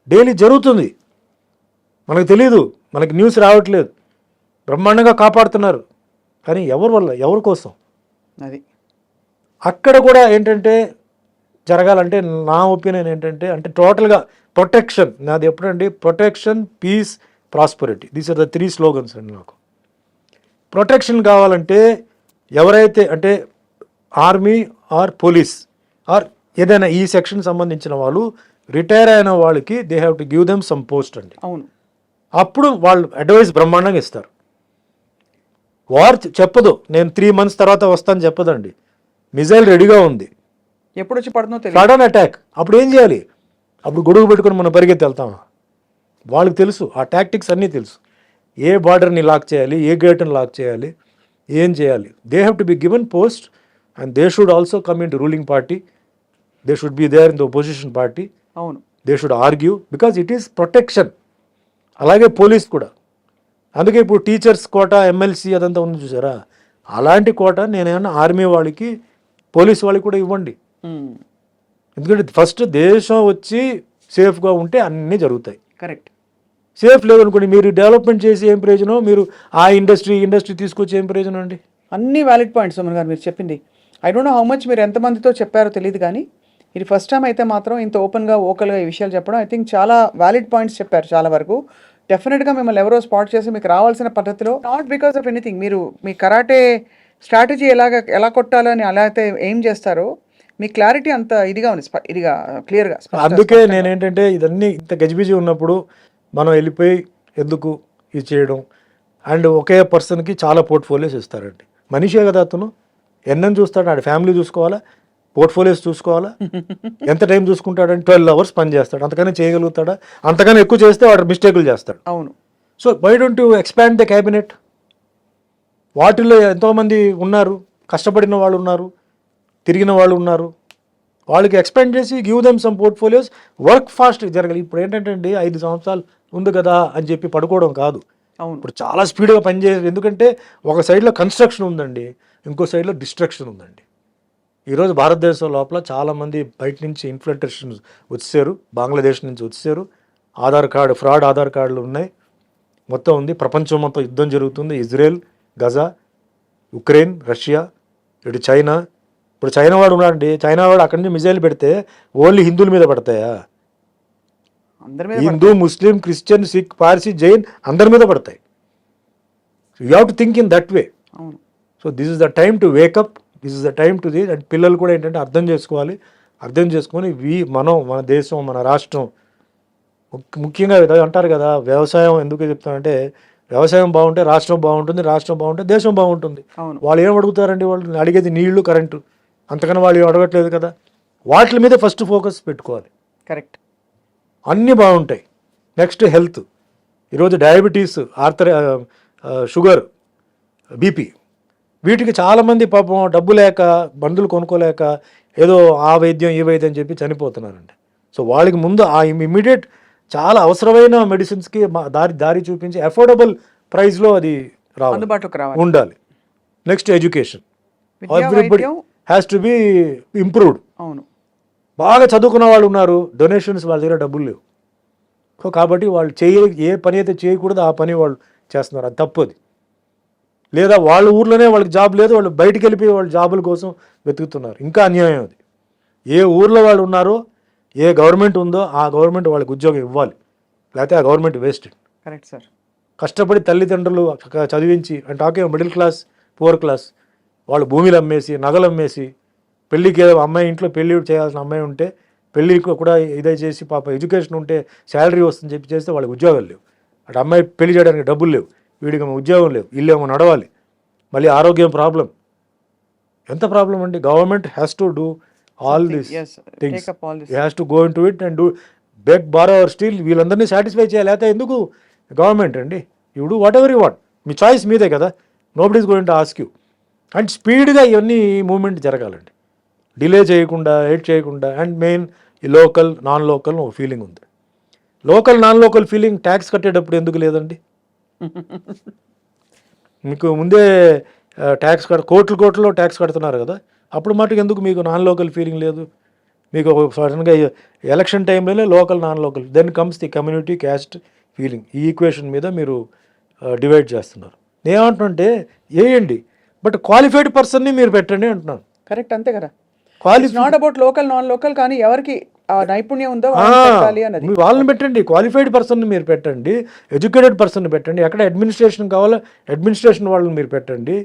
డైలీ జరుగుతుంది, మనకు తెలీదు, మనకి న్యూస్ రావట్లేదు. బ్రహ్మాండంగా కాపాడుతున్నారు. కానీ ఎవరి వల్ల, ఎవరి కోసం? అది అక్కడ కూడా ఏంటంటే జరగాలంటే నా ఒపీనియన్ ఏంటంటే అంటే టోటల్గా ప్రొటెక్షన్. నాది ఎప్పుడండి protection, peace, prosperity, these are the 3 slogans అండి. నాకు ప్రొటెక్షన్ కావాలంటే ఎవరైతే అంటే ఆర్మీ ఆర్ పోలీస్ ఆర్ ఏదైనా ఈ సెక్షన్ సంబంధించిన వాళ్ళు రిటైర్ అయిన వాళ్ళకి they have to give them some post అండి. అవును, అప్పుడు వాళ్ళు అడ్వైస్ బ్రహ్మాండంగా ఇస్తారు. వార్ చెప్పదు నేను 3 months తర్వాత వస్తాను చెప్పదండి. మిజైల్ రెడీగా ఉంది, ఎప్పుడు వచ్చి పడుతుందో తెలియదు, సడన్ అటాక్. అప్పుడు ఏం చేయాలి? అప్పుడు గొడుగు పెట్టుకుని మనం పరిగెత్తి వెళ్తామా? వాళ్ళకి తెలుసు, ఆ టాక్టిక్స్ అన్నీ తెలుసు. ఏ బార్డర్ని లాక్ చేయాలి, ఏ గేట్ని లాక్ చేయాలి, ఏం చేయాలి. They have to be given post and they should also come into ruling party. They should be there in the opposition party. అవును, they should argue because it is protection. అలాగే police కూడా. అందుకే ఇప్పుడు teachers కోట, MLC అదంతా ఉంది చూసారా, అలాంటి కోట నేనేమన్నా ఆర్మీ వాళ్ళకి, పోలీస్ వాళ్ళకి కూడా ఇవ్వండి. ఎందుకంటే ఫస్ట్ దేశం వచ్చి సేఫ్గా ఉంటే అన్నీ జరుగుతాయి. కరెక్ట్. సేఫ్ లేదనుకోండి, మీరు డెవలప్మెంట్ చేసి ఏం ప్రయోజనం, మీరు ఆ ఇండస్ట్రీ తీసుకొచ్చి ఏం ప్రయోజనం అండి? అన్ని వ్యాలిడ్ పాయింట్స్ సుమన్ గారు మీరు చెప్పింది. I don't know how much మీరు ఎంతమందితో చెప్పారో తెలియదు, కానీ ఇది ఫస్ట్ టైం అయితే మాత్రం ఇంత ఓపెన్గా ఓకల్గా ఈ విషయాలు చెప్పడం ఐ థింక్ చాలా వ్యాలిడ్ పాయింట్స్ చెప్పారు చాలా వరకు. డెఫినెట్గా మిమ్మల్ని ఎవరో స్పాట్ చేసి మీకు రావాల్సిన పద్ధతిలో, నాట్ బికాస్ ఆఫ్ ఎనీథింగ్, మీరు మీ కరాటే స్ట్రాటజీ ఎలా కొట్టాలని అలా అయితే ఏం చేస్తారో మీ క్లారిటీ అంత ఇదిగా ఉంది, ఇదిగా క్లియర్గా. అందుకే నేనేంటంటే ఇదన్నీ ఇంత గజిబిజి ఉన్నప్పుడు మనం వెళ్ళిపోయి ఎందుకు ఇది చేయడం. అండ్ ఒకే పర్సన్కి చాలా పోర్ట్ఫోలియోస్ ఇస్తారండి. మనిషే కదా అతను, ఎన్నని చూస్తాడు, ఆడ ఫ్యామిలీ చూసుకోవాలా, పోర్ట్ఫోలియోస్ చూసుకోవాలా. ఎంత టైం చూసుకుంటాడని 12 hours పని చేస్తాడు. అంతకన్నా చేయగలుగుతాడా? అంతకన్నా ఎక్కువ చేస్తే వాడు మిస్టేకులు చేస్తాడు. అవును. So why don't you expand the cabinet? వాటిల్లో ఎంతోమంది ఉన్నారు, కష్టపడిన వాళ్ళు ఉన్నారు, తిరిగిన వాళ్ళు ఉన్నారు. వాళ్ళకి ఎక్స్పెండ్ చేసి give them some portfolios, work fast జరగాలి. ఇప్పుడు ఏంటంటే అండి 5 సంవత్సరాలు ఉంది కదా అని చెప్పి పడుకోవడం కాదు. అవును, ఇప్పుడు చాలా స్పీడ్గా పనిచేయాలి. ఎందుకంటే ఒక సైడ్లో కన్స్ట్రక్షన్ ఉందండి, ఇంకో సైడ్లో డిస్ట్రక్షన్ ఉందండి. ఈరోజు భారతదేశం లోపల చాలామంది బయట నుంచి ఇన్ఫ్లుయెన్సర్స్ వచ్చారు, బంగ్లాదేశ్ నుంచి వచ్చారు. ఫ్రాడ్ ఆధార్ కార్డులు ఉన్నాయి, మొత్తం ఉంది. ప్రపంచం మొత్తం యుద్ధం జరుగుతుంది. ఇజ్రాయెల్, గజా, ఉక్రెయిన్, రష్యా, ఇటు చైనా. ఇప్పుడు చైనా వాడు ఉన్నాడండి, చైనా వాడు అక్కడి నుంచి మిజైల్ పెడితే ఓన్లీ హిందువుల మీద పడతాయా? హిందూ, ముస్లిం, క్రిస్టియన్, సిక్, పార్సీ, జైన్ అందరి మీద పడతాయి. You have to think in that way. So this is the time to wake up, this is the time to the. And పిల్లలు కూడా ఏంటంటే అర్థం చేసుకొని మన దేశం, మన రాష్ట్రం, ముఖ్యంగా అంటారు కదా, వ్యవసాయం ఎందుకు చెప్తానంటే వ్యవసాయం బాగుంటే రాష్ట్రం బాగుంటుంది, రాష్ట్రం బాగుంటే దేశం బాగుంటుంది. వాళ్ళు ఏం అడుగుతారండి? వాళ్ళు అడిగేది నీళ్లు, కరెంటు, అంతకన్నా వాళ్ళు అడగట్లేదు కదా. వాటి మీద ఫస్ట్ ఫోకస్ పెట్టుకోవాలి. కరెక్ట్. అన్నీ బాగుంటాయి. Next health. ఈరోజు డయాబెటీస్, షుగర్, బీపీ, వీటికి చాలామంది పాపం డబ్బు లేక మందులు కొనుక్కోలేక ఏదో ఆ వైద్యం ఈ వైద్యం చెప్పి చనిపోతున్నారండి. సో వాళ్ళకి ముందు ఆ ఇమ్మీడియట్ చాలా అవసరమైన మెడిసిన్స్కి దారి చూపించి అఫోర్డబుల్ ప్రైస్లో అది అందుబాటులోకి రావాలి. ఉండాలి. Next education. విద్యా, ఎవ్రీబడి వైద్యం. Has to be improved. అవును. బాగా చదువుకున్న వాళ్ళు ఉన్నారు, డొనేషన్స్ వాళ్ళ దగ్గర డబ్బులు లేవు. సో కాబట్టి వాళ్ళు ఏ పని అయితే చేయకూడదు ఆ పని వాళ్ళు చేస్తున్నారు. అది తప్పది. లేదా వాళ్ళ ఊర్లోనే వాళ్ళకి జాబ్ లేదు, వాళ్ళు బయటికి వెళ్ళిపోయి వాళ్ళ జాబుల కోసం వెతుకుతున్నారు. ఇంకా అన్యాయం అది. ఏ ఊర్లో వాళ్ళు ఉన్నారో, ఏ గవర్నమెంట్ ఉందో ఆ గవర్నమెంట్ వాళ్ళకి ఉద్యోగం ఇవ్వాలి, లేకపోతే ఆ గవర్నమెంట్ వేస్టెడ్. Correct sir. కష్టపడి తల్లిదండ్రులు చదివించి, అంటే talking middle class, poor class, వాళ్ళు భూమిలు అమ్మేసి, నగలు అమ్మేసి, పెళ్ళికి ఏదో అమ్మాయి ఇంట్లో పెళ్ళి చేయాల్సిన అమ్మాయి ఉంటే పెళ్ళికి కూడా ఇదే చేసి పాప ఎడ్యుకేషన్ ఉంటే శాలరీ వస్తుందని చెప్పి చేస్తే వాళ్ళకి ఉద్యోగాలు లేవు. అటు అమ్మాయి పెళ్లి చేయడానికి డబ్బులు లేవు, వీడికి ఉద్యోగం లేవు, ఇల్లు ఏమో నడవాలి, మళ్ళీ ఆరోగ్యం ప్రాబ్లం. ఎంత ప్రాబ్లం అండి. Government has to do all this things. Has to go into it and do beg borrow or steal. వీళ్ళందరినీ సాటిస్ఫై చేయాలి. అయితే ఎందుకు గవర్నమెంట్ అండి? You do whatever you want. మీ చాయిస్ మీదే కదా. Nobody is going to ask you. And స్పీడ్గా ఇవన్నీ మూవ్మెంట్ జరగాలండి, డిలే చేయకుండా, లేట్ చేయకుండా. అండ్ మెయిన్ ఈ లోకల్ నాన్ లోకల్ ఒక ఫీలింగ్ ఉంది. Local non local feeling tax కట్టేటప్పుడు ఎందుకు లేదండి? మీకు ముందే ట్యాక్స్ కోట్లు ట్యాక్స్ కడుతున్నారు కదా, అప్పుడు మటుకు ఎందుకు మీకు నాన్ లోకల్ ఫీలింగ్ లేదు? మీకు సడన్గా ఎలక్షన్ టైంలోనే local non local, then comes the community caste feeling. ఈ ఈక్వేషన్ మీద మీరు డివైడ్ చేస్తున్నారు. నేనేమంటున్నానంటే వేయండి, బట్ క్వాలిఫైడ్ పర్సన్ని మీరు పెట్టండి అంటున్నాను. కరెక్ట్, అంతే కదా. Qualify not about local non local, కానీ ఎవరికి ఆ నైపుణ్యం ఉందో వాళ్ళని పెట్టాలి అన్నది. వాళ్ళని పెట్టండి, క్వాలిఫైడ్ పర్సన్ని మీరు పెట్టండి, ఎడ్యుకేటెడ్ పర్సన్ని పెట్టండి. ఎక్కడ అడ్మినిస్ట్రేషన్ కావాలో అడ్మినిస్ట్రేషన్ వాళ్ళని మీరు పెట్టండి,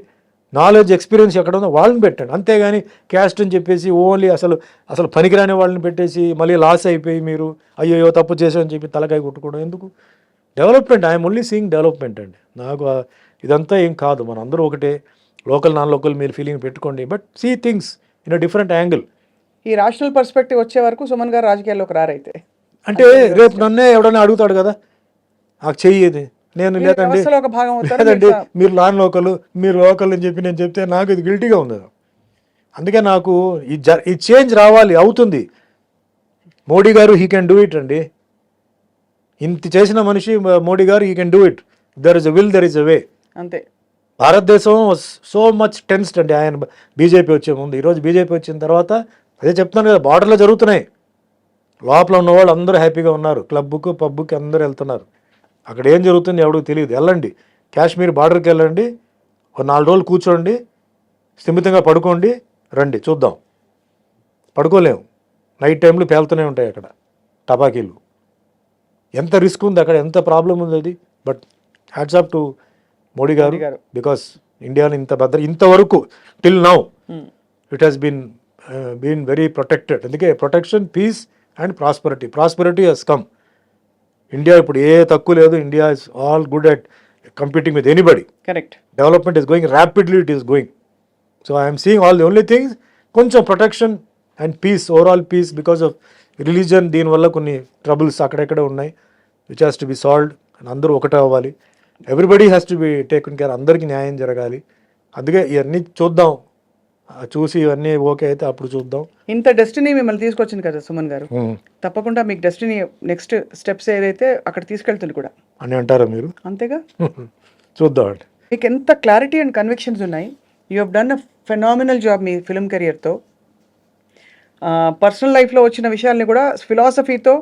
నాలెడ్జ్ ఎక్స్పీరియన్స్ ఎక్కడ ఉందో వాళ్ళని పెట్టండి. అంతేగాని క్యాస్ట్ అని చెప్పేసి ఓన్లీ అసలు పనికిరాని వాళ్ళని పెట్టేసి మళ్ళీ లాస్ అయిపోయి మీరు అయ్యో తప్పు చేసామని చెప్పి తలకాయ కొట్టుకోవడం ఎందుకు? Development, I'm only seeing development అండి. నాకు ఇదంతా ఏం కాదు, మన అందరూ ఒకటే. లోకల్ నాన్ లోకల్ మీరు ఫీలింగ్ పెట్టుకోండి, but see things in a different angle. ఈ రాషనల్ పర్స్పెక్టివ్ వచ్చే వరకు సుమన్ గారు రాజకీయాల్లోకి రారైతే. అంటే రేపు నన్నే ఎవడన్నా అడుగుతాడు కదా, నాకు చెయ్యేది, నేను లేదండి ఒక భాగం లేదండి మీరు నాన్ లోకల్, మీరు లోకల్ అని చెప్పి నేను చెప్తే నాకు ఇది గిల్టీగా ఉంది. అందుకే నాకు ఈ చేంజ్ రావాలి, అవుతుంది. మోడీ గారు హీ కెన్ డూ ఇట్ అండి. ఇంత చేసిన మనిషి మోడీ గారు, he can do it. There is a will, there is a way. అంతే. భారతదేశం సో మచ్ టెన్స్డ్ అండి ఆయన బీజేపీ వచ్చే ముందు. ఈరోజు బీజేపీ వచ్చిన తర్వాత అదే చెప్తున్నాను కదా, బార్డర్లో జరుగుతున్నాయి. లోపల ఉన్న వాళ్ళు అందరూ హ్యాపీగా ఉన్నారు, క్లబ్కు పబ్కి అందరూ వెళ్తున్నారు. అక్కడ ఏం జరుగుతుంది ఎవరికి తెలియదు. వెళ్ళండి, కాశ్మీర్ బార్డర్కి వెళ్ళండి, ఒక 4 రోజులు కూర్చోండి, స్థిమితంగా పడుకోండి, రండి చూద్దాం. పడుకోలేము, నైట్ టైంలో పేలుతూనే ఉంటాయి అక్కడ టపాకీలు. ఎంత రిస్క్ ఉంది అక్కడ, ఎంత ప్రాబ్లం ఉంది అది. But hats off to Modi గారు, బికాస్ ఇండియాని ఇంతవరకు till now it has been very protected. అందుకే protection, peace and prosperity has come. India ఇప్పుడు ఏ తక్కువ లేదు. India is all good at competing with anybody. Correct. Development is going rapidly, it is going. So I'm seeing all the only things కొంచెం protection and peace, overall peace. Because of religion, దీనివల్ల కొన్ని troubles అక్కడెక్కడ ఉన్నాయి, which has to be solved. And అందరూ ఒకటే అవ్వాలి. Everybody has to be taken care. అందరికీ న్యాయం జరగాలి. అందుకే ఇవన్నీ చూద్దాం, చూసి ఇవన్నీ ఓకే అయితే అప్పుడు చూద్దాం. ఇంత డెస్టినీ మిమ్మల్ని తీసుకొచ్చింది కదా సుమన్ గారు, తప్పకుండా మీకు డెస్టినీ నెక్స్ట్ స్టెప్స్ ఏదైతే అక్కడ తీసుకెళ్తుంది కూడా అని అంటారా మీరు? అంతేగా. చూద్దాం అండి. మీకు ఎంత క్లారిటీ అండ్ కన్విక్షన్స్ ఉన్నాయి. You have done a phenomenal job మీ ఫిల్మ్ కెరియర్తో. పర్సనల్ లైఫ్లో వచ్చిన విషయాల్ని కూడా ఫిలాసఫీతో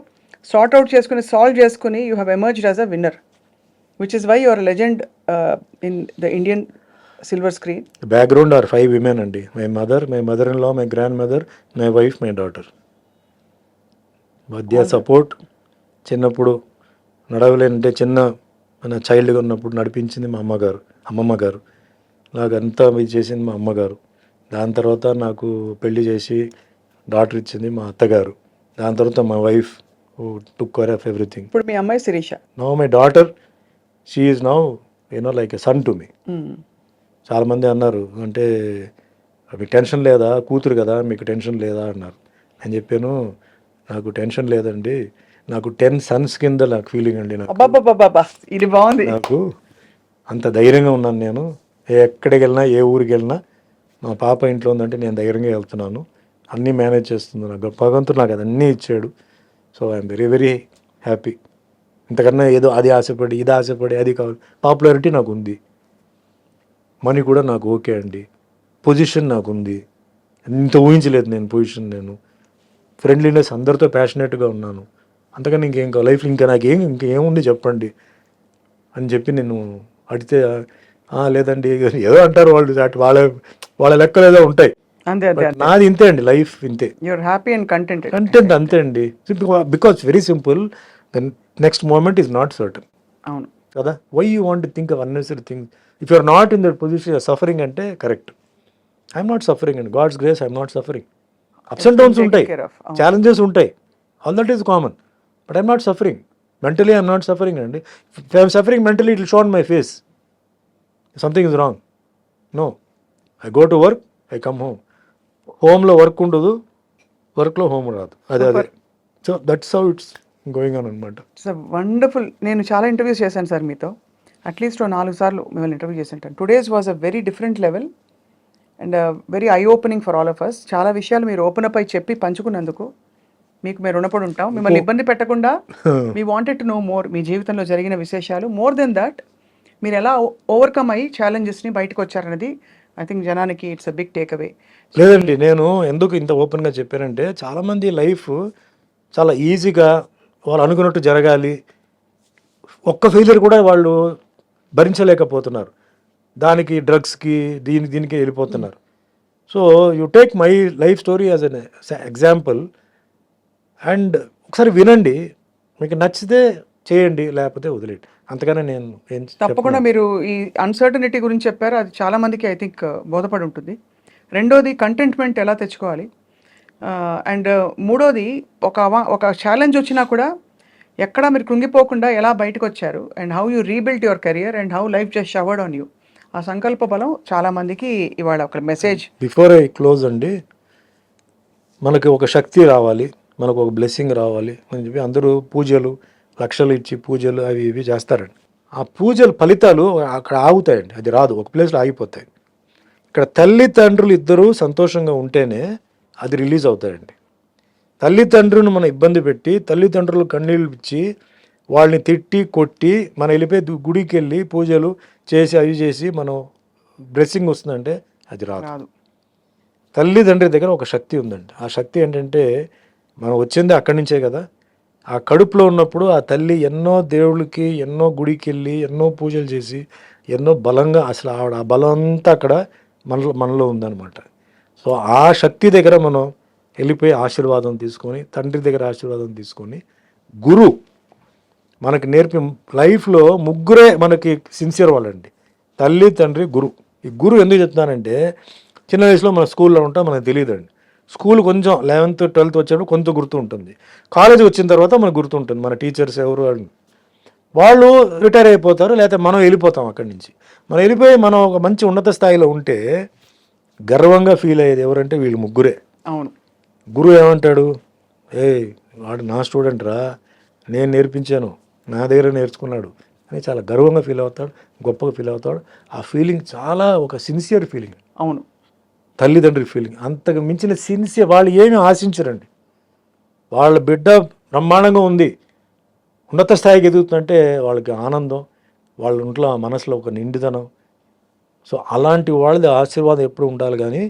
సాల్వ్ చేసుకుని you have emerged as a winner, which is why you are a legend in the Indian silver screen. The background are 5 women అండి. My mother-in-law, my grandmother, my wife, my daughter. మధ్య support. చిన్నప్పుడు నడవలేనంటే మన చైల్డ్గా ఉన్నప్పుడు నడిపించింది మా అమ్మమ్మ గారు. నాకంతా ఇది చేసింది మా అమ్మగారు. దాని తర్వాత నాకు పెళ్లి చేసి డాటర్ ఇచ్చింది మా అత్తగారు. దాని తర్వాత మా wife who took care of everything. ఇప్పుడు మీ అమ్మాయి Sirisha. Now my daughter, she is now like a son to me. చాలామంది అన్నారు, అంటే మీకు టెన్షన్ లేదా, కూతురు కదా మీకు టెన్షన్ లేదా అన్నారు. నేను చెప్పాను, నాకు టెన్షన్ లేదండి, నాకు 10 సన్స్ కింద నాకు ఫీలింగ్ అండి. నాకు అబ్బాబ్బాబ్బా, ఇది బాగుంది. నాకు అంత ధైర్యంగా ఉన్నాను నేను. ఎక్కడికి వెళ్ళినా, ఏ ఊరికి వెళ్ళినా, మా పాప ఇంట్లో ఉందంటే నేను ధైర్యంగా వెళ్తున్నాను. అన్నీ మేనేజ్ చేస్తున్నాను. భగవంతుడు నాకు అదన్నీ ఇచ్చాడు. So I'm very very happy. ఇంతకన్నా ఏదో అది ఆశపడి, ఇది ఆశపడి, అది కావాలి. పాపులారిటీ నాకు ఉంది, మనీ కూడా నాకు ఓకే అండి, పొజిషన్ నాకు ఉంది. ఇంత ఊహించలేదు నేను పొజిషన్. నేను ఫ్రెండ్లీనెస్, అందరితో ప్యాషనేట్గా ఉన్నాను. అంతకని ఇంకేం కావాలి లైఫ్? ఇంకా నాకేం ఇంకేముంది చెప్పండి అని చెప్పి నేను అడిగితే లేదండి ఏదో అంటారు వాళ్ళు, వాళ్ళ వాళ్ళ లెక్కలు ఏదో ఉంటాయి. అంతే అంతే But నాది ఇంతే అండి, లైఫ్ ఇంతే. You're happy and content. Content అంతే అండి. Because very simple, then next moment is not certain. అవును కదా, why you want think of unnecessary thing? If you're not in that position, suffering అంటే కరెక్ట్. ఐఎమ్ నాట్ సఫరింగ్ అండి, God's grace I'm not suffering. Ups and downs ఉంటాయి, challenges ఉంటాయి, all that is common. But I'm not suffering mentally. I'm not suffering అండి. If I'm suffering mentally, it will show on my face something is wrong. No, I go to work, I come home. హోమ్లో work ఉండదు, వర్క్లో home రాదు. అదే అదే. So that's how it's going on అనమాట. It's wonderful. నేను చాలా interviews చేశాను సార్ మీతో, అట్లీస్ట్ 4 సార్లు మిమ్మల్ని ఇంటర్వ్యూ చేసి ఉంటాను. Today's was a very different level and very eye opening for all of us. చాలా విషయాలు మీరు ఓపెన్ అప్ అయి చెప్పి పంచుకున్నందుకు మీకు మేము రుణపడి ఉంటాం. మిమ్మల్ని ఇబ్బంది పెట్టకుండా మీ వాంటెడ్ టు నో మోర్, మీ జీవితంలో జరిగిన విశేషాలు. మోర్ దెన్ దాట్, మీరు ఎలా ఓవర్కమ్ అయ్యి ఛాలెంజెస్ని బయటకు వచ్చారనేది ఐ థింక్ జనానికి it's a big takeaway. లేదండి, నేను ఎందుకు ఇంత ఓపెన్గా చెప్పానంటే, చాలామంది లైఫ్ చాలా ఈజీగా వాళ్ళు అనుకున్నట్టు జరగాలి, ఒక్క ఫెయిలియర్ కూడా వాళ్ళు భరించలేకపోతున్నారు. దానికి డ్రగ్స్కి దీనికి వెళ్ళిపోతున్నారు. So you take my life story as an example and ఒకసారి వినండి. మీకు నచ్చితే చేయండి, లేకపోతే వదిలేండి. అంతగానే నేను తప్పకుండా మీరు ఈ అన్సర్టనిటీ గురించి చెప్పారు, అది చాలా మందికి ఐ థింక్ బోధపడి ఉంటుంది. రెండోది కంటెంట్మెంట్ ఎలా తెచ్చుకోవాలి, అండ్ మూడోది ఒక ఛాలెంజ్ వచ్చినా కూడా ఎక్కడ మీరు కృంగిపోకుండా ఎలా బయటకు వచ్చారు, and how you rebuild your career and how life just showered on you. ఆ సంకల్ప బలం చాలా మందికి ఇవాళ ఒక మెసేజ్. బిఫోర్ ఐ క్లోజ్ అండి, మనకి ఒక శక్తి రావాలి, మనకు ఒక బ్లెస్సింగ్ రావాలి అని చెప్పి అందరూ పూజలు లక్షలు ఇచ్చి పూజలు అవి ఇవి చేస్తారండి. ఆ పూజల ఫలితాలు అక్కడ ఆగుతాయండి, అది రాదు, ఒక ప్లేస్లో ఆగిపోతాయి. ఇక్కడ తల్లిదండ్రులు ఇద్దరూ సంతోషంగా ఉంటేనే అది రిలీజ్ అవుతాయండి. తల్లిదండ్రులను మనం ఇబ్బంది పెట్టి, తల్లిదండ్రులు కన్నీళ్ళు ఇచ్చి, వాళ్ళని తిట్టి కొట్టి మనం వెళ్ళిపోయి గుడికి వెళ్ళి పూజలు చేసి అవి చేసి మనం బ్లెస్సింగ్ వస్తుందంటే అది రాదు. తల్లిదండ్రి దగ్గర ఒక శక్తి ఉందండి. ఆ శక్తి ఏంటంటే, మనం వచ్చింది అక్కడి నుంచే కదా. ఆ కడుపులో ఉన్నప్పుడు ఆ తల్లి ఎన్నో దేవుళ్ళకి, ఎన్నో గుడికి వెళ్ళి, ఎన్నో పూజలు చేసి, ఎన్నో బలంగా, అసలు ఆవిడ ఆ బలం అంతా అక్కడ మనలో ఉందన్నమాట. సో ఆ శక్తి దగ్గర మనం వెళ్ళిపోయి ఆశీర్వాదం తీసుకొని, తండ్రి దగ్గర ఆశీర్వాదం తీసుకొని, గురు మనకి నేర్పి లైఫ్లో ముగ్గురే మనకి సిన్సియర్ వాళ్ళండి, తల్లి తండ్రి గురు. ఈ గురు ఎందుకు చెప్తున్నానంటే, చిన్న వయసులో మన స్కూల్లో ఉంటాం, మనకు తెలియదండి. స్కూల్ కొంచెం 11th 12th వచ్చేప్పుడు కొంత గుర్తు ఉంటుంది. కాలేజీ వచ్చిన తర్వాత మనకు గుర్తుంటుంది మన టీచర్స్ ఎవరు అని. వాళ్ళు రిటైర్ అయిపోతారు, లేకపోతే మనం వెళ్ళిపోతాం అక్కడి నుంచి. మనం వెళ్ళిపోయి మనం ఒక మంచి ఉన్నత స్థాయిలో ఉంటే గర్వంగా ఫీల్ అయ్యేది ఎవరంటే వీళ్ళు ముగ్గురే. అవును. గురువు ఏమంటాడు, వాడు నా స్టూడెంట్ రా, నేను నేర్పించాను, నా దగ్గర నేర్చుకున్నాడు అని చాలా గర్వంగా ఫీల్ అవుతాడు, గొప్పగా ఫీల్ అవుతాడు. ఆ ఫీలింగ్ చాలా ఒక సిన్సియర్ ఫీలింగ్. అవును. తల్లిదండ్రుల ఫీలింగ్ అంతకు మించిన సిన్సియర్. వాళ్ళు ఏమీ ఆశించరండి, వాళ్ళ బిడ్డ బ్రహ్మాండంగా ఉంది, ఉన్నత స్థాయికి ఎదుగుతుందంటే వాళ్ళకి ఆనందం, వాళ్ళ ఇంట్లో మనసులో ఒక నిండుదనం. సో అలాంటి వాళ్ళది ఆశీర్వాదం ఎప్పుడు ఉండాలి, కానీ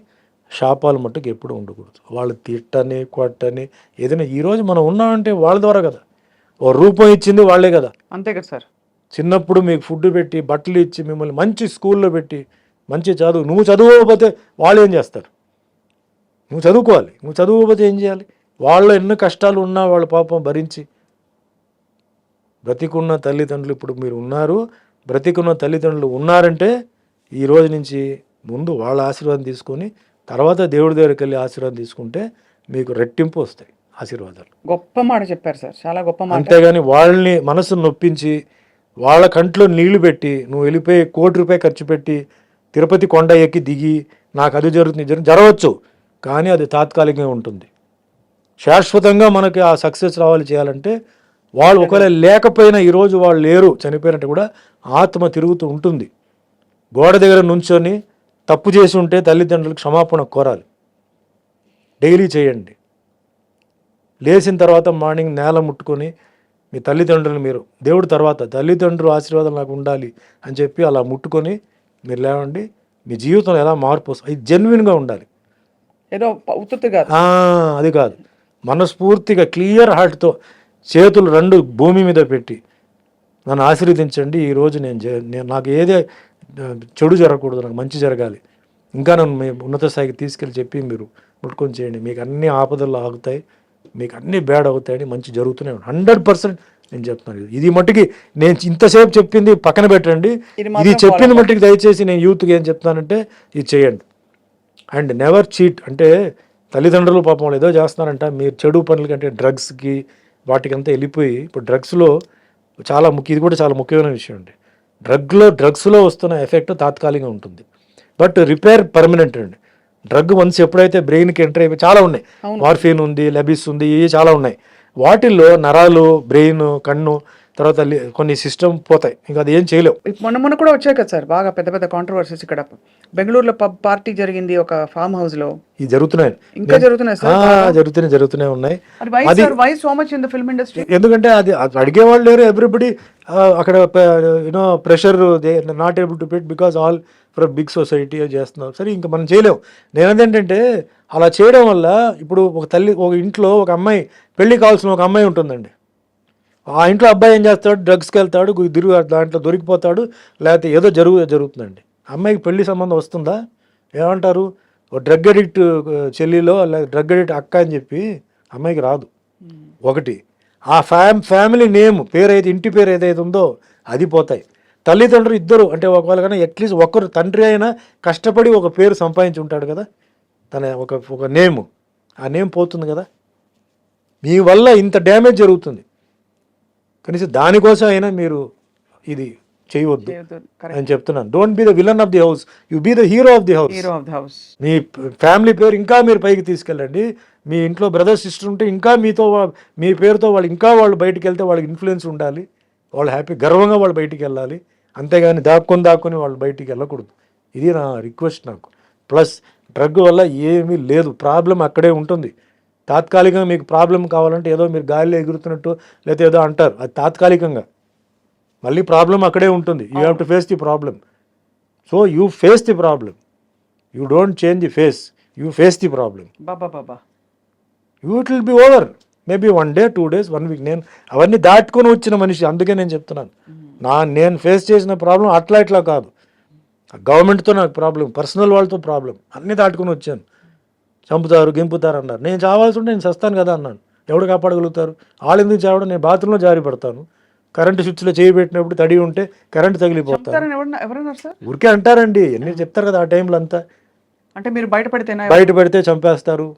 శాపాలు మట్టుకు ఎప్పుడు ఉండకూడదు. వాళ్ళు తిట్టని కొట్టని ఏదైనా, ఈరోజు మనం ఉన్నామంటే వాళ్ళ ద్వారా కదా, ఓ రూపం ఇచ్చింది వాళ్ళే కదా. అంతే కదా సార్. చిన్నప్పుడు మీకు ఫుడ్ పెట్టి, బట్టలు ఇచ్చి, మిమ్మల్ని మంచి స్కూల్లో పెట్టి, మంచి చదువు, నువ్వు చదువుకోకపోతే వాళ్ళు ఏం చేస్తారు? నువ్వు చదువుకోవాలి, నువ్వు చదువుకోకపోతే ఏం చేయాలి? వాళ్ళు ఎన్ని కష్టాలు ఉన్నా వాళ్ళ పాపం భరించి బ్రతికున్న తల్లిదండ్రులు ఇప్పుడు మీరు ఉన్నారు, బ్రతికున్న తల్లిదండ్రులు ఉన్నారంటే ఈ రోజు నుంచి ముందు వాళ్ళ ఆశీర్వాదం తీసుకొని తర్వాత దేవుడి దగ్గరికి వెళ్ళి ఆశీర్వాదం తీసుకుంటే మీకు రెట్టింపు వస్తాయి ఆశీర్వాదాలు. గొప్ప మాట చెప్పారు సార్, చాలా గొప్ప మాట. అంతేగాని వాళ్ళని మనసును నొప్పించి, వాళ్ళ కంట్లో నీళ్లు పెట్టి, నువ్వు వెళ్ళిపోయి ₹1 కోటి ఖర్చు పెట్టి తిరుపతి కొండ ఎక్కి దిగి నాకు అది జరుగుతుంది, జరగవచ్చు, కానీ అది తాత్కాలికంగా ఉంటుంది. శాశ్వతంగా మనకి ఆ సక్సెస్ రావాలి చేయాలంటే వాళ్ళు ఒకవేళ లేకపోయినా ఈరోజు వాళ్ళు లేరు చనిపోయినట్టు కూడా ఆత్మ తిరుగుతూ ఉంటుంది. గోడ దగ్గర నుంచొని తప్పు చేసి ఉంటే తల్లిదండ్రులకు క్షమాపణ కోరాలి, డైలీ చేయండి. లేచిన తర్వాత మార్నింగ్ నేల ముట్టుకొని మీ తల్లిదండ్రులు మీరు దేవుడి తర్వాత తల్లిదండ్రులు ఆశీర్వాదం నాకు ఉండాలి అని చెప్పి అలా ముట్టుకొని మీరు లేవండి. మీ జీవితంలో ఎలా మార్పు వస్తుంది, అది జెన్యున్గా ఉండాలి. ఏదో ఉత్తుత్తి కాదు. అది కాదు, మనస్ఫూర్తిగా క్లియర్ హార్ట్తో చేతులు రెండు భూమి మీద పెట్టి నన్ను ఆశీర్వదించండి, ఈరోజు నేను నాకు ఏదే చెడు జరగకూడదు, నాకు మంచి జరగాలి, ఇంకా నన్ను మీ ఉన్నత స్థాయికి తీసుకెళ్ళి చెప్పి మీరు ముట్టుకొని చేయండి. మీకు అన్ని ఆపదలు ఆగుతాయి, మీకు అన్ని బ్యాడ్ అవుతాయని మంచి జరుగుతూనే ఉంది. 100% నేను చెప్తున్నాను. ఇది మట్టుకి నేను ఇంతసేపు చెప్పింది పక్కన పెట్టండి, ఇది చెప్పిన మట్టుకి దయచేసి నేను యూత్కి ఏం చెప్తానంటే ఇది చేయండి. And never cheat. అంటే తల్లిదండ్రులు పాపం వాళ్ళు ఏదో చేస్తున్నారంట, మీరు చెడు పనులకి అంటే డ్రగ్స్కి వాటికంతా వెళ్ళిపోయి ఇప్పుడు డ్రగ్స్లో చాలా ఇది కూడా చాలా ముఖ్యమైన విషయం అండి. డ్రగ్స్లో వస్తున్న ఎఫెక్ట్ తాత్కాలికంగా ఉంటుంది, బట్ రిపేర్ పర్మనెంట్ అండి. డ్రగ్ వన్స్ ఎప్పుడైతే బ్రెయిన్కి ఎంటర్ అయిపోయి చాలా ఉన్నాయి, మార్ఫిన్ ఉంది, లెబిస్ ఉంది, ఇవి చాలా ఉన్నాయి. వాటిల్లో నరాలు, బ్రెయిన్, కన్ను, తర్వాత కొన్ని సిస్టమ్ పోతాయి, ఇంకా అది ఏం చేయలేవు. మొన్న కూడా వచ్చాయి కదా సార్ బాగా పెద్ద పెద్ద కాంట్రవర్సీస్. ఇక్కడ బెంగళూరులో పబ్ పార్టీ జరిగింది ఒక ఫామ్ హౌస్ లో, ఇది జరుగుతున్నాయి, ఇంకా జరుగుతున్నాయి సార్, జరుగుతూనే ఉన్నాయి. Why so much in the film industry? ఎందుకంటే అది అడిగేవాళ్ళు లేరు, ఎవ్రీబడి అక్కడ you know pressure not able to pit because all for big society చేస్తున్నారు. సరే ఇంకా మనం చేయలేం. నేనేంటంటే అలా చేయడం వల్ల ఇప్పుడు ఒక ఇంట్లో ఒక అమ్మాయి పెళ్లి కావాల్సిన ఒక అమ్మాయి ఉంటుందండి. ఆ ఇంట్లో అబ్బాయి ఏం చేస్తాడు, డ్రగ్స్కి వెళ్తాడు, దాంట్లో దొరికిపోతాడు, లేకపోతే ఏదో జరుగుతుందండి. అమ్మాయికి పెళ్లి సంబంధం వస్తుందా? ఏమంటారు, ఓ డ్రగ్ అడిక్ట్ చెల్లిలో డ్రగ్ అడిక్ట్ అక్క అని చెప్పి అమ్మాయికి రాదు. ఒకటి ఆ ఫ్యామిలీ నేమ్ పేరు అయితే, ఇంటి పేరు ఏదైతే ఉందో అది పోతాయి. తల్లిదండ్రులు ఇద్దరు అంటే ఒకవేళ కన్నా అట్లీస్ట్ ఒకరు తండ్రి అయినా కష్టపడి ఒక పేరు సంపాదించి ఉంటాడు కదా, తన ఒక నేమ్, ఆ నేమ్ పోతుంది కదా. మీ వల్ల ఇంత డ్యామేజ్ జరుగుతుంది, కనీసం దానికోసం అయినా మీరు ఇది చేయవద్దు అని చెప్తున్నాను. Don't be the villain of the house, you be the hero of the house. Me family పేరు ఇంకా మీరు పైకి తీసుకెళ్ళండి. మీ ఇంట్లో బ్రదర్ సిస్టర్ ఉంటే ఇంకా మీ పేరుతో వాళ్ళు బయటికి వెళ్తే వాళ్ళకి ఇన్ఫ్లుయెన్స్ ఉండాలి, వాళ్ళు హ్యాపీ గర్వంగా వాళ్ళు బయటికి వెళ్ళాలి. అంతేగాని దాక్కుని వాళ్ళు బయటికి వెళ్ళకూడదు. ఇది నా రిక్వెస్ట్ నాకు. ప్లస్ డ్రగ్ వల్ల ఏమీ లేదు, ప్రాబ్లం అక్కడే ఉంటుంది. తాత్కాలికంగా మీకు ప్రాబ్లం కావాలంటే ఏదో మీరు గాలిలో ఎగురుతున్నట్టు లేకపోతే ఏదో అంటారు, అది తాత్కాలికంగా, మళ్ళీ ప్రాబ్లం అక్కడే ఉంటుంది. You have to face the problem. So you face the problem, you don't change the face, you face the problem. It will be over maybe 1 day 2 days 1 week. నేను అవన్నీ దాటుకొని వచ్చిన మనిషి, అందుకే నేను చెప్తున్నాను. నేను ఫేస్ చేసిన ప్రాబ్లం అట్లా కాదు, గవర్నమెంట్తో నాకు ప్రాబ్లం, పర్సనల్ వాళ్ళతో ప్రాబ్లం, అన్నీ దాటుకొని వచ్చాను. చంపుతారు గింపుతారు అన్నారు, నేను చావాల్సి ఉంటే నేను చస్తాను కదా అన్నాను. ఎవడు కాపాడగలుగుతారు? వాళ్ళు ఎందుకు చావడం? నేను బాత్రూంలో జారి పడతాను, కరెంటు స్విచ్లో చేయి పెట్టినప్పుడు తడి ఉంటే కరెంటు తగిలిపోతాను. ఊరికే అంటారండి, ఎన్ని చెప్తారు కదా ఆ టైంలో అంతా. అంటే మీరు బయటపడితే చంపేస్తారు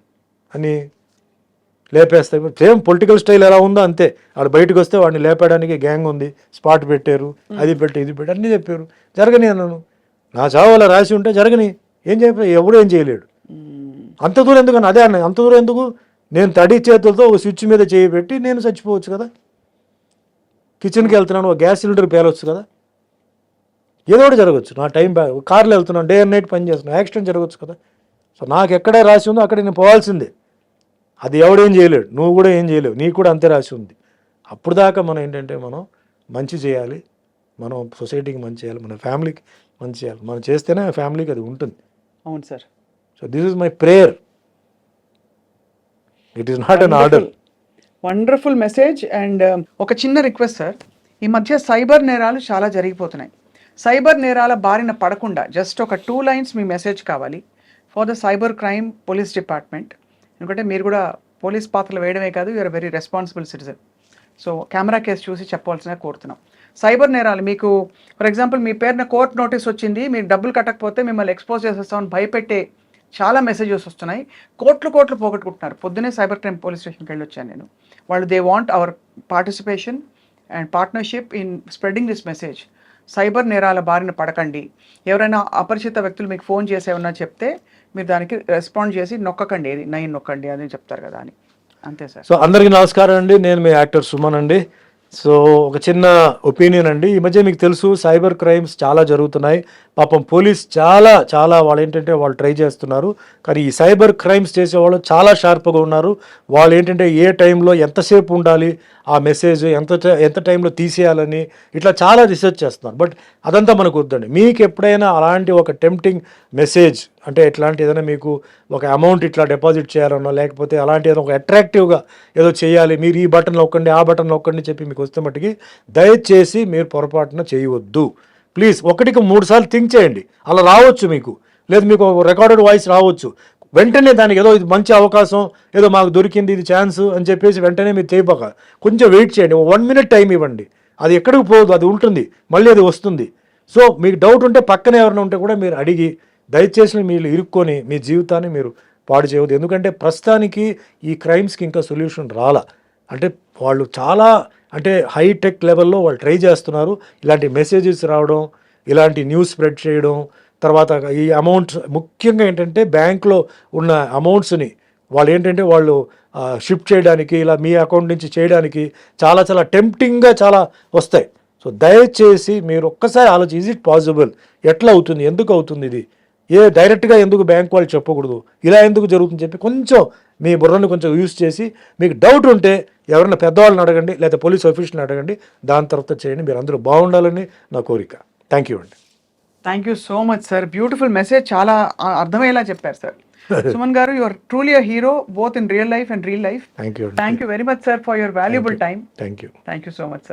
అని లేపేస్తారు. సేమ్ పొలిటికల్ స్టైల్ ఎలా ఉందో అంతే. వాడు బయటకు వస్తే వాడిని లేపడానికి గ్యాంగ్ ఉంది, స్పాట్ పెట్టారు, అది పెట్టి ఇది పెట్టి అన్నీ చెప్పారు. జరగని అన్నాను, నా చావు అలా రాసి ఉంటే జరగని, ఏం చెప్పారు, ఎవడు ఏం చేయలేడు. అంత దూరం ఎందుకని అదే అన్న, అంత దూరం ఎందుకు? నేను తడి చేతులతో ఒక స్విచ్ మీద చేయి పెట్టి నేను చచ్చిపోవచ్చు కదా, కిచెన్కి వెళ్తున్నాను ఒక గ్యాస్ సిలిండర్ పేలవచ్చు కదా, ఏదో ఒకటి జరగచ్చు. నా టైం కార్లో వెళ్తున్నాను, డే అండ్ నైట్ పని చేస్తున్నాను, యాక్సిడెంట్ జరగచ్చు కదా. సో నాకు ఎక్కడే రాసి ఉందో అక్కడ నేను పోవాల్సిందే. అది ఎవడేం చేయలేడు, నువ్వు కూడా ఏం చేయలేవు, నీకు కూడా అంతే రాసి ఉంది. అప్పుడు దాకా మనం ఏంటంటే మనం మంచి చేయాలి, మనం సొసైటీకి మంచి చేయాలి, మన ఫ్యామిలీకి మంచి చేయాలి. మనం చేస్తేనే ఫ్యామిలీకి అది ఉంటుంది. అవును sir. So this is my prayer, it is not an order. Wonderful message. And ఒక చిన్న రిక్వెస్ట్ సార్, ఈ మధ్య సైబర్ నేరాలు చాలా జరిగిపోతున్నాయి. సైబర్ నేరాల బారిన పడకుండా జస్ట్ ఒక 2 lines మీ మెసేజ్ కావాలి for the cyber crime police department. ఎందుకంటే మీరు కూడా పోలీస్ పాత్రలు వేయడమే కాదు, you're very responsible citizen. So camera case చూసి చెప్పవలసిన కోరుతున్నాం. సైబర్ నేరాలు, మీకు ఫర్ ఎగ్జాంపుల్ మీ పేరున కోర్టు నోటీస్ వచ్చింది, మీరు డబ్బులు కట్టకపోతే మిమ్మల్ని ఎక్స్పోజ్ చేసేస్తామని భయపెట్టే చాలా మెసేజెస్ వస్తున్నాయి. కోట్లు పోగొట్టుకుంటున్నారు. పొద్దునే సైబర్ క్రైమ్ పోలీస్ స్టేషన్కి వెళ్ళి వచ్చాను నేను. వాళ్ళు they want hour participation and partnership in spreading this message. Cyber నేరాల బారిన పడకండి. ఎవరైనా అపరిచిత వ్యక్తులు మీకు ఫోన్ చేసి ఏమన్నా చెప్తే మీరు దానికి రెస్పాండ్ చేసి నొక్కకండి, ఏది 9 నొక్కండి అని చెప్తారు కదా అని. అంతే సార్. సో అందరికీ నమస్కారం అండి, నేను మీ యాక్టర్ సుమన్ అండి. సో ఒక చిన్న ఒపీనియన్ అండి. ఈ మధ్య మీకు తెలుసు సైబర్ క్రైమ్స్ చాలా జరుగుతున్నాయి. పాపం పోలీస్ చాలా వాళ్ళు ఏంటంటే వాళ్ళు ట్రై చేస్తున్నారు. కానీ ఈ సైబర్ క్రైమ్స్ చేసేవాళ్ళు చాలా షార్ప్గా ఉన్నారు. వాళ్ళు ఏంటంటే ఏ టైంలో ఎంతసేపు ఉండాలి, ఆ మెసేజ్ ఎంత టైంలో తీసేయాలని ఇట్లా చాలా రీసెర్చ్ చేస్తున్నారు. బట్ అదంతా మనకు వద్దండి. మీకు ఎప్పుడైనా అలాంటి ఒక టెంప్టింగ్ మెసేజ్ అంటే ఎట్లాంటి ఏదైనా మీకు ఒక అమౌంట్ ఇట్లా డిపాజిట్ చేయాలన్నా, లేకపోతే అలాంటి ఏదైనా ఒక అట్రాక్టివ్గా ఏదో చేయాలి, మీరు ఈ బటన్ నొక్కండి ఆ బటన్ నొక్కండి చెప్పి మీకు వస్తే మట్టుకి దయచేసి మీరు పొరపాటున చేయవద్దు. ప్లీజ్ 1కి 3 సార్లు థింక్ చేయండి. అలా రావచ్చు మీకు, లేదు మీకు రికార్డెడ్ వాయిస్ రావచ్చు. వెంటనే దానికి ఏదో ఇది మంచి అవకాశం, ఏదో మాకు దొరికింది ఇది ఛాన్స్ అని చెప్పేసి వెంటనే మీరు చేయపోక కొంచెం వెయిట్ చేయండి. 1 మినిట్ టైం ఇవ్వండి. అది ఎక్కడికి పోదు, అది ఉంటుంది, మళ్ళీ అది వస్తుంది. సో మీకు డౌట్ ఉంటే పక్కన ఎవరైనా ఉంటే కూడా మీరు అడిగి దయచేసి మీరు ఇరుక్కొని మీ జీవితాన్ని మీరు పాడు చేయవద్దు. ఎందుకంటే ప్రస్తుతానికి ఈ క్రైమ్స్కి ఇంకా సొల్యూషన్ రాలా. అంటే వాళ్ళు చాలా అంటే హైటెక్ లెవెల్లో వాళ్ళు ట్రై చేస్తున్నారు. ఇలాంటి మెసేజెస్ రావడం, ఇలాంటి న్యూస్ స్ప్రెడ్ చేయడం, తర్వాత ఈ అమౌంట్స్ ముఖ్యంగా ఏంటంటే బ్యాంక్లో ఉన్న అమౌంట్స్ని వాళ్ళు షిఫ్ట్ చేయడానికి, ఇలా మీ అకౌంట్ నుంచి చేయడానికి చాలా టెంప్టింగ్గా చాలా వస్తాయి. సో దయచేసి మీరు ఒక్కసారి ఆలోచి, ఈజ్ ఇట్ పాసిబుల్, ఎట్లా అవుతుంది, ఎందుకు అవుతుంది, ఇది డైరెక్ట్గా ఎందుకు బ్యాంక్ వాళ్ళు చెప్పకూడదు, ఇలా ఎందుకు జరుగుతుంది చెప్పి కొంచెం మీ బుర్రను కొంచెం యూస్ చేసి మీకు డౌట్ ఉంటే ఎవరైనా పెద్దవాళ్ళని అడగండి, లేదా పోలీస్ ఆఫీసర్ని అడగండి. దాని తర్వాత చేయండి. మీరు అందరూ బాగుండాలని నా కోరిక. థ్యాంక్ యూ అండి. Thank you so much sir. Beautiful message, చాలా అర్థమయ్యేలా చెప్పారు సార్. సుమన్ గారు, you are truly a hero both in real life and real life. Thank you. Thank you very much sir for your valuable time. Thank you. Thank you so much sir.